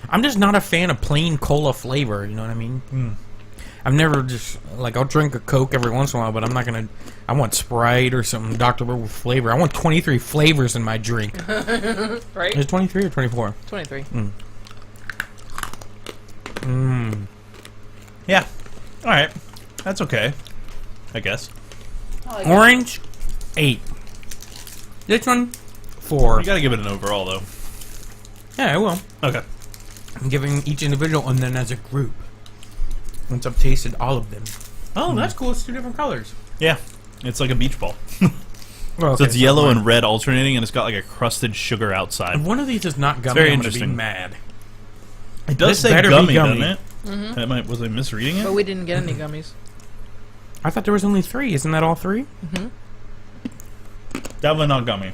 S2: I'm just not a fan of plain cola flavor, you know what I mean? I've never just, like, I'll drink a Coke every once in a while, but I'm not going to, I want Sprite or something, Dr. Pepper with flavor. I want 23 flavors in my drink.
S1: Right?
S2: Is it 23 or 24?
S1: 23.
S3: Yeah. All right. That's okay. I guess.
S1: I like it.
S2: Orange, 8. This one, 4.
S3: You gotta give it an overall, though.
S2: Yeah, I will.
S3: Okay.
S2: I'm giving each individual and then as a group. Once I've tasted all of them. Oh, that's cool. It's 2 different colors.
S3: Yeah. It's like a beach ball.
S2: Well,
S3: So it's yellow and red alternating, and it's got like a crusted sugar outside.
S2: If one of these is not gummy,
S3: very
S2: I'm going to be
S3: interesting.
S2: mad.
S3: It does
S2: This
S3: say
S2: better be
S3: gummy,
S2: gummy.
S3: doesn't it? Was I misreading it?
S1: But we didn't get any gummies.
S2: I thought there was only 3. Isn't that all 3?
S3: Definitely not gummy.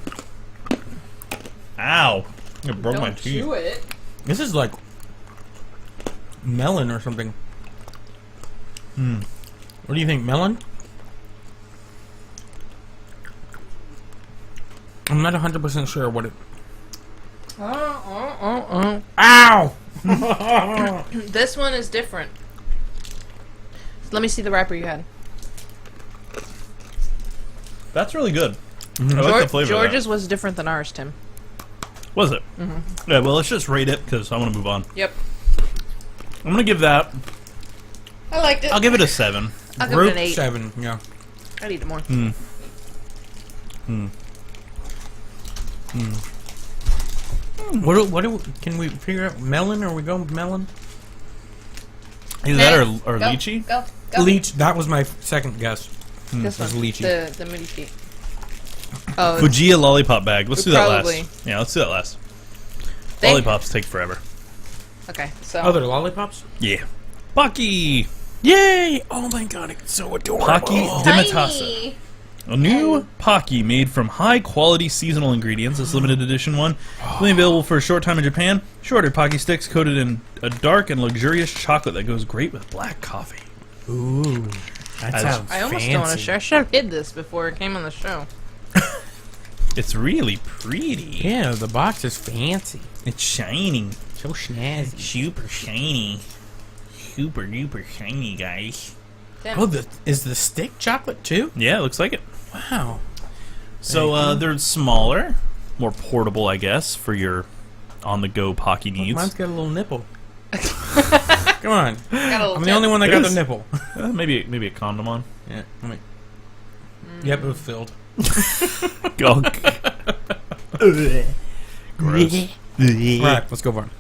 S3: Ow. It broke my teeth.
S1: it.
S2: This is like melon or something. What do you think, melon? I'm not 100% sure what it... Ow!
S1: This one is different. Let me see the wrapper you had.
S3: That's really good. I like the flavor
S1: George's was different than ours, Tim.
S3: of that. Was it? Yeah, well, let's just rate it, because I want to move on.
S1: Yep.
S3: I'm going to give that...
S1: I liked it.
S3: I'll give it a 7.
S1: I'll give it
S2: Group
S1: an 8.
S2: 7, yeah.
S1: I'd eat it more.
S2: Can we figure out melon, or we go with melon?
S3: Either that or
S1: Go,
S3: lychee?
S1: Go.
S2: Leech, that was my second guess.
S1: This
S2: was
S1: one.
S2: lychee.
S1: The moody feet. Oh,
S3: Fujia lollipop bag. Let's do that
S1: Probably.
S3: last. Yeah, let's do that last.
S1: they-
S3: Lollipops take forever.
S1: Okay, so.
S2: Oh, they're lollipops?
S3: Yeah. Pocky!
S2: Yay! Oh my god, it's so adorable.
S3: Pocky Dimitasa.
S1: Tiny.
S3: A new Pocky made from high-quality seasonal ingredients. This limited edition one. Only available for a short time in Japan. Shorter Pocky sticks coated in a dark and luxurious chocolate that goes great with black coffee.
S2: Ooh, that sounds
S1: I almost
S2: fancy.
S1: don't want to share. I should have hid this before it came on the show.
S3: It's really pretty.
S2: Yeah, the box is fancy.
S3: It's shining.
S2: So snazzy.
S3: Super shiny. Super duper shiny, guys.
S1: Damn.
S2: Oh, is the stick chocolate too?
S3: Yeah, looks like it.
S2: Wow.
S3: So they're smaller, more portable, I guess, for your on-the-go Pocky needs.
S2: Mine's got a little nipple. Come on. I'm the only one that
S3: It
S2: got the
S3: is.
S2: nipple.
S3: Maybe a condom on.
S2: Yeah. Yep, it was filled.
S3: Gunk. Gross.
S2: Right, let's go for it.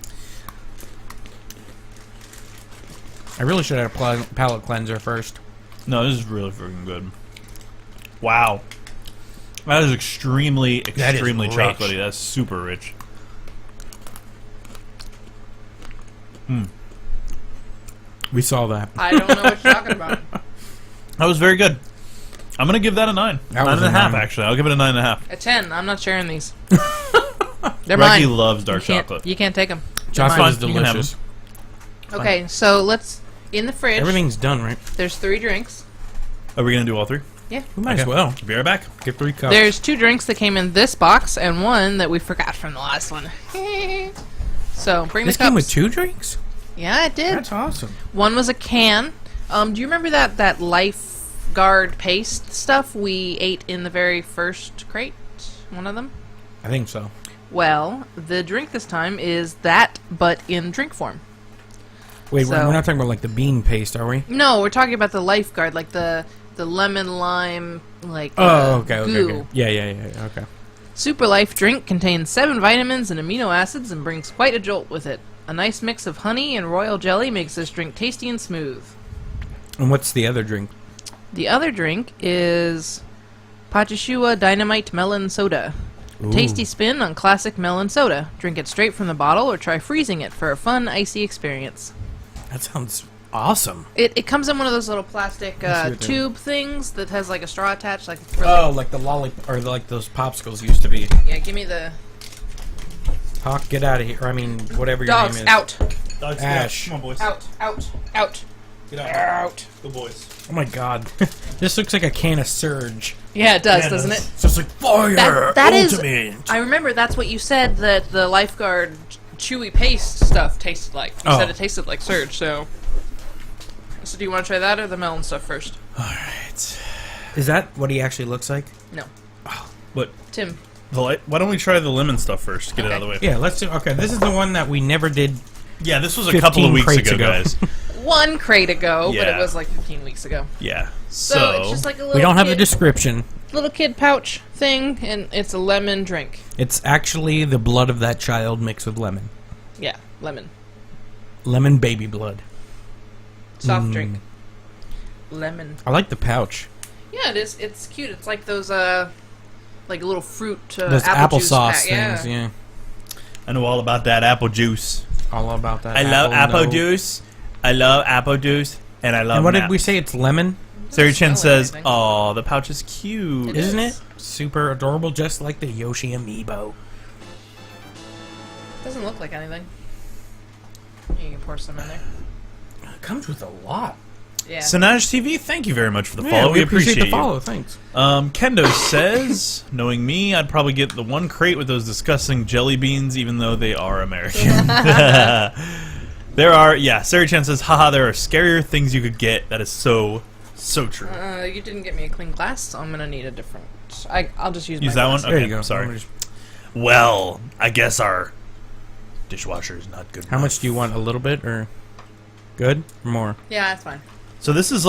S2: I really should have had a palate cleanser first.
S3: No, this is really freaking good. Wow. That is extremely
S2: That is
S3: extremely
S2: rich.
S3: chocolatey. That's super rich.
S2: We saw that.
S1: I don't know what you're talking about.
S3: That was very good. I'm gonna give that a 9.
S2: That
S3: 9
S2: was
S3: and a
S2: a
S3: half,
S2: 9.
S3: actually. I'll give it a 9.5.
S1: A 10. I'm not sharing these. They're
S3: Reki
S1: mine.
S3: loves dark
S1: You can't,
S3: chocolate.
S1: you can't take them.
S2: Chocolate is
S3: You can have
S2: delicious.
S1: Okay, so let's in the fridge.
S2: Everything's done, right?
S1: There's 3 drinks.
S3: Are we gonna do all 3?
S1: Yeah.
S2: We might as
S3: Okay.
S2: well.
S3: Be right back.
S2: Get 3 cups.
S1: There's 2 drinks that came in this box and one that we forgot from the last one. So bring
S2: this
S1: the cups.
S2: came with 2 drinks?
S1: Yeah, it did.
S2: That's awesome.
S1: One was a can. Do you remember that Lifeguard paste stuff we ate in the very first crate? One of them?
S2: I think so.
S1: Well, the drink this time is that, but in drink form.
S2: Wait,
S1: So-
S2: we're not talking about like the bean paste, are we?
S1: No, we're talking about the Lifeguard, like the lemon lime, like
S2: Oh, okay,
S1: goo.
S2: okay. Yeah, okay.
S1: Super Life drink contains 7 vitamins and amino acids and brings quite a jolt with it. A nice mix of honey and royal jelly makes this drink tasty and smooth.
S2: And what's the other drink?
S1: The other drink is Pachishua Dynamite Melon Soda. A
S2: Ooh.
S1: tasty spin on classic melon soda. Drink it straight from the bottle or try freezing it for a fun, icy experience.
S2: That sounds awesome.
S1: It comes in one of those little plastic
S2: Let's see what they-
S1: tube things that has like a straw attached. Like for
S2: Oh, like the or like those popsicles used to be.
S1: yeah, give me the
S2: Hawk, get out of here. I mean, whatever your
S1: dogs
S2: name is.
S1: out,
S3: Dogs,
S2: Ash.
S3: Come on, boys.
S1: out, out, out,
S3: Get out.
S1: out.
S3: Good boys.
S2: Oh my god. This looks like a can of Surge.
S1: Yeah, it does,
S3: Yeah, it
S1: doesn't
S3: does.
S1: it?
S2: It's just like fire.
S1: That is.
S2: ultimate.
S1: I remember that's what you said that the Lifeguard chewy paste stuff tasted like. You said
S2: Oh.
S1: it tasted like Surge. So do you want to try that or the melon stuff first?
S3: All right.
S2: Is that what he actually looks like?
S1: No,
S3: What?
S1: Tim.
S3: Why don't we try the lemon stuff first? to Get it out of the way.
S2: Yeah, let's do. Okay, this is the one that we never did.
S3: Yeah, this was a
S2: 15
S3: couple of weeks
S2: crates
S3: ago,
S2: ago.
S3: guys.
S1: 1 crate ago, but it
S3: Yeah.
S1: was like 15 weeks ago.
S3: Yeah.
S1: So it's just like a little.
S2: We don't have the
S1: kit.
S2: description.
S1: little kid pouch thing, and it's a lemon drink.
S2: It's actually the blood of that child mixed with lemon.
S1: Yeah, lemon.
S2: Lemon baby blood.
S1: Soft drink. Lemon.
S2: I like the pouch.
S1: Yeah, it is. It's cute. It's like those, like little fruit
S2: Those
S1: apple juice
S2: applesauce
S1: pack.
S2: things, yeah.
S3: I know all about that apple juice.
S2: All about that.
S3: I love apple
S2: no.
S3: juice. I love apple juice, and I love.
S2: And what did we say? It's lemon,
S3: Sarah Chen
S1: smell
S3: says,
S1: anything.
S3: "Oh, the pouch is cute."
S1: It
S2: isn't
S1: is.
S2: it? Super adorable, just like the Yoshi amiibo.
S1: Doesn't look like anything. You can pour some in there.
S2: It comes with a lot.
S1: Yeah.
S3: Sinaj TV, thank you very much for the
S2: Yeah,
S3: follow.
S2: we
S3: We appreciate
S2: the
S3: you.
S2: follow. Thanks.
S3: Kendo says, knowing me, I'd probably get the one crate with those disgusting jelly beans, even though they are American. There are, yeah, Sarah Chan says, haha, there are scarier things you could get. That is so true.
S1: You didn't get me a clean glass, so I'm gonna need a different. I'll just use
S3: Use
S1: my
S3: that one?
S1: glass.
S2: There
S3: Okay,
S2: you go.
S3: sorry. Well, I guess our dishwasher is not good
S2: How much do you want? A little bit or good or more?
S1: Yeah, that's fine.
S3: So this is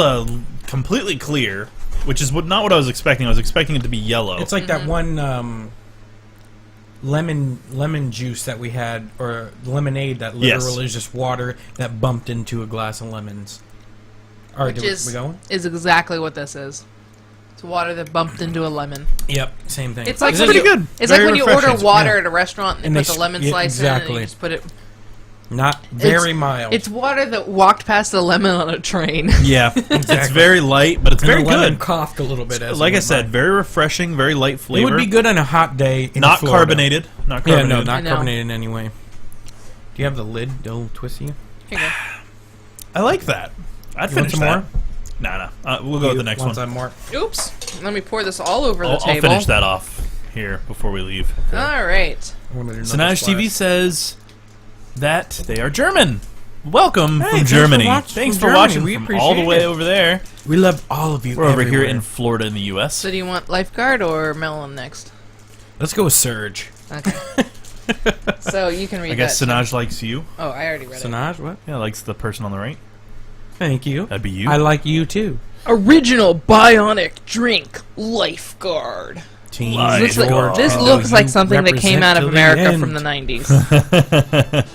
S3: completely clear, which is not what I was expecting. I was expecting it to be yellow.
S2: It's like that one lemon juice that we had, or lemonade that literally is just water that bumped into a glass of lemons. All right,
S1: Which
S2: we going?
S1: is exactly what this is. It's water that bumped into a lemon.
S2: Yep, same thing.
S1: It's like
S3: It's
S1: when
S3: pretty
S1: you,
S3: good.
S1: It's
S3: Very
S1: like when you
S3: refreshing.
S1: order water
S2: Yeah.
S1: at a restaurant and
S2: And
S1: they
S2: they
S1: put the
S2: s-
S1: lemon
S2: yeah,
S1: slice in and
S2: exactly.
S1: you just put it.
S2: Not very mild.
S1: It's water that walked past a lemon on a train.
S3: yeah, it's very light, but it's
S2: and
S3: very
S2: the lemon
S3: good.
S2: coughed a little bit. As
S3: Like
S2: it
S3: I
S2: went
S3: said,
S2: by.
S3: very refreshing, very light
S2: It
S3: flavor.
S2: would be good on a hot day. In
S3: Not
S2: Florida.
S3: carbonated. Not
S2: Yeah,
S3: carbonated.
S2: no,
S1: I
S2: not
S1: know.
S2: carbonated in any way. Do you have the lid? Don't twist you.
S1: Here you go.
S3: I like that. I'd
S2: You want
S3: finish
S2: some
S3: that.
S2: more?
S3: Nah. We'll go with the next one.
S2: Some more.
S1: Oops. Let me pour this all over the
S3: I'll
S1: table.
S3: finish that off here before we leave.
S1: All right.
S3: Sinaj TV says that they are German. Welcome
S2: Hey,
S3: from
S2: thanks for
S3: Germany.
S2: watching
S3: Thanks
S2: from
S3: for
S2: Germany.
S3: watching
S2: We
S3: from all the
S2: appreciate
S3: way
S2: it.
S3: over there.
S2: We love all of you.
S3: We're over here
S2: everywhere.
S3: in Florida in the U.S.
S1: So do you want lifeguard or melon next?
S2: Let's go with Surge.
S1: Okay. So you can read
S3: I guess
S1: that.
S3: Sinaj likes you.
S1: Oh, I already read it.
S2: Sinaj, what?
S3: Yeah, likes the person on the right.
S2: Thank you.
S3: That'd be you.
S2: I like you too.
S1: Original bionic drink lifeguard.
S2: Team
S3: Life.
S1: This
S2: George.
S1: looks like
S2: You
S1: something that came
S2: represent
S1: out of
S2: to the
S1: America
S2: end.
S1: from the 90s.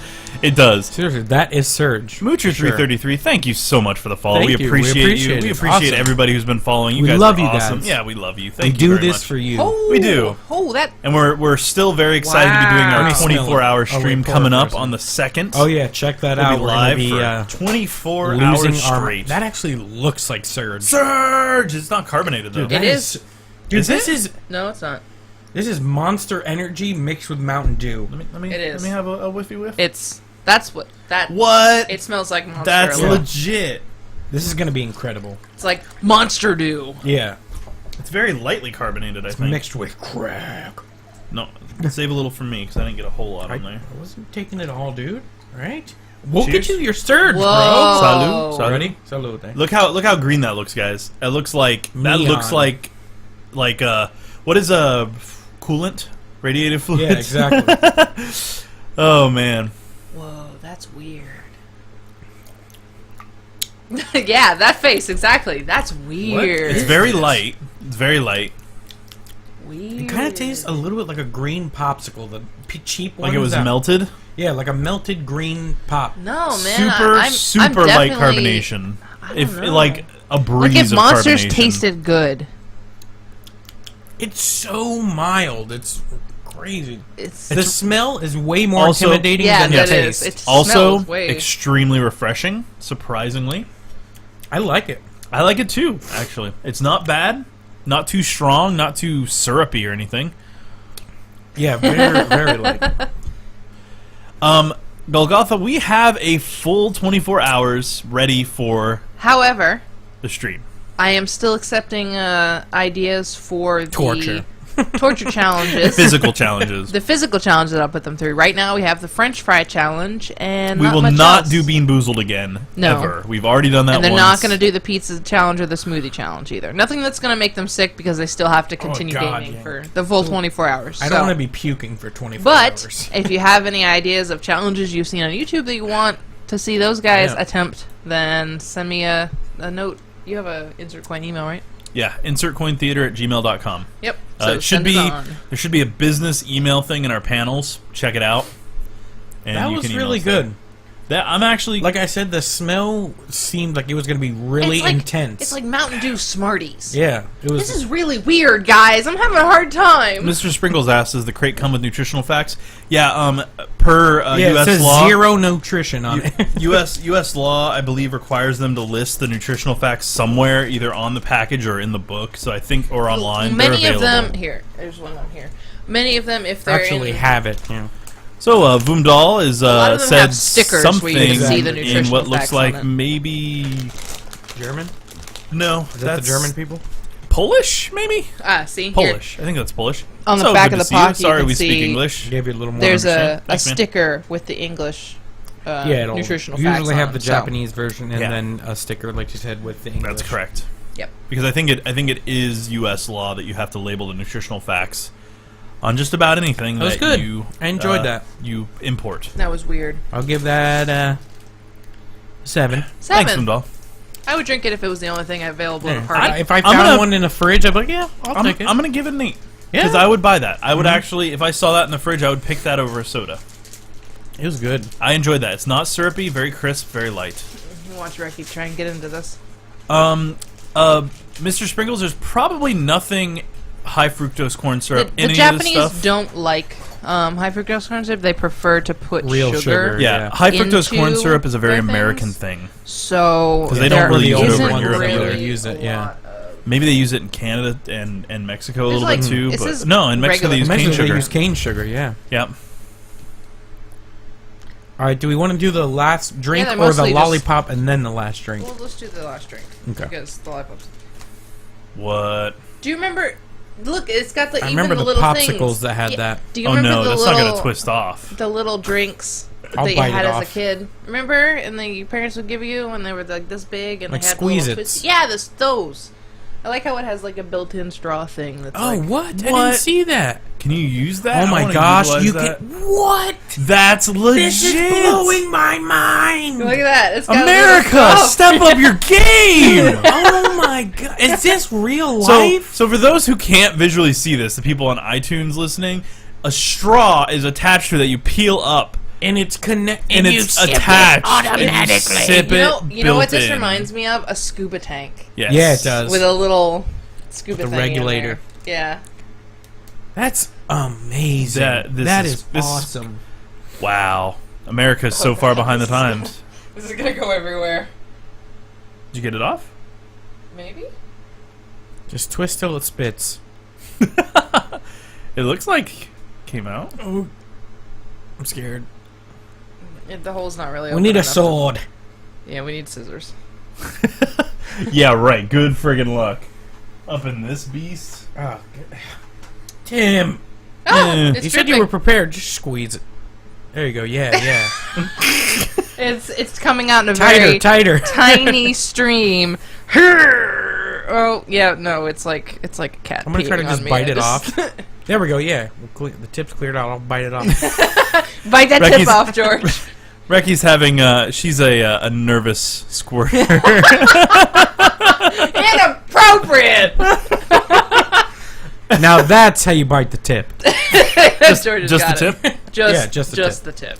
S3: It does.
S2: Seriously, that is Surge.
S3: Moocher333, thank you so much for the follow.
S2: Thank
S3: We
S2: you. We
S3: appreciate
S2: appreciate
S3: you.
S2: it.
S3: We
S2: It's
S3: appreciate
S2: awesome.
S3: everybody who's been following. You
S2: We
S3: guys
S2: love
S3: are
S2: you
S3: awesome.
S2: guys.
S3: Yeah, we love you.
S2: We
S3: Thank you
S2: do
S3: very
S2: this
S3: much.
S2: for you.
S1: Oh,
S3: We do.
S1: Oh, that.
S3: And we're still very excited to be doing
S1: Wow.
S3: our
S1: Let me
S2: smell it.
S3: 24-hour
S2: Oh,
S3: stream
S2: wait, pour
S3: coming
S2: it
S3: up
S2: first.
S3: on the 2nd.
S2: Oh yeah, check that
S3: We'll
S2: out.
S3: be
S2: We're
S3: live
S2: gonna
S3: for
S2: be
S3: 24
S2: losing
S3: hours
S2: our.
S3: straight.
S2: That actually looks like Surge.
S3: Surge! It's not carbonated though.
S2: Dude,
S1: It
S2: that
S1: is.
S2: Dude,
S3: Is
S2: this
S3: it?
S2: is
S1: No, it's not.
S2: Monster Energy mixed with Mountain Dew.
S3: Let me
S1: It is.
S3: Let me have a whiffy whiff.
S1: That's what that.
S3: What?
S1: It smells like Monster.
S3: That's
S1: Energy.
S3: legit.
S2: This is gonna be incredible.
S1: It's like Monster Dew.
S2: Yeah,
S3: It's very lightly carbonated, I think.
S2: mixed with crack.
S3: No, save a little for me because I didn't get a whole lot on
S2: I
S3: there.
S2: wasn't taking it all, dude. Right? We'll
S3: Cheers.
S2: get you your Surge,
S1: Whoa.
S2: bro.
S3: Salud. Salud.
S2: Ready? Salute.
S3: Look how green that looks, guys. It looks like that
S2: Neon.
S3: looks like what is a coolant? Radiative fluid.
S2: Yeah, exactly.
S3: Oh man.
S1: Whoa, that's weird. Yeah, that face exactly. That's weird.
S3: It's very light. It's very light.
S1: weird.
S2: It kind of tastes a little bit like a green popsicle, the cheap one.
S3: Like it was melted.
S2: Yeah, like a melted green pop.
S1: No, man.
S3: Super
S1: I'm
S3: super light
S1: definitely-
S3: carbonation.
S1: I don't
S3: If
S1: know.
S3: like a breeze
S1: Like if
S3: of
S1: Monsters
S3: carbonation.
S1: tasted good.
S2: It's so mild. It's crazy.
S1: It's
S2: The smell is way more
S3: Also-
S2: intimidating
S1: yeah,
S2: than the
S1: that
S2: taste.
S1: is. It
S3: Also
S1: smells way.
S3: extremely refreshing, surprisingly.
S2: I like it.
S3: I like it too, actually. It's not bad, not too strong, not too syrupy or anything.
S2: Yeah, very, very light.
S3: Golgotha, we have a full 24 hours ready for
S1: However,
S3: the stream.
S1: I am still accepting ideas for the
S2: Torture.
S1: torture challenges.
S3: Physical challenges.
S1: The physical challenge that I'll put them through. Right now, we have the French fry challenge, and
S3: We
S1: not
S3: will
S1: much
S3: not
S1: else.
S3: do Bean Boozled again.
S1: No.
S3: Ever. We've already done that
S1: And they're
S3: once.
S1: not going to do the pizza challenge or the smoothie challenge either. Nothing that's going to make them sick because they still have to continue
S2: God,
S1: gaming
S2: yeah.
S1: for the full 24 hours.
S2: I
S1: So-
S2: don't want to be puking for 24
S1: But
S2: hours.
S1: if you have any ideas of challenges you've seen on YouTube that you want to see those guys
S2: Yeah.
S1: attempt, then send me a note. You have a insert coin email, right?
S3: Yeah, insertcointheater@gmail.com.
S1: Yep.
S3: It should
S1: send
S3: be
S1: on.
S3: there should be a business email thing in our panels. Check it out. And
S2: That
S3: you
S2: was
S3: can email
S2: really
S3: us there.
S2: good.
S3: That I'm actually
S2: Like I said, the smell seemed like it was going to be really
S1: It's like-
S2: intense.
S1: It's like Mountain Dew Smarties.
S2: yeah, it was.
S1: This is really weird, guys. I'm having a hard time.
S3: Mr. Sprinkles asks, "Does the crate come with nutritional facts?" Yeah, per
S2: yeah,
S3: U.S.
S2: it says
S3: law,
S2: zero nutrition on it.
S3: U.S. law, I believe, requires them to list the nutritional facts somewhere, either on the package or in the book. So I think, or online.
S1: Many
S3: they're
S1: of
S3: available.
S1: them here. There's one on here. Many of them, if they're
S2: Actually
S1: in,
S2: have it. Yeah.
S3: So Voomdal is
S1: lot of them
S3: said
S1: have stickers
S3: something
S1: where you
S2: can see
S1: the
S3: in
S1: nutritional
S3: what looks
S1: facts on
S3: like
S1: it.
S3: maybe
S2: German?
S3: no,
S2: Is that the German people?
S3: Polish, maybe
S1: see here.
S3: Polish. I think that's Polish.
S1: On the
S3: So
S1: back
S3: good
S1: of
S3: to
S1: the
S3: see you.
S1: pocket, you
S3: Sorry,
S1: can
S3: we speak
S1: see
S3: English.
S2: Gave you a little more.
S1: There's
S3: understand.
S1: a
S3: Thanks, man.
S1: sticker with the English
S2: yeah, it'll
S1: nutritional facts
S2: usually
S1: on
S2: have
S1: them,
S2: the
S1: so-
S2: Japanese version and
S3: Yeah.
S2: then a sticker, like you said, with the English.
S3: That's correct.
S1: Yep.
S3: Because I think it is U.S. law that you have to label the nutritional facts on just about anything
S2: That was
S3: that
S2: good.
S3: you
S2: I enjoyed that.
S3: you import.
S1: That was weird.
S2: I'll give that 7.
S3: Thanks,
S1: 7.
S3: Voomdal.
S1: I would drink it if it was the only thing available at a
S2: Yeah.
S1: party.
S2: If I
S3: I'm
S2: found
S3: gonna-
S2: one in the fridge, I'd be like, yeah, I'll
S3: I'm
S2: take it.
S3: gonna give it an 8
S2: Yeah.
S3: because I would buy that. I would
S2: Mhm.
S3: actually, if I saw that in the fridge, I would pick that over a soda.
S2: It was good.
S3: I enjoyed that. It's not syrupy, very crisp, very light.
S1: Watch Reki try and get into this.
S3: Mr. Sprinkles, there's probably nothing high fructose corn syrup
S1: The
S3: in any
S1: Japanese
S3: of this stuff.
S1: don't like high fructose corn syrup. They prefer to put
S2: Real sugar.
S3: Yeah,
S2: Yeah.
S3: high fructose corn
S1: into
S3: syrup is a very
S1: their things.
S3: American thing.
S1: So
S3: 'Cause they
S1: there
S3: don't really use it over
S1: isn't
S3: in Europe
S1: really
S3: either.
S2: Use it,
S1: a
S2: yeah.
S1: lot of-
S3: Maybe they use it in Canada and Mexico a
S1: There's
S3: little
S1: like-
S3: bit too.
S1: it
S3: But
S1: says
S3: no, in Mexico they use
S1: regular-
S3: cane
S2: Imagine
S3: sugar.
S2: they use cane sugar, yeah.
S3: Yep.
S2: All right, do we want to do the last drink
S1: they're
S2: or the
S1: mostly just-
S2: lollipop and then the last drink?
S1: Well, let's do the last drink.
S2: Okay.
S1: Because the lollipops.
S3: What?
S1: Do you remember? Look, it's got the
S2: I
S1: even
S2: remember the
S1: little
S2: popsicles
S1: things.
S2: that had
S1: Yeah,
S2: that.
S1: Do you
S3: Oh
S1: remember
S3: no,
S1: the
S3: that's
S1: little,
S3: not gonna twist off.
S1: the little drinks
S2: I'll
S1: that you
S2: bite
S1: had
S2: it
S1: as
S2: off.
S1: a kid? Remember? And then your parents would give you, and they were like this big, and
S2: Like
S1: they had
S2: Squeeze-Its.
S1: little twisty. Yeah, those. I like how it has like a built-in straw thing. That's
S2: Oh,
S1: like,
S2: what? I didn't
S3: What?
S2: see that.
S3: Can you use that?
S2: Oh
S3: I
S2: my
S3: wanna
S2: gosh,
S3: utilize
S2: you
S3: that.
S2: can. What?
S3: That's legit.
S2: This is blowing my mind.
S1: Look at that! It's got a little
S3: America,
S1: straw.
S3: step up your game.
S2: Oh my god. Is this real
S3: So,
S2: life?
S3: so for those who can't visually see this, the people on iTunes listening, a straw is attached to that you peel up,
S2: And it's connected.
S3: and it's attached. And you sip
S1: You
S3: it
S1: know what
S3: built
S1: this
S3: in.
S1: reminds me of? A scuba tank
S3: Yes.
S2: Yeah, it does.
S1: with a little scuba
S2: With a
S1: thing in
S2: regulator.
S1: there. Yeah.
S2: That's amazing.
S3: This
S2: That
S3: is-
S2: is
S3: this is-
S2: awesome.
S3: Wow, America's so far behind the times.
S1: This is gonna go everywhere.
S3: Did you get it off?
S1: Maybe.
S2: Just twist till it spits.
S3: It looks like it came out.
S2: Oh, I'm scared.
S1: The hole's not really.
S2: We
S1: open
S2: need a
S1: enough to-
S2: sword.
S1: Yeah, we need scissors.
S3: Yeah, right. Good friggin' luck. Up in this beast.
S2: Oh, Tim,
S1: Oh,
S3: Yeah.
S1: it's
S2: you said you
S1: dripping.
S2: were prepared. Just squeeze it. There you go. Yeah, yeah.
S1: It's coming out in a
S2: tighter,
S1: very
S2: tighter.
S1: tiny stream. Oh yeah, no, it's like a cat.
S2: I'm gonna try to
S1: peeing
S2: just
S1: on me.
S2: bite
S1: I
S2: it
S1: just-
S2: off. There we go. Yeah, the tip's cleared out. I'll bite it off.
S1: Bite that
S3: Reki's-
S1: tip off, George.
S3: Reki's having she's a nervous squirter.
S1: Inappropriate.
S2: Now that's how you bite the tip.
S1: George has
S3: just
S1: got
S3: the
S1: it.
S3: tip?
S1: Just,
S2: Yeah, just the
S1: just
S2: tip.
S1: the tip.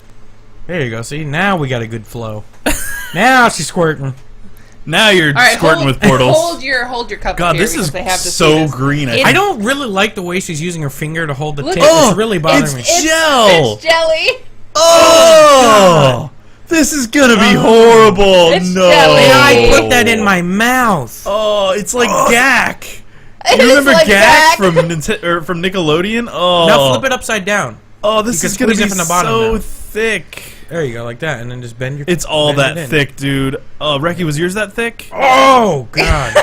S2: There you go. See, now we got a good flow. Now she's squirting.
S3: Now you're
S1: All right,
S3: squirting
S1: hold,
S3: with portals.
S1: Hold your cup.
S3: God,
S1: here
S3: this
S1: because
S3: is
S1: they have to see
S3: so
S1: this.
S3: green.
S1: It-
S2: I don't really like the way she's using her finger to hold the
S1: Look
S2: tip.
S1: at-
S2: It's really bothering me.
S3: Gel.
S1: It's jelly.
S3: Oh, this is gonna be horrible.
S1: It's
S3: no,
S1: jelly.
S2: And I put that in my mouth.
S3: Oh, it's like Gak.
S1: It
S3: You
S1: is
S3: remember
S1: like
S3: Gak
S1: that.
S3: from Nickelodeon? Oh,
S2: Now flip it upside down.
S3: Oh, this
S2: You
S3: is
S2: can
S3: gonna
S2: squeeze
S3: be
S2: it from the bottom
S3: so
S2: now.
S3: thick.
S2: There you go, like that, and then just bend your.
S3: It's all
S2: bend
S3: that
S2: it in.
S3: thick, dude. Oh, Reki, was yours that thick?
S2: Oh God!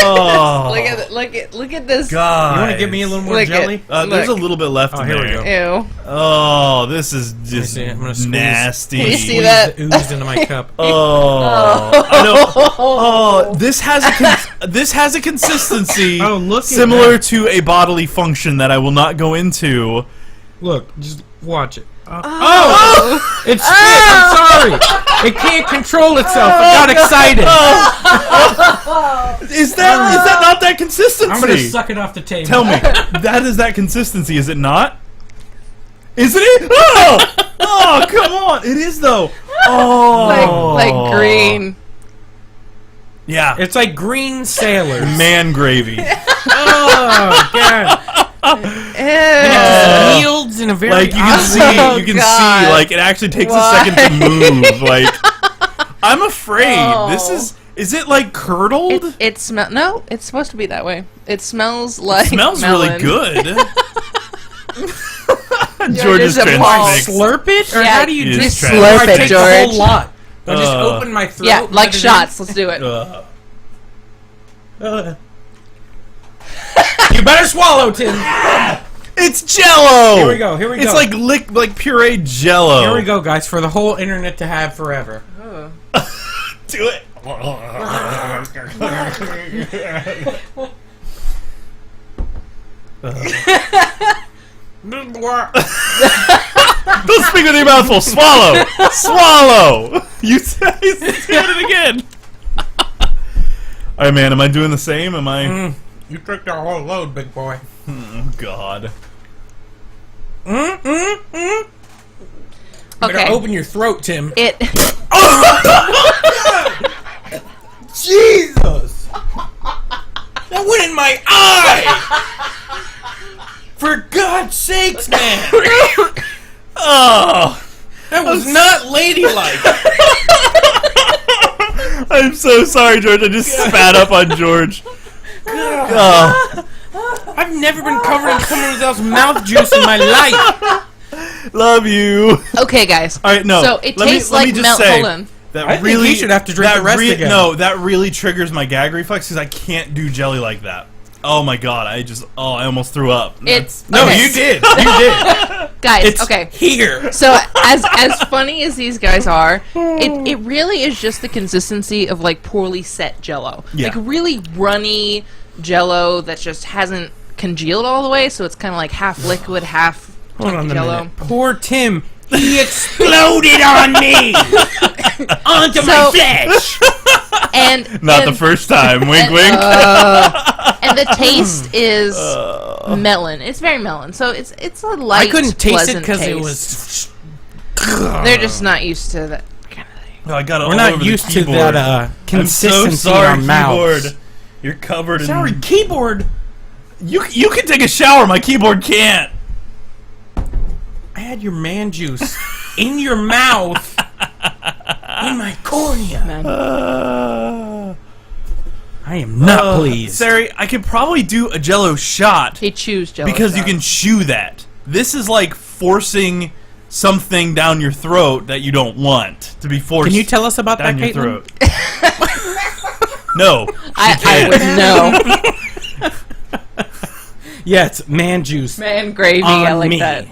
S3: Oh,
S1: Look at this.
S3: God.
S2: You want to give me a little more
S1: Look at-
S2: jelly?
S3: There's a
S1: Look.
S3: little bit left
S2: Oh,
S3: in
S2: here we
S3: there.
S2: go.
S1: Ew.
S3: Oh, this is just
S2: see. I'm gonna squeeze.
S3: nasty.
S1: Can you see
S2: Squeeze
S1: that?
S2: the ooze into my cup.
S3: Oh, I know. Oh, this has a consistency
S2: Oh, look at
S3: similar
S2: that.
S3: to a bodily function that I will not go into.
S2: Look, just watch it. Oh! It's spit. I'm sorry. It can't control itself. I got excited.
S3: Is that not that consistency?
S2: I'm gonna suck it off the table.
S3: Tell me, that is that consistency, is it not? Isn't it? Oh! Oh, come on. It is, though. Oh.
S1: Like green.
S3: Yeah.
S2: It's like green sailors.
S3: Man gravy.
S2: Oh, God.
S1: Ew.
S2: Yields in a very
S3: Like, you can
S1: Oh,
S3: see,
S1: God.
S3: like, it actually takes
S1: Why?
S3: a second to move. Like, I'm afraid.
S1: Oh.
S3: This is it, like, curdled?
S1: It smells. No, it's supposed to be that way. It smells like.
S3: Smells
S1: melon.
S3: really good.
S1: George
S3: George is
S1: is appalled.
S3: transfixed.
S2: Slurp it? Or
S1: Yeah,
S2: how do you
S3: he
S2: do
S3: is
S2: this?
S3: transfixed.
S2: Or
S1: Slurp
S2: I
S1: it,
S2: take the whole
S1: George.
S2: lot. I just open my throat.
S1: Yeah,
S2: let
S1: like
S2: it in.
S1: shots. Let's do it.
S2: You better swallow, Tim.
S3: It's Jello.
S2: Here we go. Here we go.
S3: It's like pureed Jello.
S2: Here we go, guys, for the whole internet to have forever.
S3: Do it. Don't speak with your mouth full. Swallow. Swallow. You said it again. All right, man. Am I doing the same? Am I?
S2: You took the whole load, big boy.
S3: Oh, God.
S2: Better
S1: Okay.
S2: open your throat, Tim.
S1: It.
S2: Jesus! That went in my eye! For God's sakes, man!
S3: Oh,
S2: That was not ladylike!
S3: I'm so sorry, George. I just spat up on George. Oh,
S2: I've never been covered in someone else's mouth juice in my life!
S3: love you.
S1: Okay, guys.
S3: All right, no.
S1: So it
S3: let me-
S1: tastes
S3: let me
S1: like
S3: just
S1: milk.
S3: say,
S1: Hold on.
S3: That
S2: I think
S3: really
S2: he should have to drink
S3: that
S2: the rest again.
S3: No, that really triggers my gag reflex because I can't do jelly like that. Oh my God! I almost threw up.
S1: It's
S2: No,
S1: okay.
S2: you did! You did!
S1: Guys.
S3: It's-
S1: Okay.
S2: Here!
S1: So as funny as these guys are, it really is just the consistency of like poorly set Jello.
S3: Yeah.
S1: Like really runny Jello that just hasn't congealed all the way, so it's kind of like half liquid, half
S2: Hold on a
S1: Jello.
S2: minute. Poor Tim. He exploded on me! Onto my
S1: So-
S2: flesh!
S1: And
S3: Not
S1: and,
S3: the first time. Wink, wink.
S1: and the taste is melon. It's very melon. So it's a light.
S2: I couldn't taste it
S1: pleasant
S2: because it
S1: taste.
S2: was...
S1: They're just not used to that kind of thing.
S3: No, I got it
S2: We're
S3: all
S2: not
S3: over
S2: used
S3: the
S2: to
S3: keyboard.
S2: that consistency
S3: I'm so sorry,
S2: on mouths.
S3: keyboard. You're covered in.
S2: Sorry, keyboard.
S3: You can take a shower. My keyboard can't.
S2: I had your man juice in your mouth, in my cornea.
S1: Man.
S2: I am not pleased.
S3: Sari, I could probably do a Jello shot
S1: He chews Jello
S3: because you
S1: shots.
S3: can chew that. This is like forcing something down your throat that you don't want to be forced.
S2: Can you tell us about that,
S3: down your
S2: Caitlin?
S3: throat? No.
S1: I would know.
S2: Yeah, it's man juice.
S1: Man gravy.
S2: On
S1: I like
S2: me.
S1: that.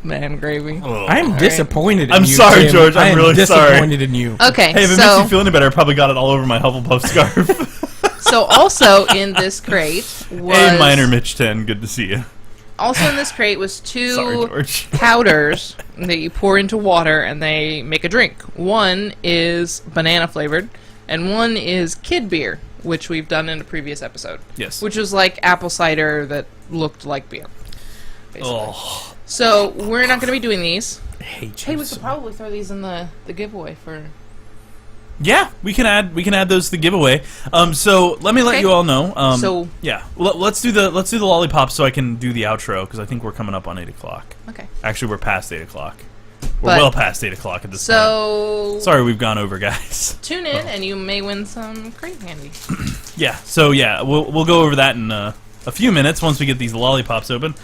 S1: Man gravy.
S2: I'm disappointed in
S3: I'm
S2: you,
S3: sorry,
S2: Tim.
S3: George. I'm
S2: I am
S3: really sorry.
S2: disappointed in you.
S1: Okay,
S3: Hey, if it makes you feel any better, I probably got it all over my Hufflepuff scarf.
S1: so also in this crate was
S3: Hey, Minor Mitch 10, good to see you.
S1: also in this crate was two
S3: Sorry, George.
S1: powders that you pour into water and they make a drink. One is banana flavored, and one is kid beer, which we've done in a previous episode.
S3: Yes.
S1: Which was like apple cider that looked like beer. Basically.
S3: Oh.
S1: So we're not going to be doing these.
S2: I hate
S1: Hey,
S2: you
S1: we
S2: so
S1: could probably throw these in the giveaway for.
S3: Yeah, we can add those to the giveaway. So let me let
S1: Okay.
S3: you all know.
S1: So-
S3: yeah, let's do the lollipops so I can do the outro because I think we're coming up on 8:00.
S1: Okay.
S3: Actually, we're past 8:00. We're
S1: But-
S3: well past 8:00 at this time.
S1: So
S3: Sorry, we've gone over, guys.
S1: tune in and you may win some crate candy.
S3: Yeah. So yeah, we'll go over that in a few minutes once we get these lollipops open.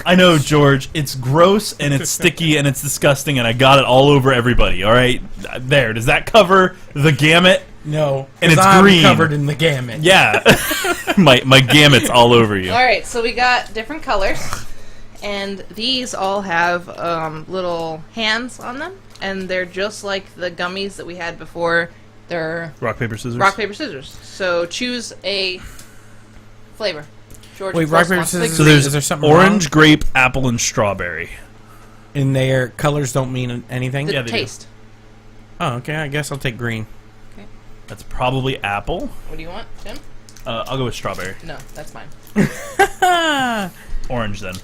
S3: I know, George. It's gross and it's sticky and it's disgusting, and I got it all over everybody. All right, there. Does that cover the gamut?
S2: No,
S3: And
S2: 'cause
S3: it's
S2: I'm
S3: green.
S2: covered in the gamut.
S3: Yeah, my gamut's all over you.
S1: All right, so we got different colors, and these all have little hands on them, and they're just like the gummies that we had before. They're
S3: Rock paper scissors.
S1: rock paper scissors. So choose a flavor. George
S2: Wait,
S1: first
S2: rock paper
S1: wants the
S2: scissors.
S3: So
S1: green.
S3: there's
S2: Is there something
S3: orange,
S2: wrong?
S3: grape, apple, and strawberry.
S2: And their colors don't mean anything?
S1: The
S3: Yeah, they do.
S1: taste.
S2: Oh, okay. I guess I'll take green.
S1: Okay.
S3: That's probably apple.
S1: What do you want, Tim?
S3: I'll go with strawberry.
S1: No, that's mine.
S3: Orange then.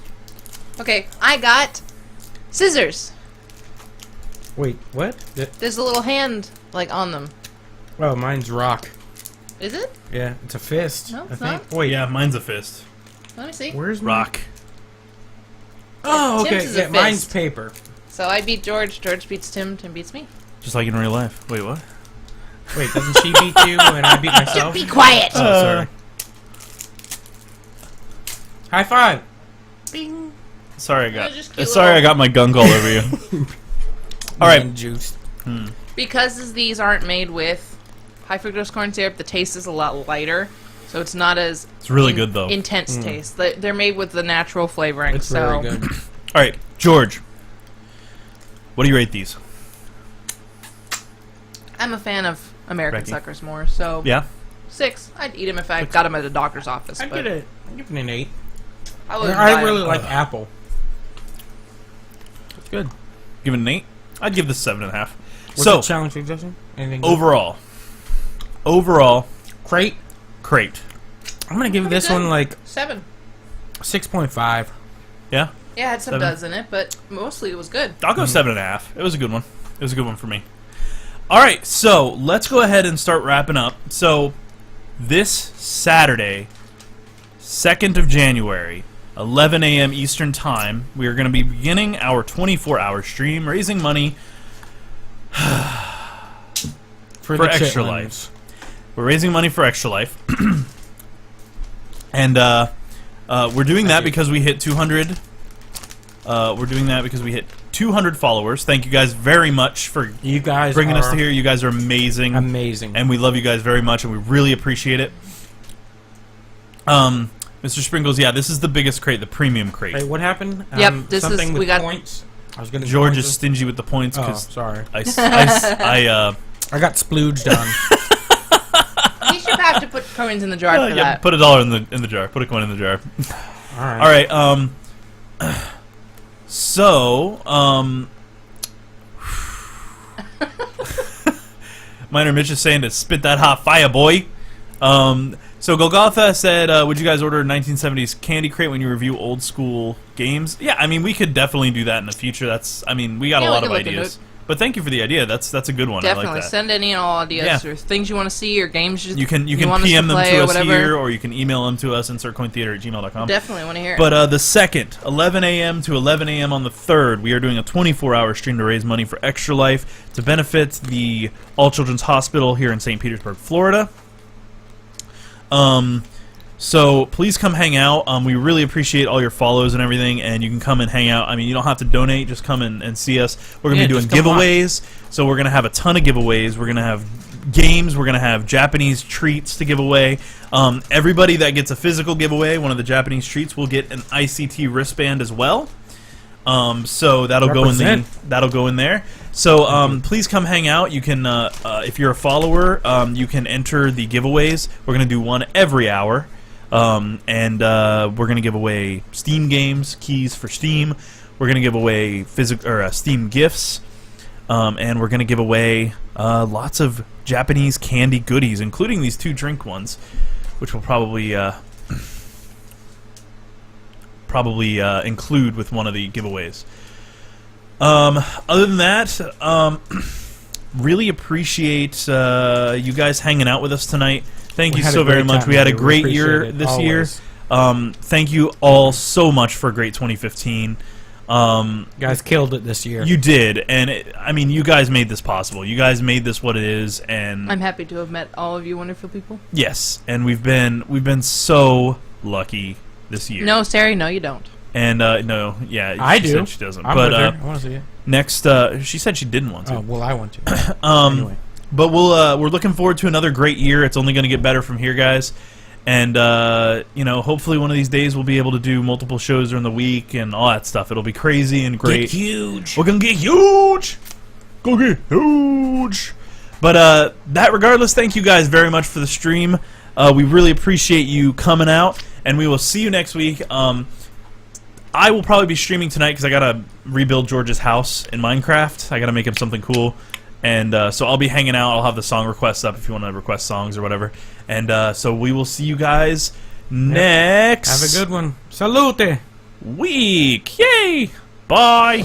S1: Okay, I got scissors.
S2: Wait, what?
S1: There's a little hand, like, on them.
S2: Oh, mine's rock.
S1: Is it?
S2: Yeah, it's a fist.
S1: No,
S2: I
S1: it's
S2: think.
S1: not.
S2: Wait,
S3: Yeah, mine's a fist.
S1: Let me see.
S2: where's mine?
S3: Rock.
S2: Oh, okay.
S1: Tim's is a
S2: Yeah, mine's
S1: fist.
S2: paper.
S1: So I beat George. George beats Tim. Tim beats me.
S3: Just like in real life. Wait, what?
S2: Wait, doesn't she beat you and I beat myself?
S1: Be quiet.
S2: Oh, sorry. High five.
S1: Bing.
S3: Sorry,
S1: just cute
S3: sorry, I
S1: little-
S3: got my gunk all over you. All right.
S2: Lemon juice.
S1: Because these aren't made with high fructose corn syrup, the taste is a lot lighter, so it's not as
S3: It's really good though.
S1: intense taste. They're made with the natural flavoring.
S2: It's
S1: so
S2: very good.
S3: All right, George. What do you rate these?
S1: I'm a fan of American
S3: Reki.
S1: Suckers more. So
S3: Yeah.
S1: 6. I'd eat them if I got them at a doctor's office.
S2: I'd
S1: but
S2: give it an 8.
S1: I wouldn't
S2: I
S1: buy
S2: really
S1: 'em.
S2: like apple.
S3: It's good. Give it an 8. I'd give this 7.5.
S2: What's
S3: So
S2: the challenge suggestion? Anything good?
S3: overall,
S2: crate.
S3: crate.
S2: I'm gonna give
S1: Pretty
S2: this
S1: good.
S2: one like
S1: 7.
S2: 6.5.
S3: Yeah.
S1: Yeah, it had some
S3: 7.
S1: duds in it, but mostly it was good.
S3: I'll go 7.5. It was a good one. It was a good one for me. All right, so let's go ahead and start wrapping up. So this Saturday, 2nd of January, 11 a.m. Eastern Time, we are going to be beginning our 24-hour stream, raising money
S2: For
S3: for
S2: the
S3: Extra
S2: chitlins.
S3: Life. We're raising money for Extra Life. And we're doing that because we hit 200. We're doing that because we hit 200 followers. Thank you guys very much for
S2: You guys
S3: bringing us
S2: are
S3: to here. You guys are amazing.
S2: amazing.
S3: And we love you guys very much, and we really appreciate it. Mr. Sprinkles, yeah, this is the biggest crate, the premium crate.
S2: Hey, what happened?
S1: Yep, this
S2: something
S1: is-
S2: with
S1: we got-
S2: points. I was gonna.
S3: George
S2: point
S3: is stingy with the points
S2: Oh,
S3: because
S2: sorry.
S3: I
S2: I got splooged on.
S1: You should have to put coins in the jar for
S3: yeah,
S1: that.
S3: put $1 in the jar. Put a coin in the jar.
S2: All right.
S3: All right. So Minor Mitch is saying to spit that hot fire, boy. So Golgotha said, would you guys order a 1970s candy crate when you review old school games? Yeah, I mean, we could definitely do that in the future. That's, I mean, we got
S1: Yeah,
S3: a
S1: we
S3: lot
S1: could
S3: of
S1: look into
S3: ideas.
S1: it.
S3: But thank you for the idea. That's a good one.
S1: Definitely
S3: I like that.
S1: send any and all ideas
S3: Yeah.
S1: or things you want to see or games
S3: You can
S1: want us
S3: PM them
S1: play
S3: to
S1: or
S3: us
S1: whatever.
S3: here, or you can email them to us, insertcointheater@gmail.com.
S1: Definitely want to hear it.
S3: But the 2nd, 11 a.m. to 11 a.m. on the 3rd, we are doing a 24-hour stream to raise money for Extra Life to benefit the All Children's Hospital here in St. Petersburg, Florida. So please come hang out. We really appreciate all your follows and everything, and you can come and hang out. I mean, you don't have to donate; just come and see us. We're gonna
S2: Yeah,
S3: be doing
S2: just come
S3: giveaways, so we're gonna have a ton of giveaways. We're gonna have games. We're gonna have Japanese treats to give away. Everybody that gets a physical giveaway, one of the Japanese treats, will get an ICT wristband as well. So that'll
S2: Represent.
S3: go in there. So please come hang out. You can, if you're a follower, you can enter the giveaways. We're gonna do one every hour, and we're gonna give away Steam games, keys for Steam. We're gonna give away Steam gifts, and we're gonna give away lots of Japanese candy goodies, including these 2 drink ones, which will probably include with one of the giveaways. Other than that, really appreciate you guys hanging out with us tonight. Thank
S2: We
S3: you
S2: had a
S3: so very
S2: great
S3: much.
S2: time
S3: We had a
S2: here. We
S3: great year
S2: appreciate it,
S3: this year.
S2: always.
S3: Thank you all so much for a great 2015.
S2: You guys killed it this year.
S3: You did, and I mean, you guys made this possible. You guys made this what it is, and
S1: I'm happy to have met all of you wonderful people.
S3: yes, and we've been so lucky this year.
S1: No, Sari, no, you don't.
S3: And no, yeah,
S2: I
S3: she
S2: do.
S3: said she doesn't.
S2: I'm
S3: but
S2: with her. I want to see it.
S3: next, she said she didn't want to.
S2: Oh well, I want to. Anyway.
S3: But we're looking forward to another great year. It's only going to get better from here, guys. And hopefully one of these days we'll be able to do multiple shows during the week and all that stuff. It'll be crazy and great.
S2: Get huge.
S3: We're gonna get huge. Go get huge. But that regardless, thank you guys very much for the stream. We really appreciate you coming out, and we will see you next week. I will probably be streaming tonight because I gotta rebuild George's house in Minecraft. I gotta make him something cool, and so I'll be hanging out. I'll have the song requests up if you want to request songs or whatever. And so we will see you guys next.
S2: Have a good one. Salute.
S3: week. Yay! Bye.